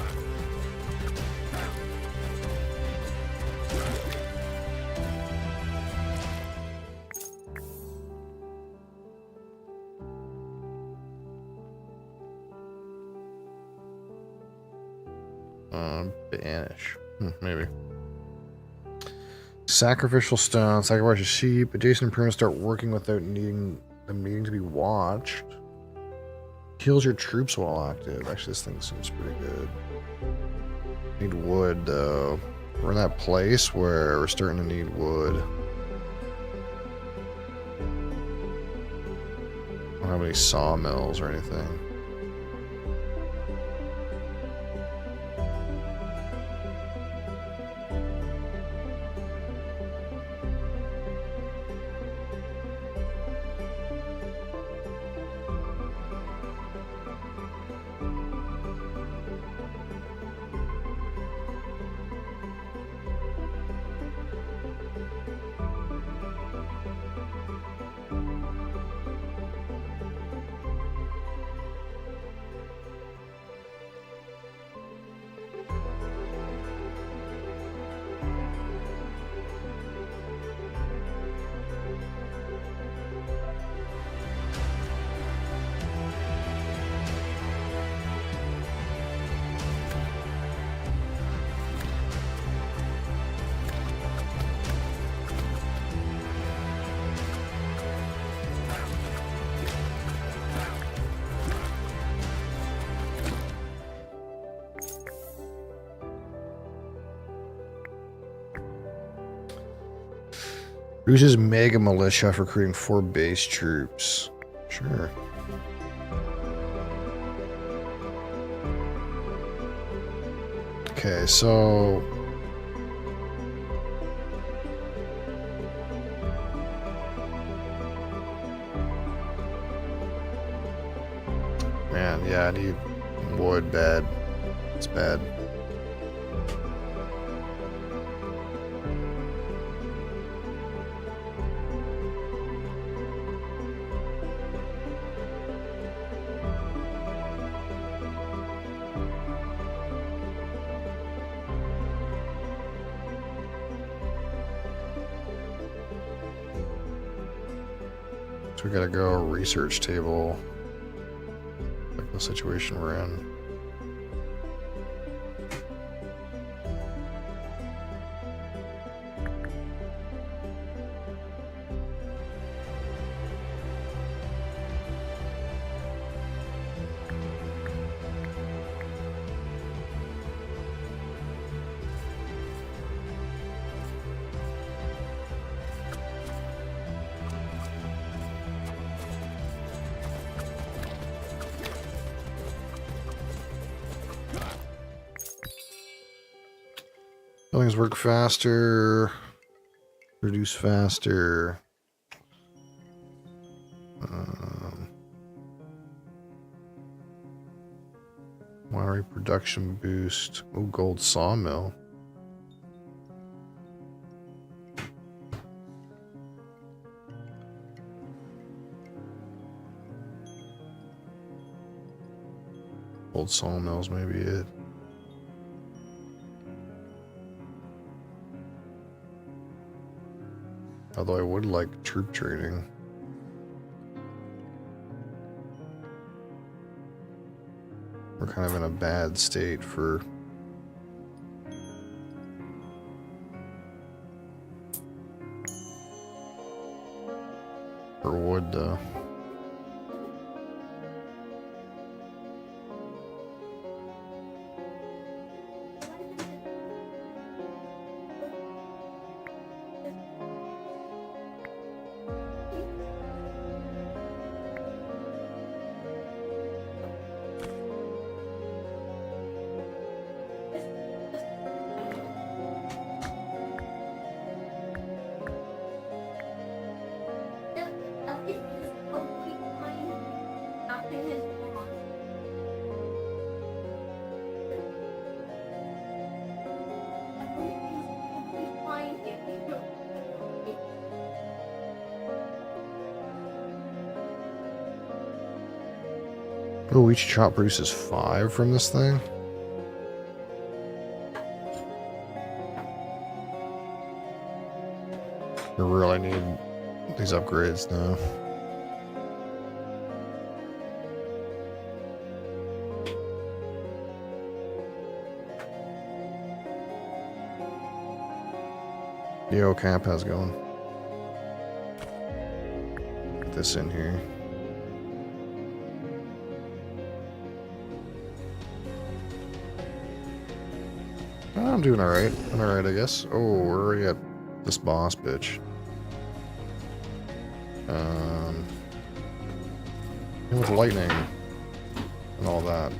Banish. Maybe. Sacrificial stone, sacrifice a sheep. Adjacent improvements start working without needing them needing to be watched. Heals your troops while active. Actually, this thing seems pretty good. Need wood, though. We're in that place where we're starting to need wood. I don't have any sawmills or anything. Reduces mega militia for recruiting 4 base troops. Sure. Okay, so... Man, yeah, I need wood bad. It's bad. So we gotta go research table. Like the situation we're in. Buildings work faster, reduce faster. Winery production boost. Oh, gold sawmill. Gold sawmills may be it. Although I would like troop trading. We're kind of in a bad state for wood though. Oh, each chop produces 5 from this thing? We really need these upgrades now. Yo, cap how's it going? Put this in here. I'm doing alright. I'm alright, I guess. Oh, we're already at this boss bitch. And with lightning and all that.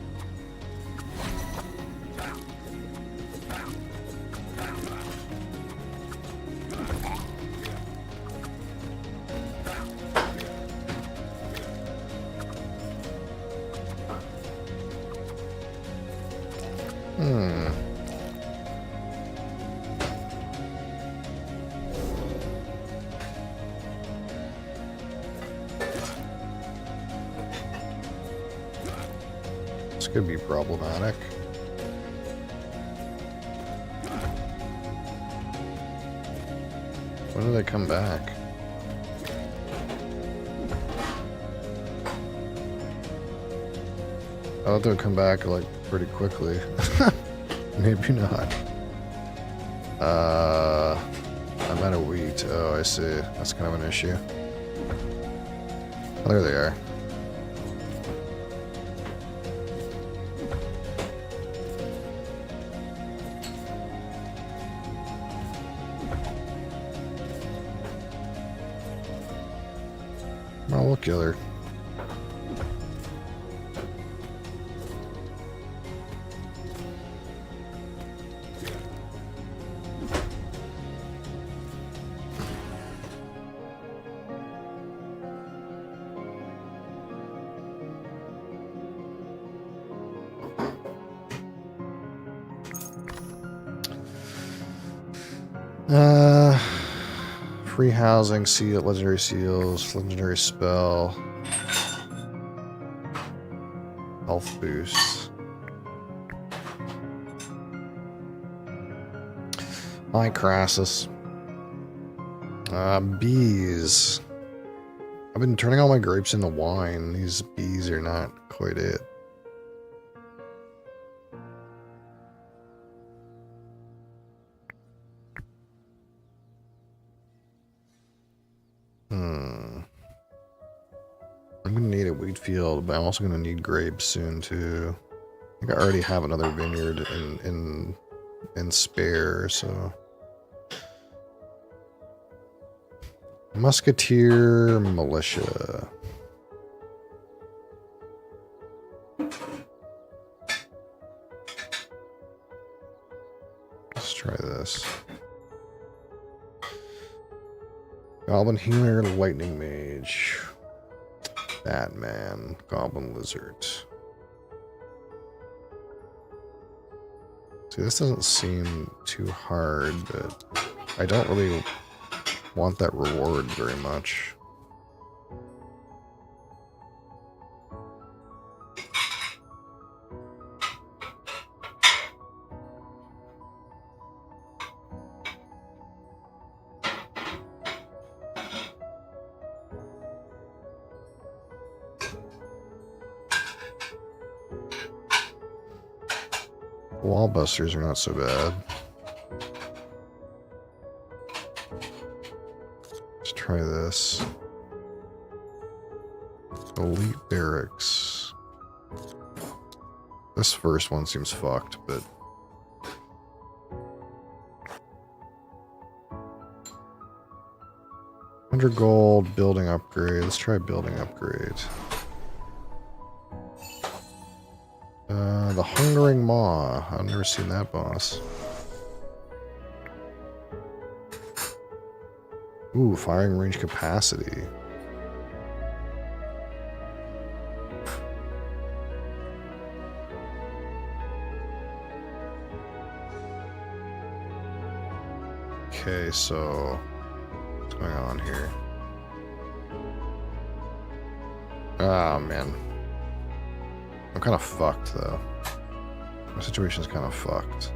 This could be problematic. When do they come back? I thought they would come back like pretty quickly. Maybe not. I'm out of wheat. Oh, I see. That's kind of an issue. Oh, there they are. killer. Free housing, seal, legendary seals, legendary spell, health boosts. Hi, Crassus. Bees. I've been turning all my grapes into wine. These bees are not quite it. I'm gonna need a wheat field, but I'm also gonna need grapes soon too. I think I already have another vineyard in spare, so. Musketeer militia. Let's try this. Goblin healer, lightning mage. Batman, goblin lizard. See, this doesn't seem too hard, but I don't really want that reward very much. Wall busters are not so bad. Let's try this. Elite barracks. This first one seems fucked, but 100 gold, building upgrade. Let's try building upgrade. The Hungering Maw. I've never seen that boss. Ooh, firing range capacity. Okay, so what's going on here? Ah, man. I'm kind of fucked, though. My situation's kind of fucked.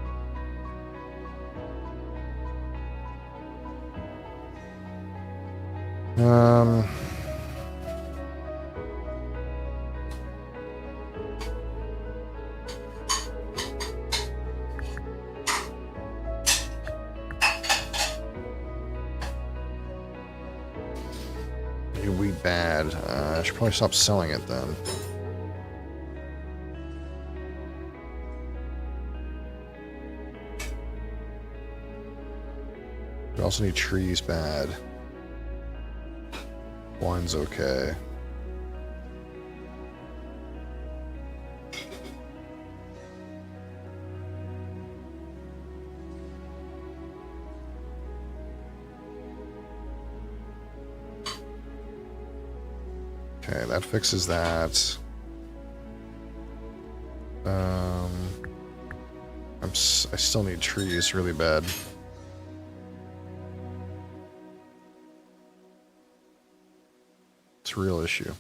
New wheat bad. I should probably stop selling it then. We also need trees bad. Wine's okay. Okay, that fixes that. I still need trees really bad. It's a real issue.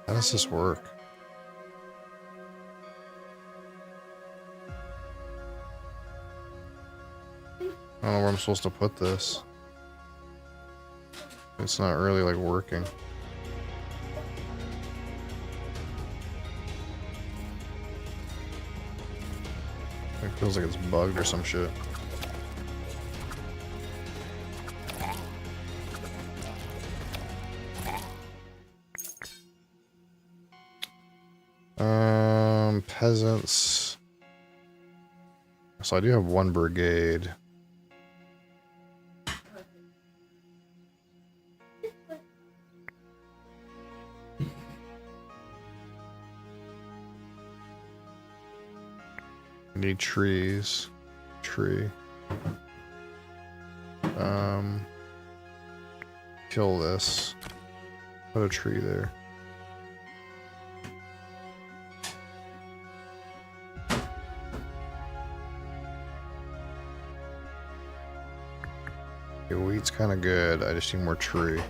How does this work? I don't know where I'm supposed to put this. It's not really like working. It feels like it's bugged or some shit. Peasants. So I do have one brigade. I need trees. Tree. Kill this. Put a tree there. Okay, wheat's kind of good. I just need more tree.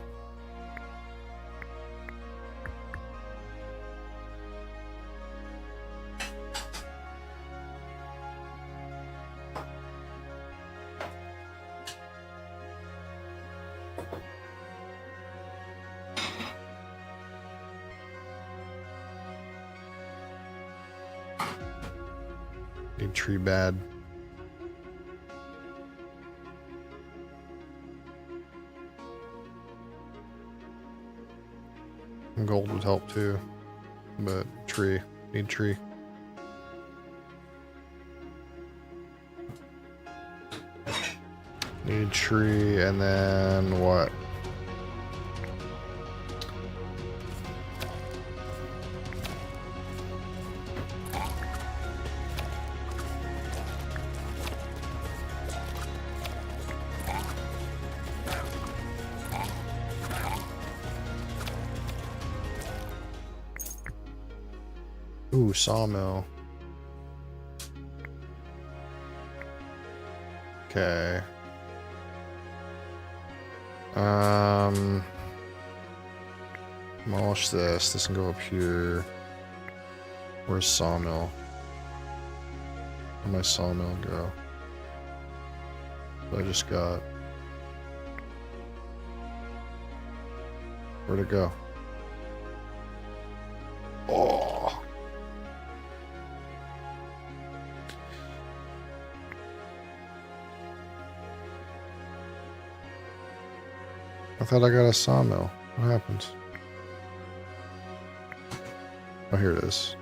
Need tree bad. Gold would help too, but tree. Need tree. Need tree, and then what? Ooh, sawmill. Okay. Demolish this. This can go up here. Where's sawmill? Where'd my sawmill go? What I just got. Where'd it go? Oh. I thought I got a sawmill. What happened? Oh, here it is.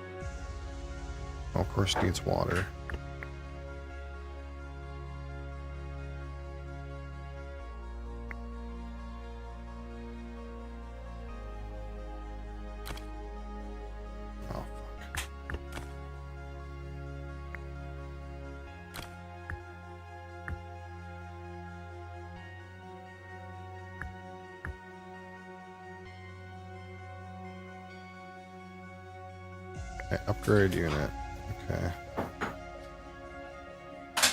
Oh, of course, it needs water. Oh, fuck. Okay, upgrade unit. Okay.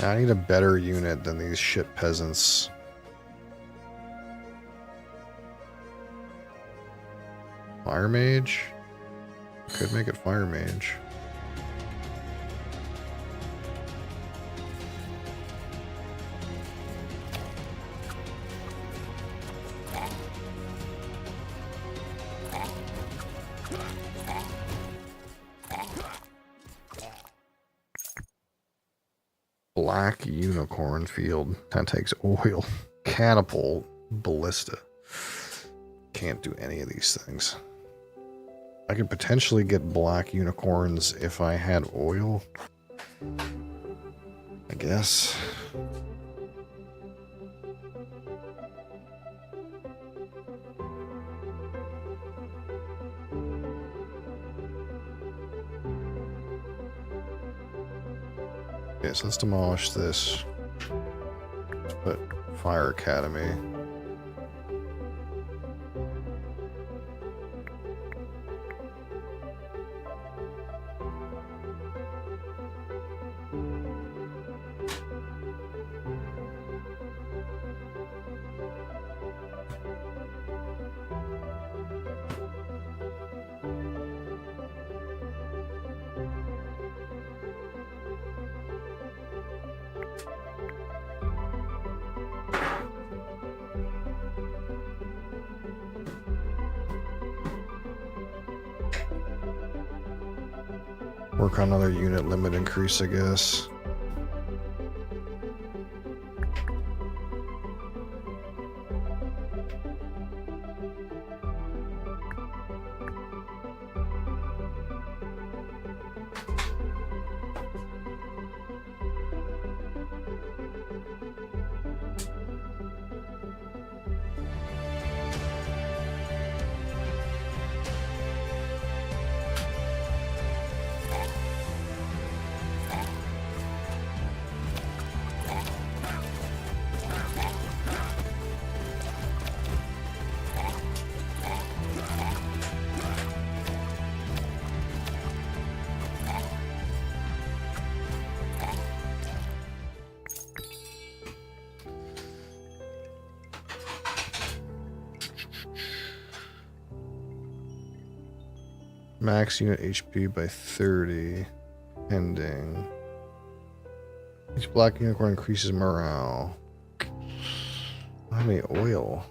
Now I need a better unit than these shit peasants. Fire mage? Could make it fire mage. Black unicorn field. That takes oil. Catapult. Ballista. Can't do any of these things. I could potentially get black unicorns if I had oil. I guess. Okay, so let's demolish this. Let's put Fire Academy. Work on another unit limit increase, I guess. Max unit HP by 30. Pending. Each black unicorn increases morale. I don't have any oil.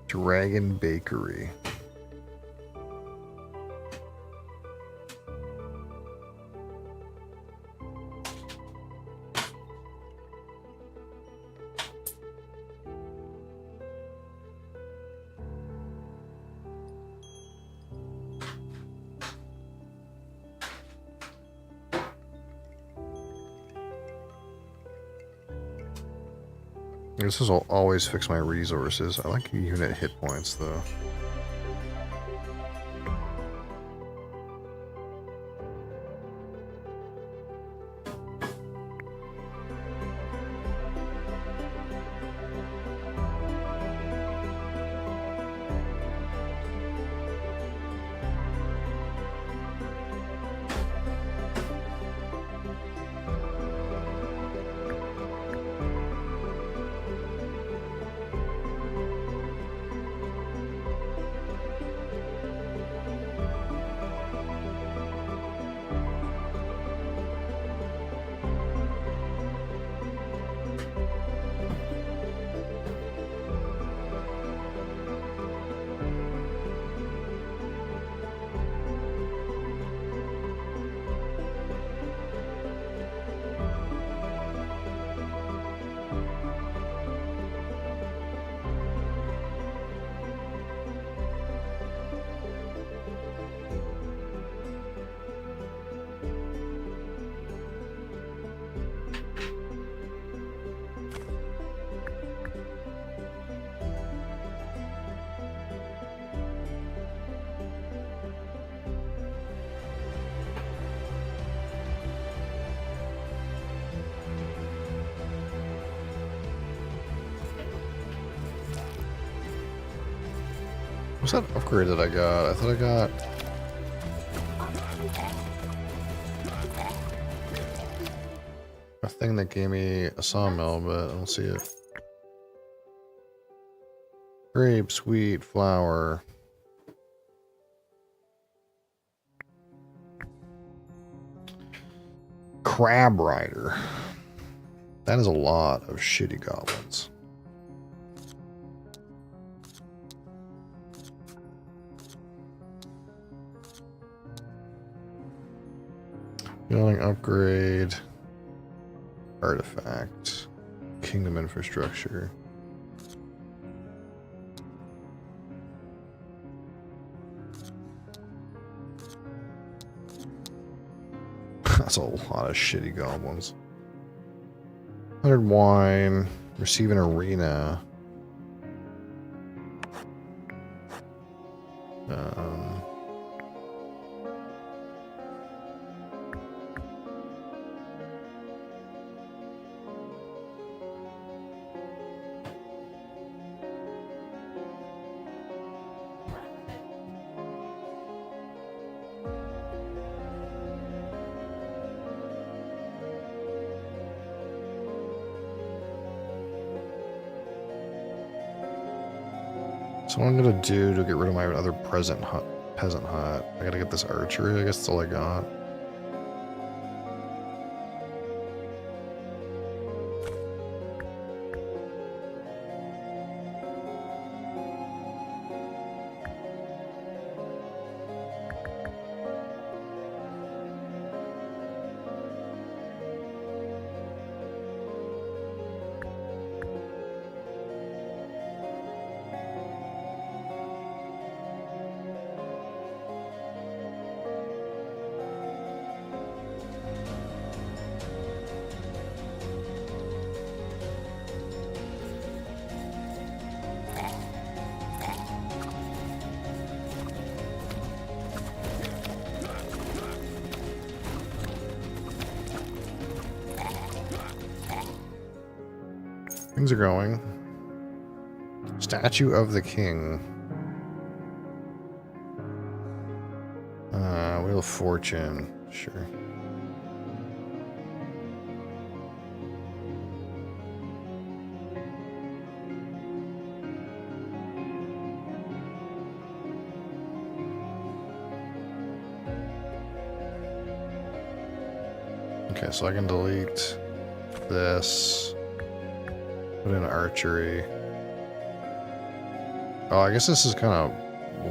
Dragon Bakery. This will always fix my resources. I like unit hit points though. What's that upgrade that I got? I thought I got... a thing that gave me a sawmill, but I don't see it. Grapes, wheat, flour. Crab Rider. That is a lot of shitty goblins. Building upgrade. Artifact. Kingdom infrastructure. That's a lot of shitty goblins. 100 wine. Receive an arena. So what I'm gonna do to get rid of my other peasant hut, I gotta get this archery. I guess that's all I got. Things are going. Statue of the King. Wheel of Fortune. Sure. Okay, so I can delete this. Put in archery. Oh, I guess this is kind of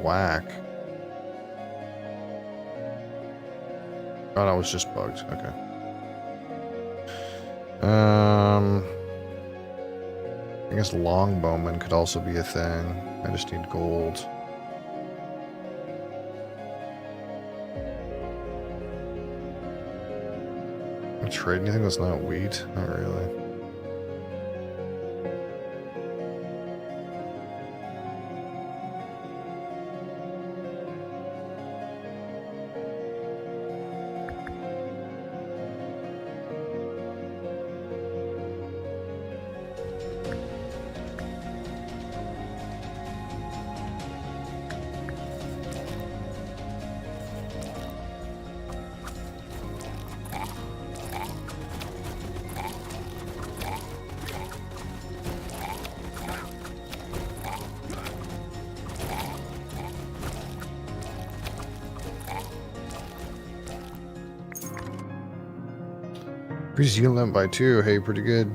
whack. Oh, no, it was just bugged. Okay. I guess longbowman could also be a thing. I just need gold. Trade anything that's not wheat? Not really. Increase heal limit by 2. Hey, pretty good.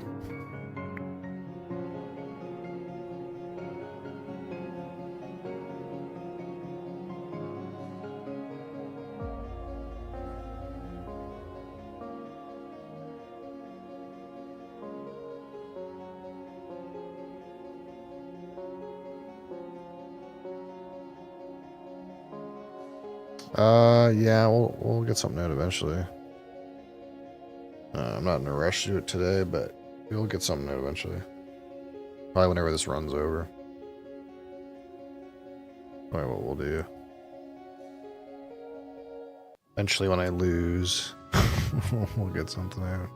Yeah, we'll get something out eventually. I'm not in a rush to do it today, but we'll get something out eventually. Probably whenever this runs over. Probably what we'll do. Eventually when I lose, we'll get something out.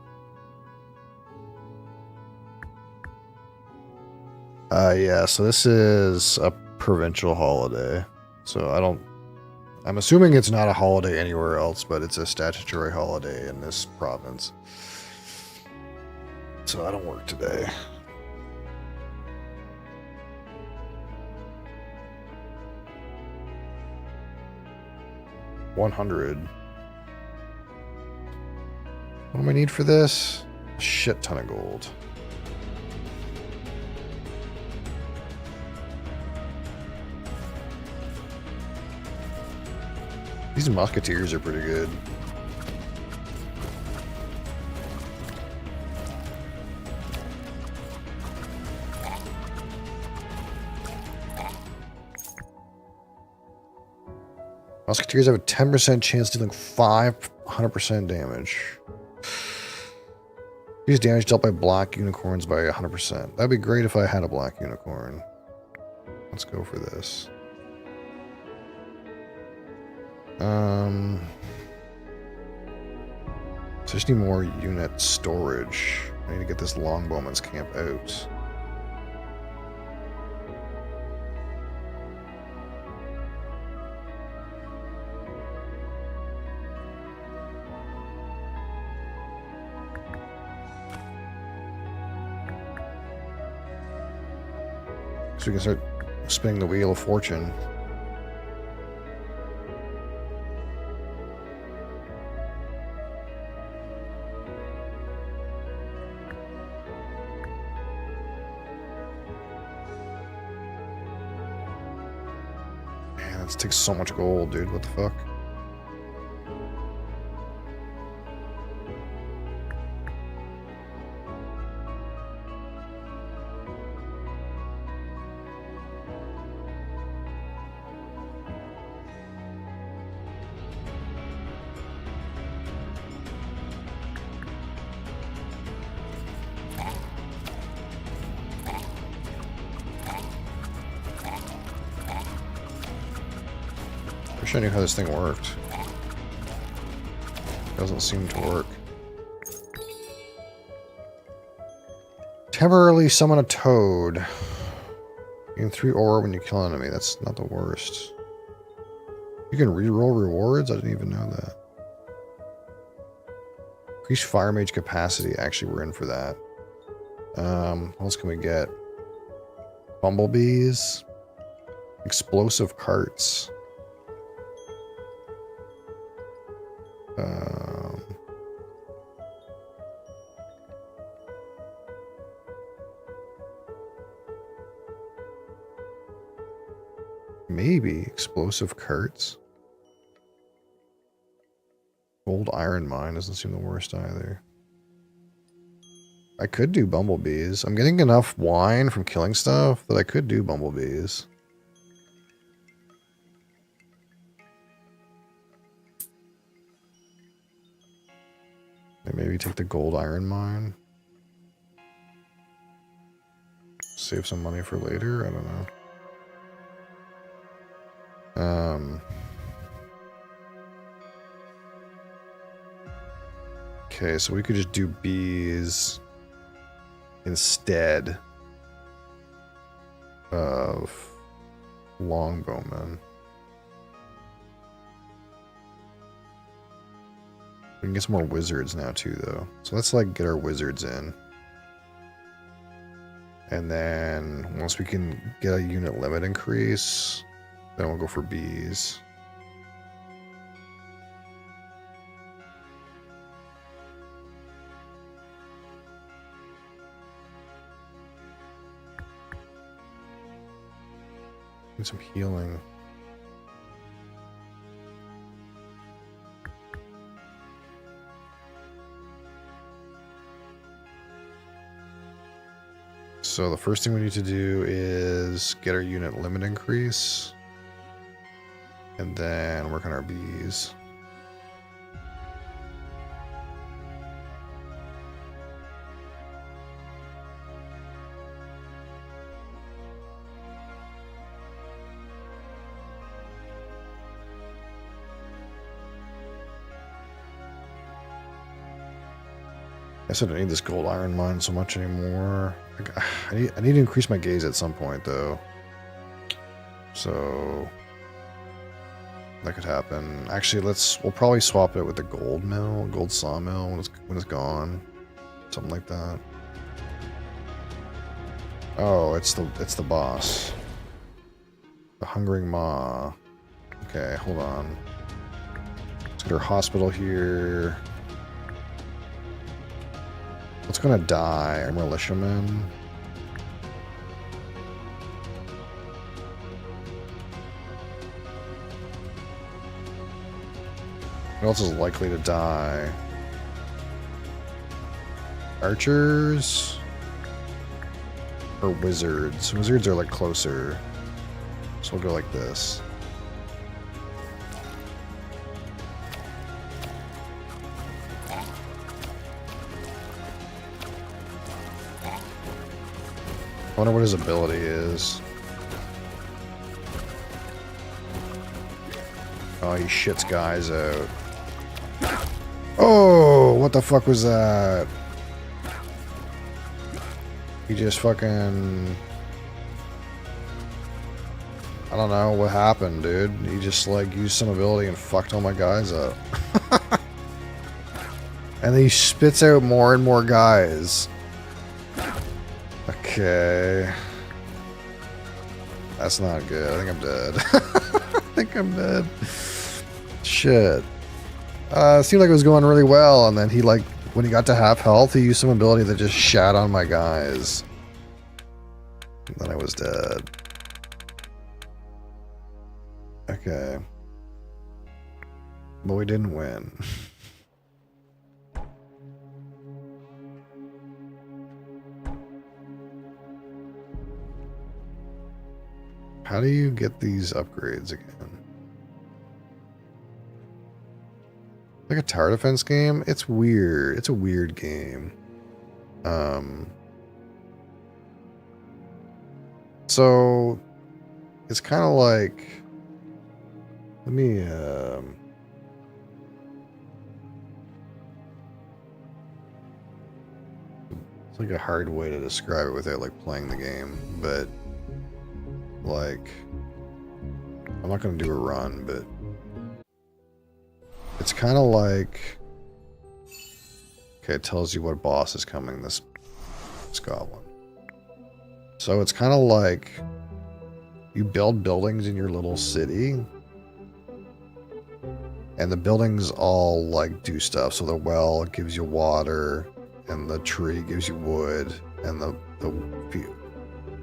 Yeah, so this is a provincial holiday. So I'm assuming it's not a holiday anywhere else, but it's a statutory holiday in this province. So I don't work today. $100. What do I need for this? A shit ton of gold. These musketeers are pretty good. Musketeers have a 10% chance dealing 500% damage. Use damage dealt by black unicorns by 100%. That'd be great if I had a black unicorn. Let's go for this. So I just need more unit storage. I need to get this longbowman's camp out. So we can start spinning the wheel of fortune. Man, this takes so much gold, dude. What the fuck? I wish I knew how this thing worked. Doesn't seem to work. Temporarily summon a toad. Gain 3 aura when you kill an enemy. That's not the worst. You can reroll rewards? I didn't even know that. Increase fire mage capacity. Actually, we're in for that. What else can we get? Bumblebees. Explosive carts. Maybe explosive carts. Gold iron mine doesn't seem the worst either. I could do bumblebees. I'm getting enough wine from killing stuff that I could do bumblebees. And maybe take the gold iron mine. Save some money for later. I don't know. Okay, so we could just do bees instead of longbowmen. We can get some more wizards now too, though. So let's like get our wizards in. And then once we can get a unit limit increase, then we'll go for bees. Need some healing. So the first thing we need to do is get our unit limit increase. And then work on our bees. I said I don't need this gold iron mine so much anymore. I need to increase my gaze at some point though. So that could happen. Actually, we'll probably swap it with the gold mill, gold sawmill when it's gone. Something like that. Oh, it's the boss. The Hungering Maw. Okay, hold on. Let's get our hospital here. What's gonna die? Our militiamen. What else is likely to die? Archers? Or wizards? Wizards are like closer. So we'll go like this. I wonder what his ability is. Oh, he shits guys out. Oh, what the fuck was that? He just fucking... I don't know what happened, dude. He just like used some ability and fucked all my guys up. And then he spits out more and more guys. Okay. That's not good. I think I'm dead. I think I'm dead. Shit. It seemed like it was going really well, and then he like, when he got to half health, he used some ability that just shat on my guys. And then I was dead. Okay. But we didn't win. How do you get these upgrades again? Like a tower defense game? It's weird. It's a weird game. So it's kind of like, let me it's like a hard way to describe it without like playing the game, but like, I'm not going to do a run, but it's kind of like, okay, it tells you what boss is coming this goblin. So it's kind of like you build buildings in your little city, and the buildings all like do stuff. So the well gives you water, and the tree gives you wood, and the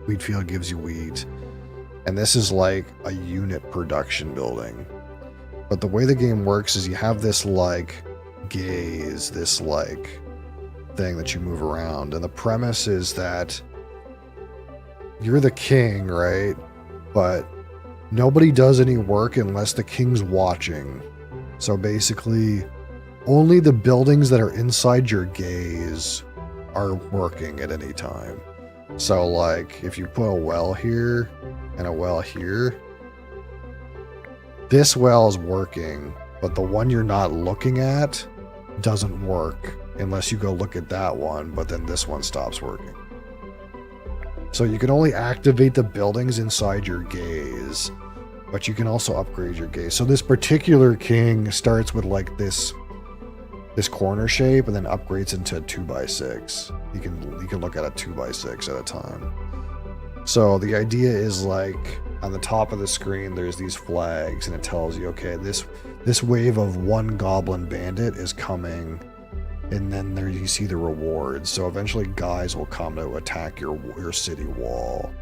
wheat field gives you wheat. And this is like a unit production building. But the way the game works is you have this like gaze, this like thing that you move around. And the premise is that you're the king, right? But nobody does any work unless the king's watching. So basically, only the buildings that are inside your gaze are working at any time. So like, if you put a well here and a well here, this well is working, but the one you're not looking at doesn't work unless you go look at that one, but then this one stops working. So you can only activate the buildings inside your gaze, but you can also upgrade your gaze. So this particular king starts with like this corner shape and then upgrades into a 2x6. You can look at a 2x6 at a time. So the idea is like on the top of the screen there's these flags and it tells you, okay, this wave of one goblin bandit is coming, and then there you see the rewards. So eventually guys will come to attack your city wall.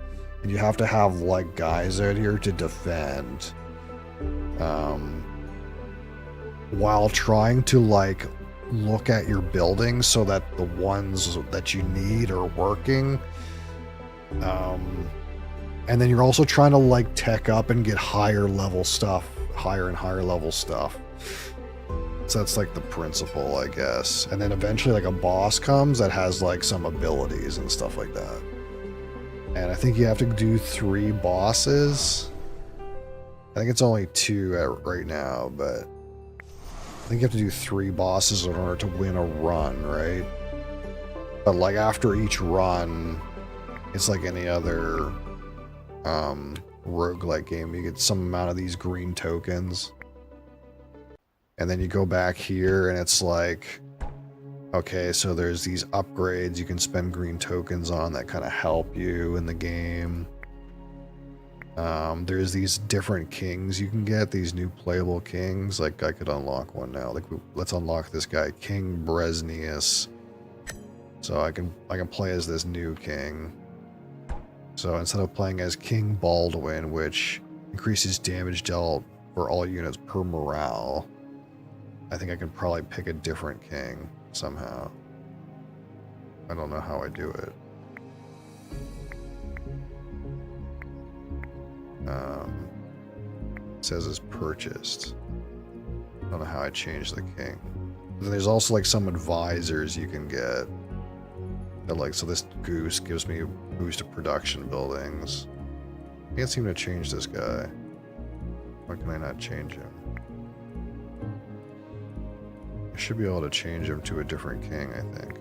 And you have to have like guys out here to defend. While trying to like look at your buildings so that the ones that you need are working. And then you're also trying to like tech up and get higher level stuff, higher and higher level stuff. So that's like the principle, I guess. And then eventually like a boss comes that has like some abilities and stuff like that. And I think you have to do 3 bosses. I think it's only 2 right now, but I think you have to do 3 bosses in order to win a run, right? But like after each run, it's like any other roguelike game. You get some amount of these green tokens. And then you go back here and it's like, okay, so there's these upgrades you can spend green tokens on that kind of help you in the game. There's these different kings you can get, these new playable kings. Like I could unlock one now. Like let's unlock this guy, King Bresnius. So I can play as this new king. So instead of playing as King Baldwin, which increases damage dealt for all units per morale, I think I can probably pick a different king somehow. I don't know how I do it. It says it's purchased. I don't know how I change the king. And then there's also like some advisors you can get. That like, so this goose gives me a boost to production buildings. Can't seem to change this guy. Why can I not change him? I should be able to change him to a different king, I think.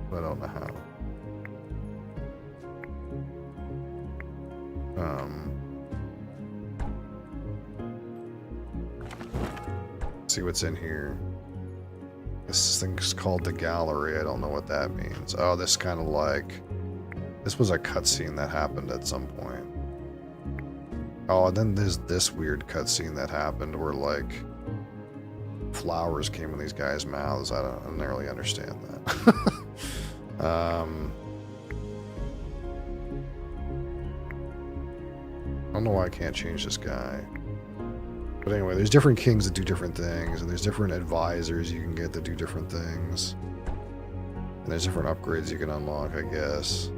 But I don't know how. See what's in here. This thing's called the gallery. I don't know what that means. Oh, this kind of like... This was a cutscene that happened at some point. Oh, and then there's this weird cutscene that happened where like... flowers came in these guys' mouths. I don't really understand that. I don't know why I can't change this guy. But anyway, there's different kings that do different things, and there's different advisors you can get that do different things. And there's different upgrades you can unlock, I guess.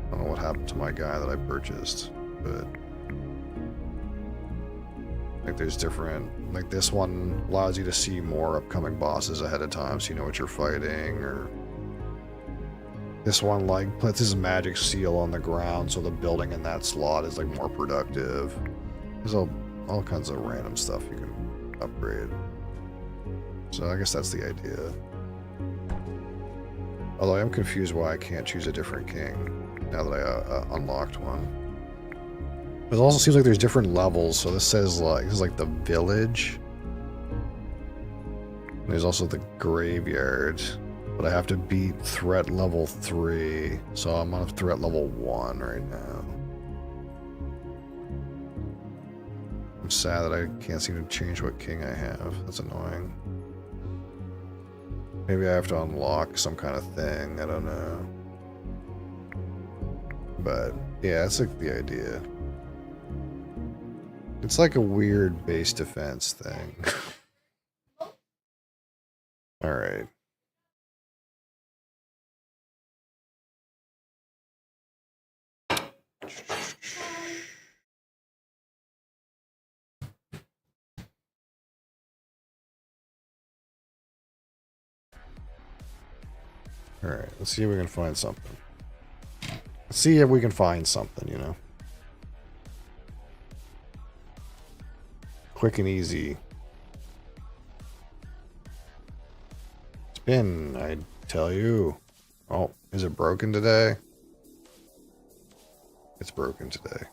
I don't know what happened to my guy that I purchased, but... like there's different, like this one allows you to see more upcoming bosses ahead of time so you know what you're fighting, or this one like puts his magic seal on the ground so the building in that slot is like more productive. There's all kinds of random stuff you can upgrade. So I guess that's the idea. Although I am confused why I can't choose a different king now that I unlocked one. It also seems like there's different levels, so this says like, this is like the village. And there's also the graveyard, but I have to beat threat level 3, so I'm on threat level 1 right now. I'm sad that I can't seem to change what king I have. That's annoying. Maybe I have to unlock some kind of thing, I don't know. But yeah, that's like the idea. It's like a weird base defense thing. Alright. Alright, let's see if we can find something. Let's see if we can find something, you know. Quick and easy. Spin, I tell you. Oh, is it broken today? It's broken today.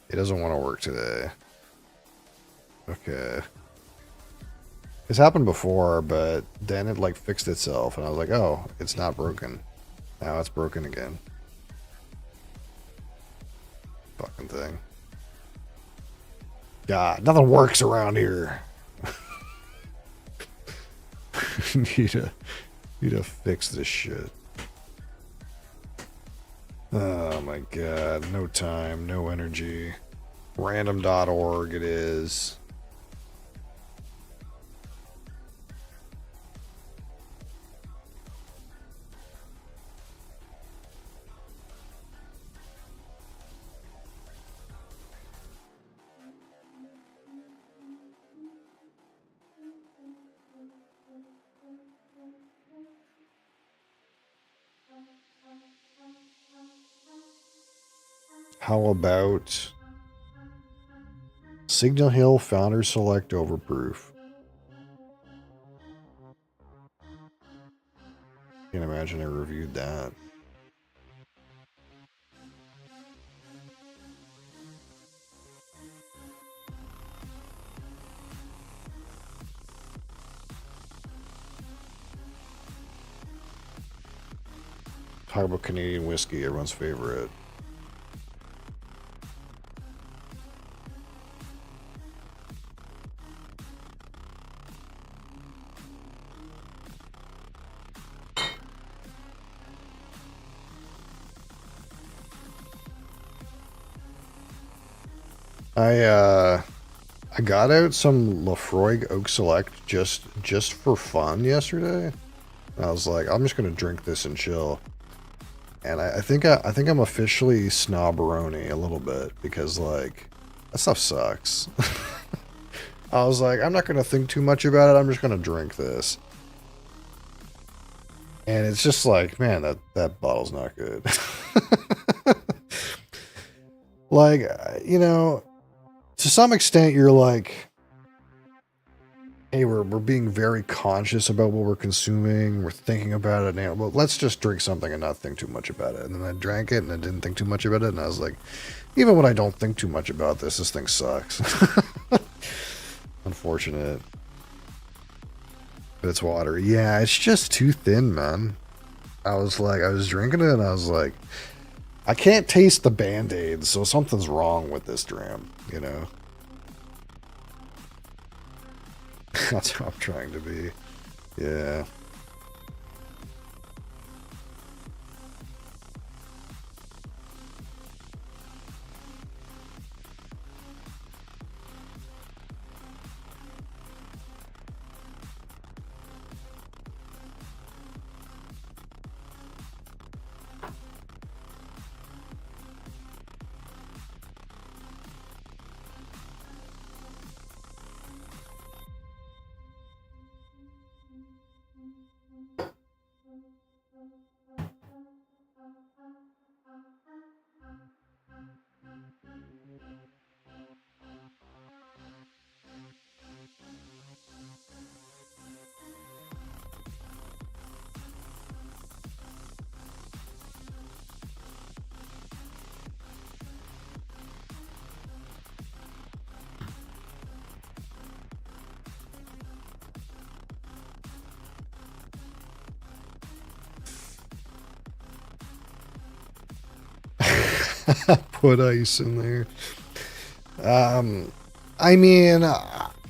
It doesn't want to work today. Okay. It's happened before, but then it like fixed itself and I was like, oh, it's not broken. Now it's broken again. Fucking thing. God, nothing works around here. need to fix this shit. Oh my god, no time, no energy. Random.org it is. How about Signal Hill Founder Select Overproof? Can't imagine I reviewed that. Talk about Canadian whiskey, everyone's favorite. I got out some Lafroig Oak Select just for fun yesterday. And I was like, I'm just gonna drink this and chill. And I think I'm officially snobberoni a little bit because like that stuff sucks. I was like, I'm not gonna think too much about it. I'm just gonna drink this. And it's just like, man, that bottle's not good. Like, you know, to some extent, you're like, hey, we're being very conscious about what we're consuming. We're thinking about it. And, well, let's just drink something and not think too much about it. And then I drank it and I didn't think too much about it. And I was like, even when I don't think too much about this thing sucks. Unfortunate. But it's water. Yeah, it's just too thin, man. I was drinking it and I was like, I can't taste the Band-Aids, so something's wrong with this dram, you know? That's how I'm trying to be. Yeah. Put ice in there. I mean,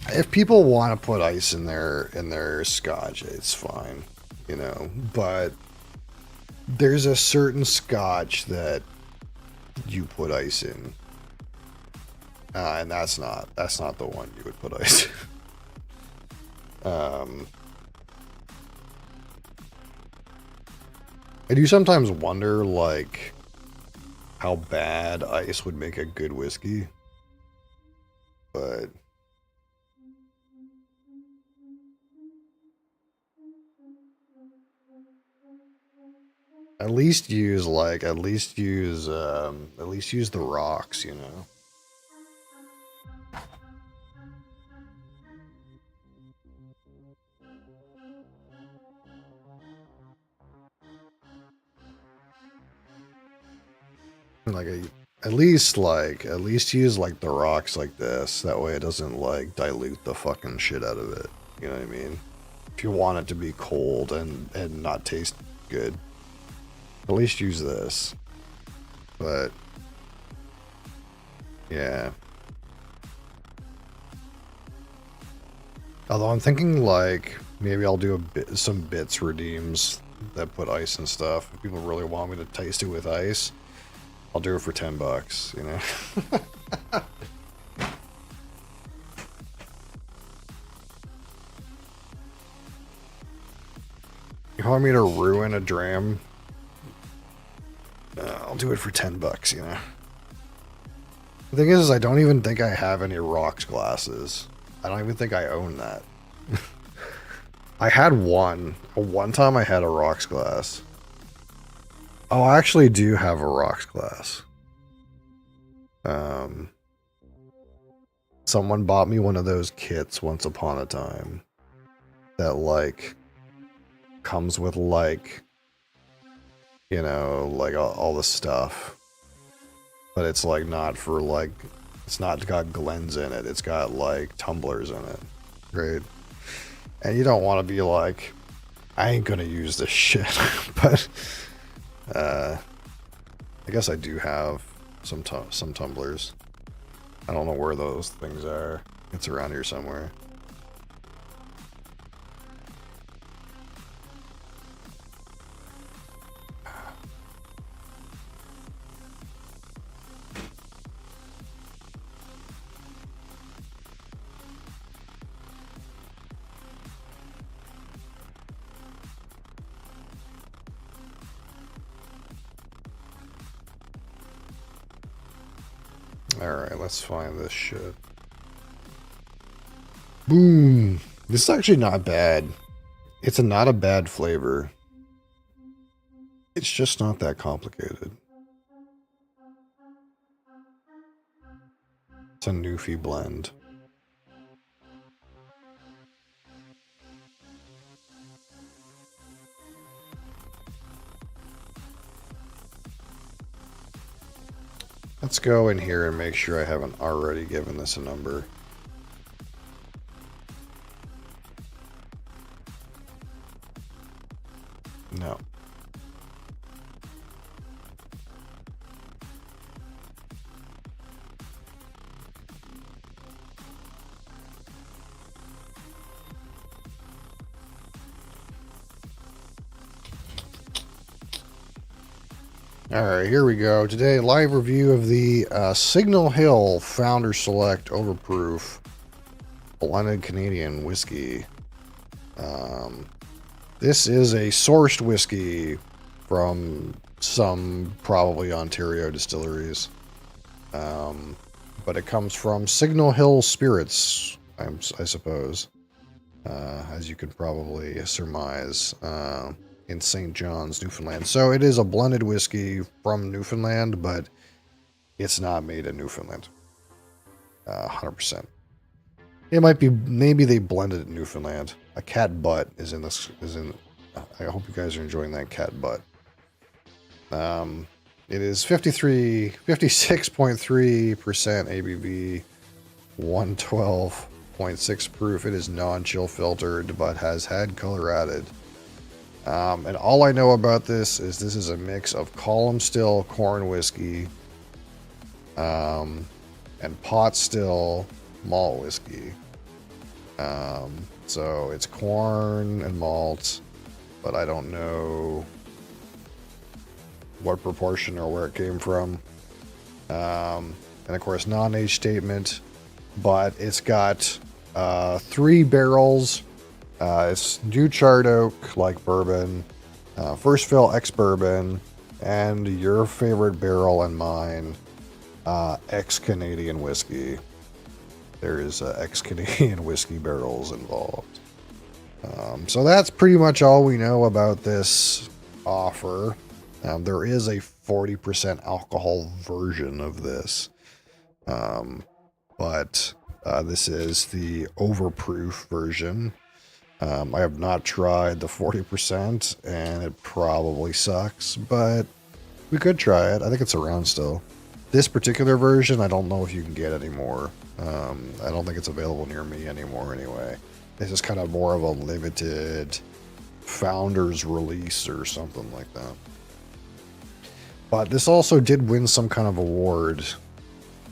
if people want to put ice in their scotch, it's fine, you know. But there's a certain scotch that you put ice in. And that's not the one you would put ice in. I do sometimes wonder, like, how bad ice would make a good whiskey. But at least use the rocks, you know. At least use like the rocks like this. That way it doesn't like dilute the fucking shit out of it. You know what I mean? If you want it to be cold and not taste good, at least use this. But yeah. Although I'm thinking like maybe I'll do some bits redeems that put ice and stuff. If people really want me to taste it with ice, I'll do it for $10, you know? You want me to ruin a dram? I'll do it for $10, you know? The thing is, I don't even think I have any rocks glasses. I don't even think I own that. I had one. One time I had a rocks glass. Oh, I actually do have a rocks glass. Someone bought me one of those kits once upon a time that like comes with like, you know, like all the stuff, but it's like not for like, it's not got Glens in it. It's got like tumblers in it, right? And you don't want to be like, I ain't gonna use this shit, but I guess I do have some tumblers. I don't know where those things are. It's around here somewhere. Alright, let's find this shit. Boom! This is actually not bad. It's not a bad flavor. It's just not that complicated. It's a Newfie blend. Let's go in here and make sure I haven't already given this a number. No. Alright, here we go. Today, live review of the Signal Hill Founder Select Overproof Blended Canadian Whiskey. This is a sourced whiskey from some probably Ontario distilleries. But it comes from Signal Hill Spirits, I suppose. As you could probably surmise. In St. John's, Newfoundland. So it is a blended whiskey from Newfoundland, but it's not made in Newfoundland. 100%. It might be, maybe they blended it in Newfoundland. A cat butt is in this, I hope you guys are enjoying that cat butt. It is 56.3% ABV, 112.6 proof. It is non-chill filtered, but has had color added. And all I know about this is a mix of column still corn whiskey and pot still malt whiskey. So it's corn and malt, but I don't know what proportion or where it came from. And of course, non-age statement, but it's got 3 barrels. It's New Charred Oak, like bourbon, first fill ex-bourbon, and your favorite barrel and mine, ex-Canadian whiskey. There is ex-Canadian whiskey barrels involved. So that's pretty much all we know about this offer. There is a 40% alcohol version of this. But this is the overproof version. I have not tried the 40%, and it probably sucks, but we could try it. I think it's around still. This particular version, I don't know if you can get anymore. I don't think it's available near me anymore anyway. This is kind of more of a limited founder's release or something like that. But this also did win some kind of award.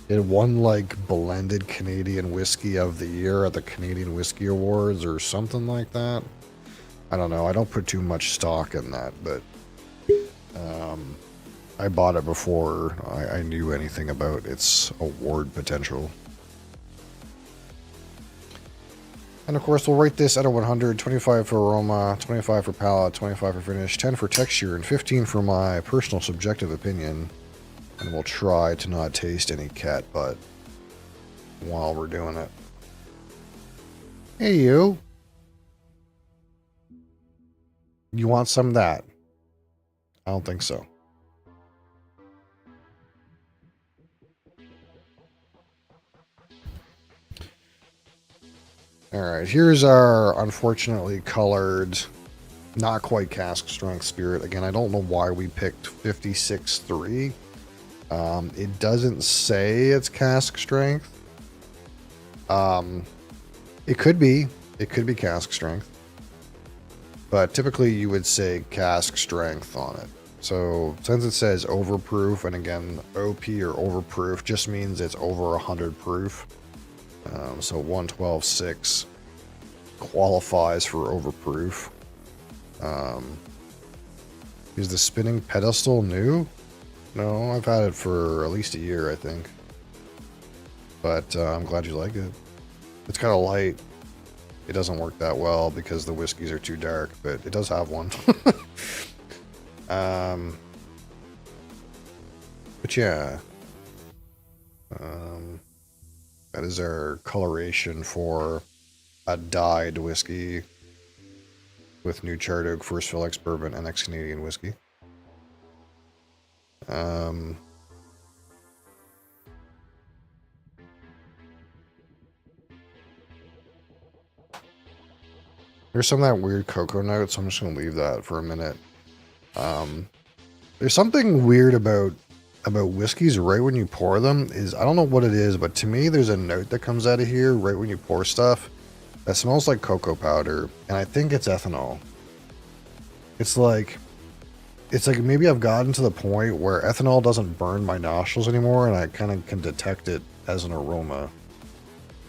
It won like blended Canadian whiskey of the year at the Canadian Whiskey Awards or something like that. I don't know. I don't put too much stock in that, but I bought it before I knew anything about its award potential. And of course, we'll rate this out of 100, 25 for aroma, 25 for palate, 25 for finish, 10 for texture, and 15 for my personal subjective opinion. And we'll try to not taste any cat butt while we're doing it. Hey, you. You want some of that? I don't think so. Alright, here's our unfortunately colored, not quite cask strength spirit. Again, I don't know why we picked 56.3. It doesn't say it's cask strength. It could be. It could be cask strength. But typically you would say cask strength on it. So since it says overproof, and again, OP or overproof just means it's over 100 proof. So 112.6 qualifies for overproof. Is the spinning pedestal new? No, I've had it for at least a year, I think. But I'm glad you like it. It's kind of light. It doesn't work that well because the whiskeys are too dark, but it does have one. But yeah. That is our coloration for a dyed whiskey with New Charred Oak, First Fill ex-bourbon, and ex-Canadian whiskey. There's some of that weird cocoa note, so I'm just going to leave that for a minute. There's something weird about whiskeys right when you pour them. I don't know what it is, but to me there's a note that comes out of here right when you pour stuff that smells like cocoa powder, and I think it's ethanol. It's like maybe I've gotten to the point where ethanol doesn't burn my nostrils anymore, and I kind of can detect it as an aroma.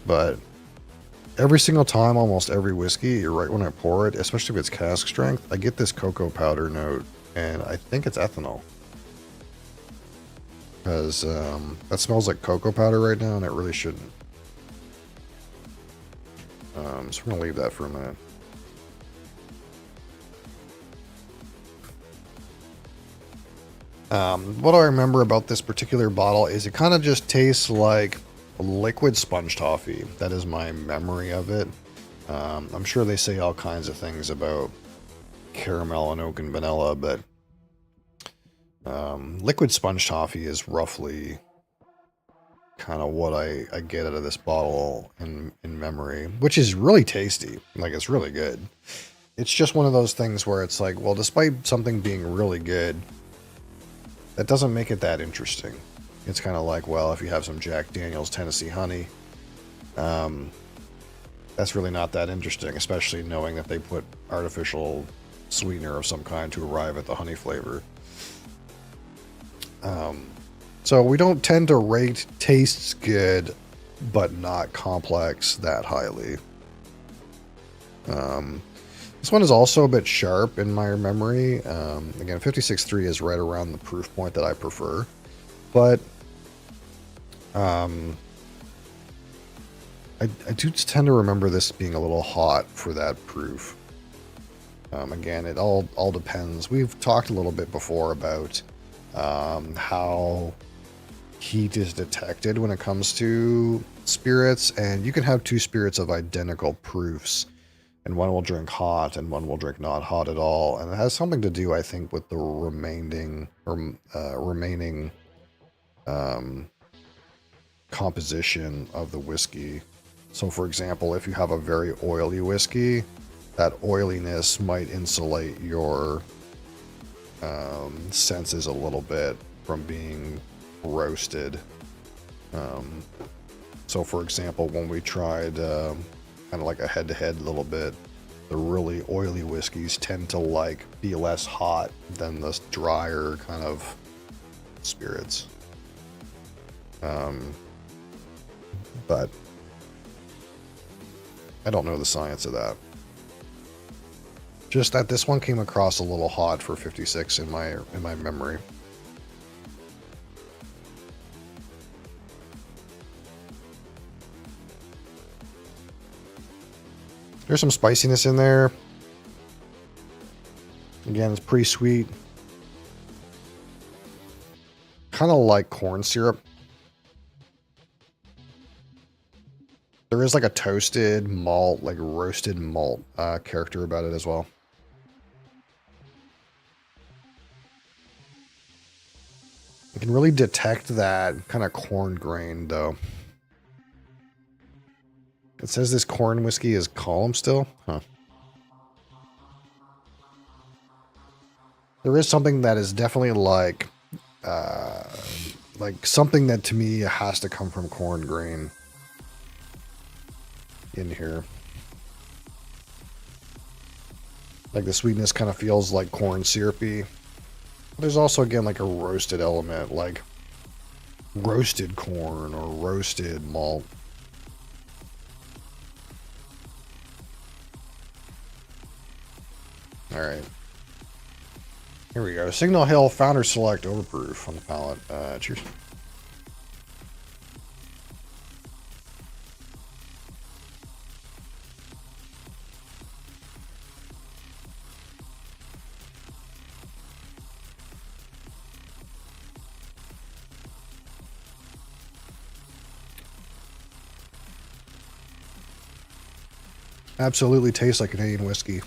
But every single time, almost every whiskey, right when I pour it, especially if it's cask strength, I get this cocoa powder note, and I think it's ethanol. Because that smells like cocoa powder right now, and it really shouldn't. So we're going to leave that for a minute. What I remember about this particular bottle is it kind of just tastes like liquid sponge toffee. That is my memory of it. I'm sure they say all kinds of things about caramel and oak and vanilla, but liquid sponge toffee is roughly kind of what I get out of this bottle in memory, which is really tasty. Like, it's really good. It's just one of those things where it's like, well, despite something being really good, that doesn't make it that interesting. It's kind of like, well, if you have some Jack Daniel's Tennessee Honey, that's really not that interesting, especially knowing that they put artificial sweetener of some kind to arrive at the honey flavor. So we don't tend to rate tastes good, but not complex that highly. This one is also a bit sharp in my memory. Again, 56.3 is right around the proof point that I prefer. But Um, I do tend to remember this being a little hot for that proof. Again, it all depends. We've talked a little bit before about how heat is detected when it comes to spirits, and you can have two spirits of identical proofs, and one will drink hot and one will drink not hot at all, and it has something to do, I think, with the remaining composition of the whiskey. So, for example, if you have a very oily whiskey, that oiliness might insulate your senses a little bit from being roasted. So, for example, when we tried kind of like a head-to-head a little bit, the really oily whiskeys tend to like be less hot than the drier kind of spirits. But I don't know the science of that. Just that this one came across a little hot for 56 in my memory. There's some spiciness in there. Again, it's pretty sweet. Kind of like corn syrup. There is like a toasted malt, like roasted malt character about it as well. You can really detect that kind of corn grain, though. It says this corn whiskey is column still? Huh. There is something that is definitely like something that to me has to come from corn grain in here. Like the sweetness kind of feels like corn syrupy. There's also, again, like a roasted element, like roasted corn or roasted malt. All right. Here we go. Signal Hill Founder Select Overproof on the palate. Cheers. Absolutely tastes like Canadian whiskey.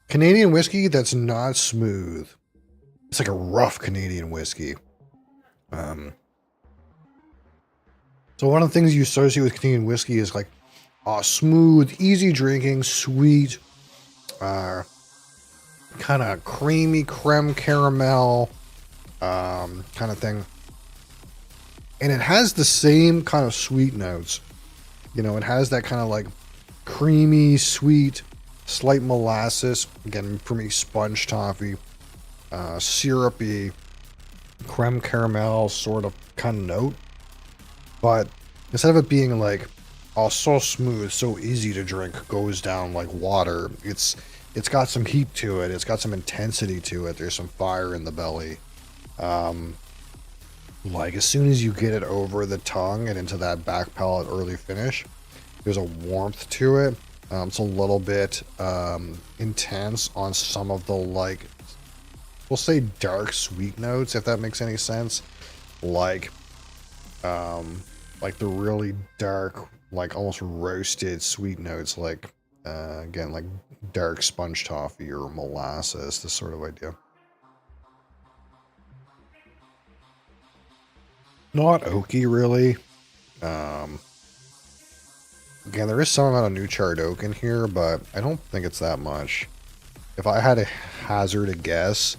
Canadian whiskey that's not smooth. It's like a rough Canadian whiskey. So one of the things you associate with Canadian whiskey is like smooth, easy drinking, sweet, kind of creamy creme caramel kind of thing. And it has the same kind of sweet notes. You know, it has that kind of like creamy, sweet, slight molasses. Again, for me, sponge toffee, syrupy, creme caramel sort of kind of note. But instead of it being like, oh, so smooth, so easy to drink, goes down like water, it's got some heat to it. It's got some intensity to it. There's some fire in the belly. Like as soon as you get it over the tongue and into that back palate early finish, there's a warmth to it. It's a little bit intense on some of the, like, we'll say dark sweet notes, if that makes any sense. Like the really dark, like almost roasted sweet notes, like again, like dark sponge toffee or molasses, this sort of idea. Not oaky, really. Again, there is some amount of new charred oak in here, but I don't think it's that much. If I had to hazard a guess,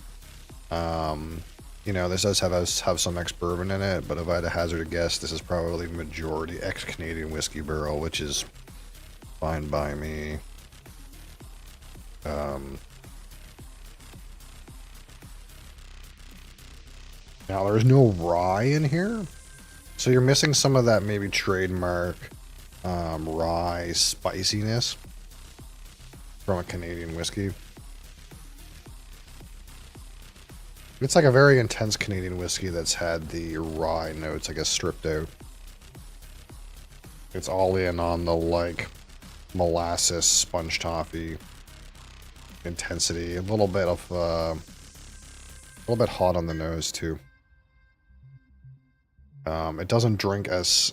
you know, this does have some ex-bourbon in it, but if I had to hazard a guess, this is probably majority ex-Canadian whiskey barrel, which is fine by me. Now, there's no rye in here, so you're missing some of that maybe trademark rye spiciness from a Canadian whiskey. It's like a very intense Canadian whiskey that's had the rye notes, I guess, stripped out. It's all in on the, like, molasses, sponge toffee intensity. A little bit hot on the nose, too. It doesn't drink as,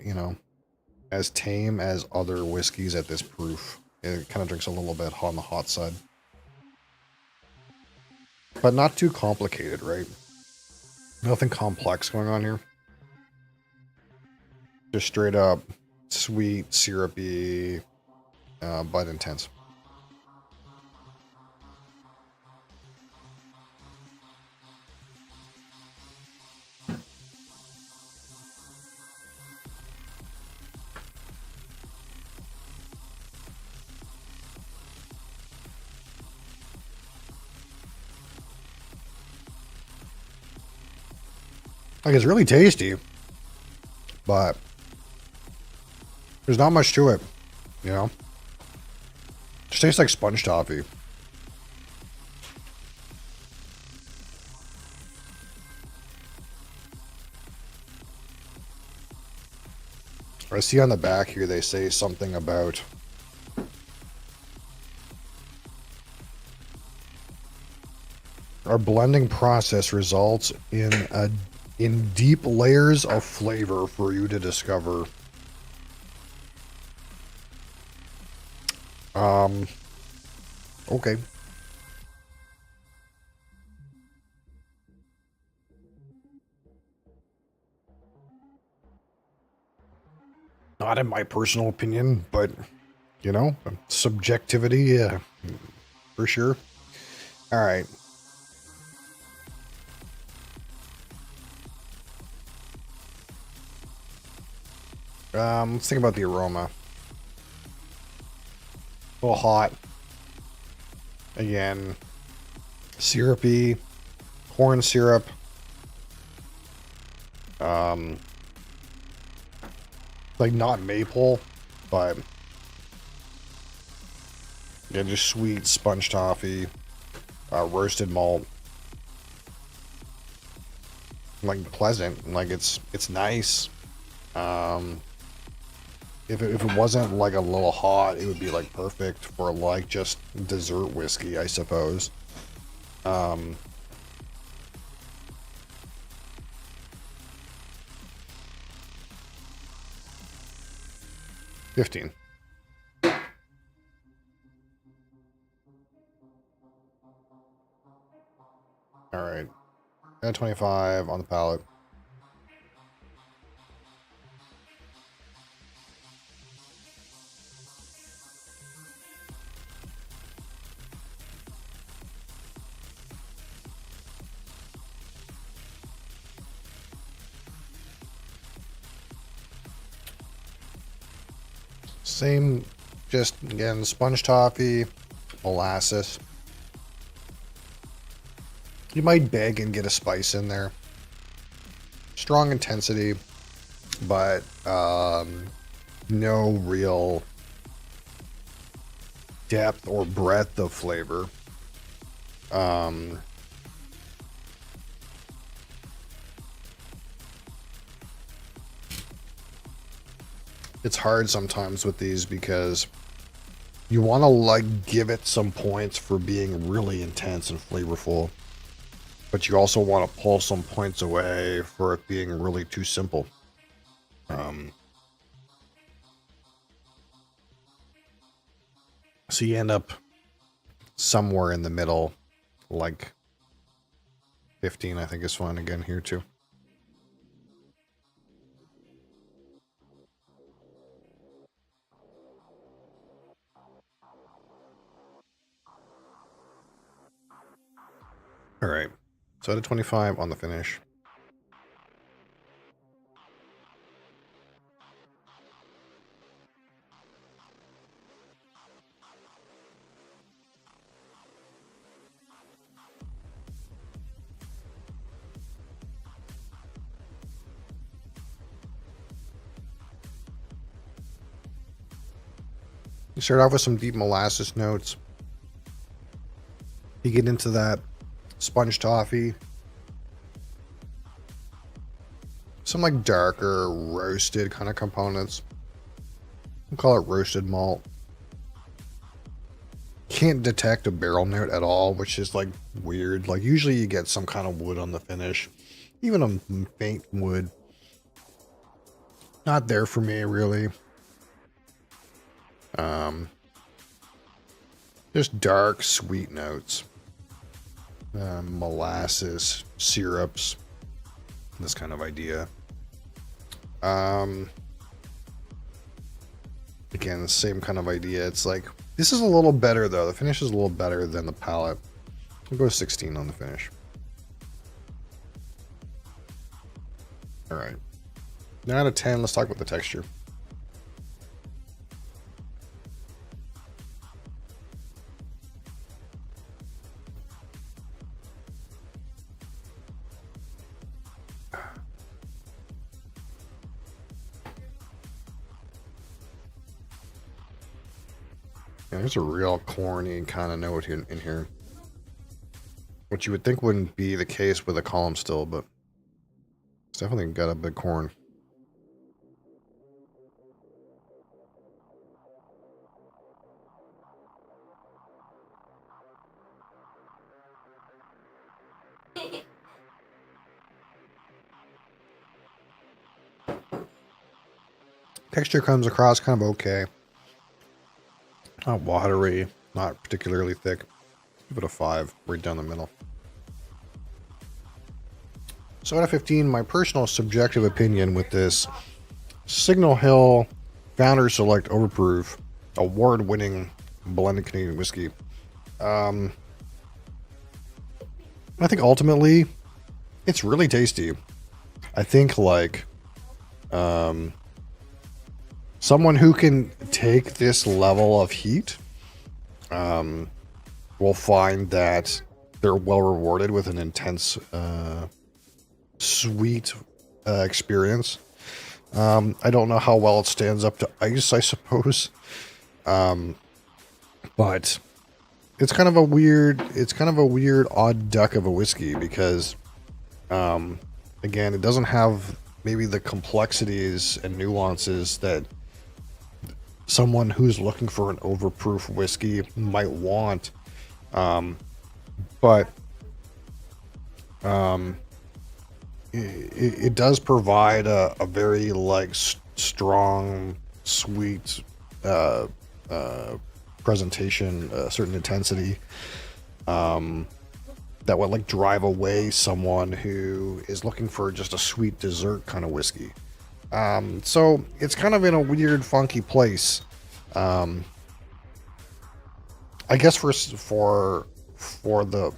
you know, as tame as other whiskeys at this proof. It kind of drinks a little bit on the hot side. But not too complicated, right? Nothing complex going on here. Just straight up sweet, syrupy, but intense. Like, it's really tasty, but there's not much to it, you know? It just tastes like sponge toffee. I see on the back here they say something about our blending process results in deep layers of flavor for you to discover. Okay. Not in my personal opinion, but, you know, subjectivity, for sure. All right. Let's think about the aroma. A little hot. Again, syrupy, corn syrup. Like not maple, but yeah, just sweet sponge toffee, roasted malt. Like pleasant, like it's nice. If it wasn't like a little hot, it would be like perfect for like just dessert whiskey, I suppose. 15. All right. And 25 on the palate. Same, just again, sponge toffee, molasses. You might beg and get a spice in there. Strong intensity, but no real depth or breadth of flavor. It's hard sometimes with these because you want to like give it some points for being really intense and flavorful, but you also want to pull some points away for it being really too simple. So you end up somewhere in the middle, like 15, I think is fine again here too. All right. So out of 25 on the finish. You start off with some deep molasses notes. You get into that sponge toffee, some like darker roasted kind of components. We'll call it roasted malt. Can't detect a barrel note at all, which is like weird. Like usually you get some kind of wood on the finish, even a faint wood. Not there for me really. Just dark sweet notes, molasses, syrups, this kind of idea. Again, the same kind of idea. It's like, this is a little better though. The finish is a little better than the palate. I'll go 16 on the finish. All right. Now out of 10, let's talk about the texture. Yeah, there's a real corny kind of note in here. Which you would think wouldn't be the case with a column still, but it's definitely got a big corn. Texture comes across kind of okay. Not watery, not particularly thick. Give it a 5, right down the middle. So out of 15, my personal subjective opinion with this Signal Hill Founder Select Overproof award-winning blended Canadian whiskey. I think ultimately it's really tasty. I think like someone who can take this level of heat will find that they're well rewarded with an intense sweet experience. I don't know how well it stands up to ice, I suppose. But it's kind of a weird odd duck of a whiskey because again, it doesn't have maybe the complexities and nuances that someone who's looking for an overproof whiskey might want. But it does provide a very like strong, sweet presentation, a certain intensity that would like drive away someone who is looking for just a sweet dessert kind of whiskey. So it's kind of in a weird, funky place. I guess for the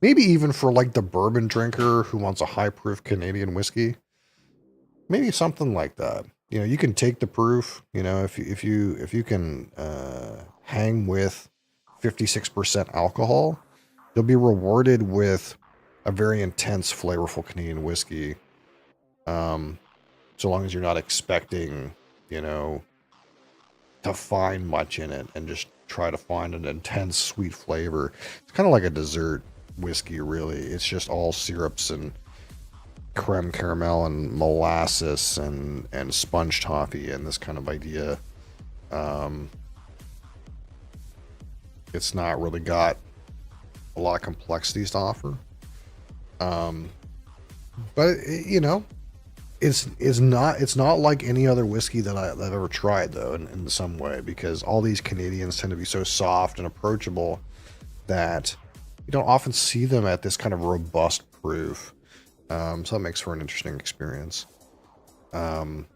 maybe even for like the bourbon drinker who wants a high proof Canadian whiskey, maybe something like that. You know, you can take the proof. You know, if you can hang with 56% alcohol, you'll be rewarded with a very intense, flavorful Canadian whiskey. So long as you're not expecting, you know, to find much in it and just try to find an intense sweet flavor. It's kind of like a dessert whiskey, really. It's just all syrups and creme caramel and molasses and sponge toffee and this kind of idea. It's not really got a lot of complexities to offer. But you know, it's not like any other whiskey that I've ever tried though in some way, because all these Canadians tend to be so soft and approachable that you don't often see them at this kind of robust proof. So that makes for an interesting experience. So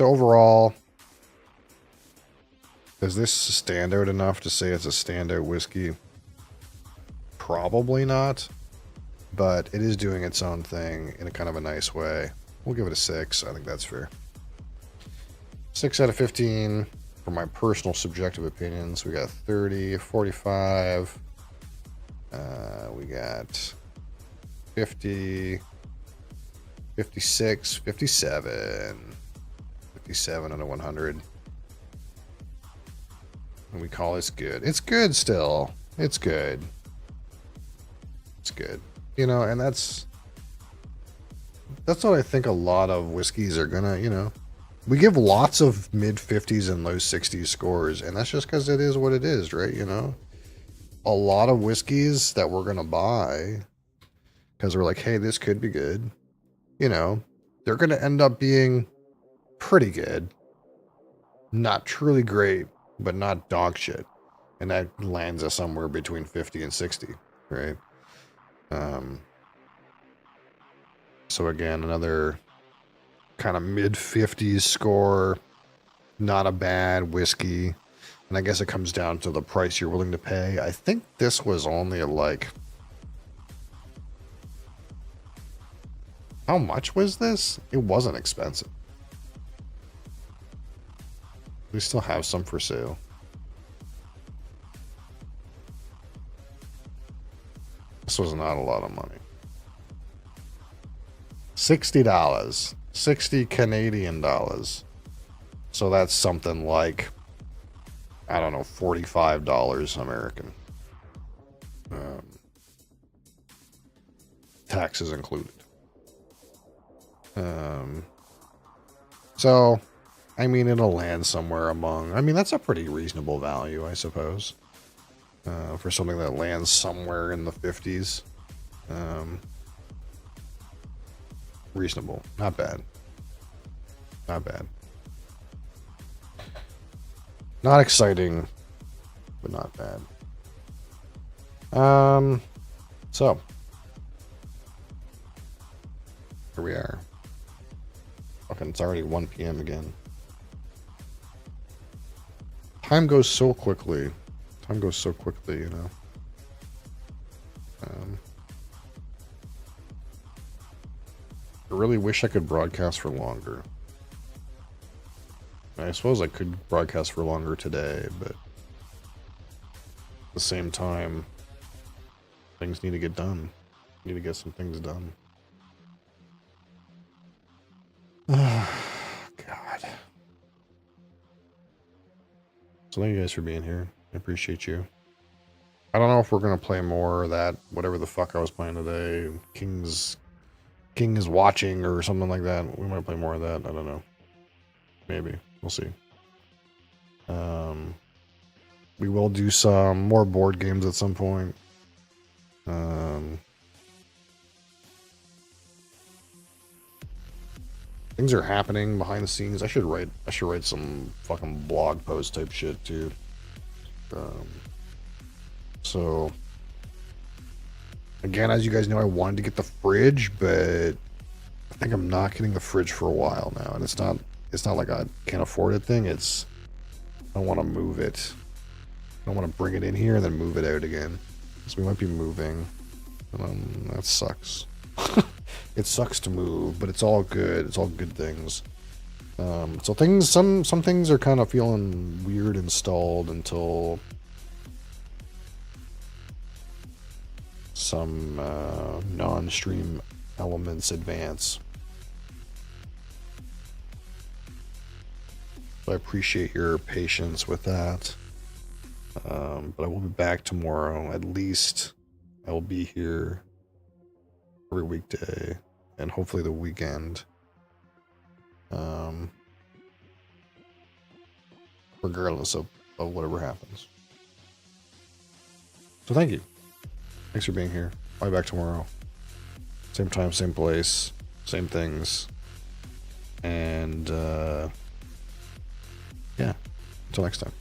overall, does this stand out enough to say it's a standout whiskey? Probably not, but it is doing its own thing in a kind of a nice way. We'll give it a 6. I think that's fair. 6 out of 15 for my personal subjective opinions. We got 30, 45. We got 50, 56, 57. 57 out of 100. And we call this good. It's good still. It's good. It's good. You know, and that's what I think a lot of whiskeys are gonna, you know. We give lots of mid 50s and low 60s scores, and that's just because it is what it is, right? You know, a lot of whiskeys that we're gonna buy because we're like, hey, this could be good. You know, they're gonna end up being pretty good, not truly great, but not dog shit, and that lands us somewhere between 50 and 60, right? So again, another kind of mid 50s score, not a bad whiskey. And I guess it comes down to the price you're willing to pay. I think this was only like, how much was this? It wasn't expensive. We still have some for sale. This was not a lot of money. $60. 60 Canadian dollars. So that's something like, I don't know, $45 American. Taxes included. So, I mean, it'll land somewhere among, I mean, that's a pretty reasonable value, I suppose. For something that lands somewhere in the 50s. Reasonable. Not bad. Not bad. Not exciting, but not bad. So here we are. Fucking, it's already 1 p.m. again. Time goes so quickly. Time goes so quickly, you know. I really wish I could broadcast for longer. I suppose I could broadcast for longer today, but at the same time, things need to get done. Need to get some things done. God. So thank you guys for being here. I appreciate you. I don't know if we're going to play more of that, whatever the fuck I was playing today. King is watching or something like that. We might play more of that. I don't know. Maybe. We'll see. We will do some more board games at some point. Things are happening behind the scenes. I should write some fucking blog post type shit too. So again, as you guys know, I wanted to get the fridge, but I think I'm not getting the fridge for a while now, and it's not like I can't afford it thing. It's I don't want to move it. I don't want to bring it in here and then move it out again. So we might be moving. That sucks. It sucks to move, but it's all good. It's all good things. So things, some things are kind of feeling weird installed until some non-stream elements advance. So I appreciate your patience with that. But I will be back tomorrow. At least I will be here every weekday and hopefully the weekend. Regardless of whatever happens. So thank you. Thanks for being here. I'll be back tomorrow. Same time, same place, same things. And yeah, until next time.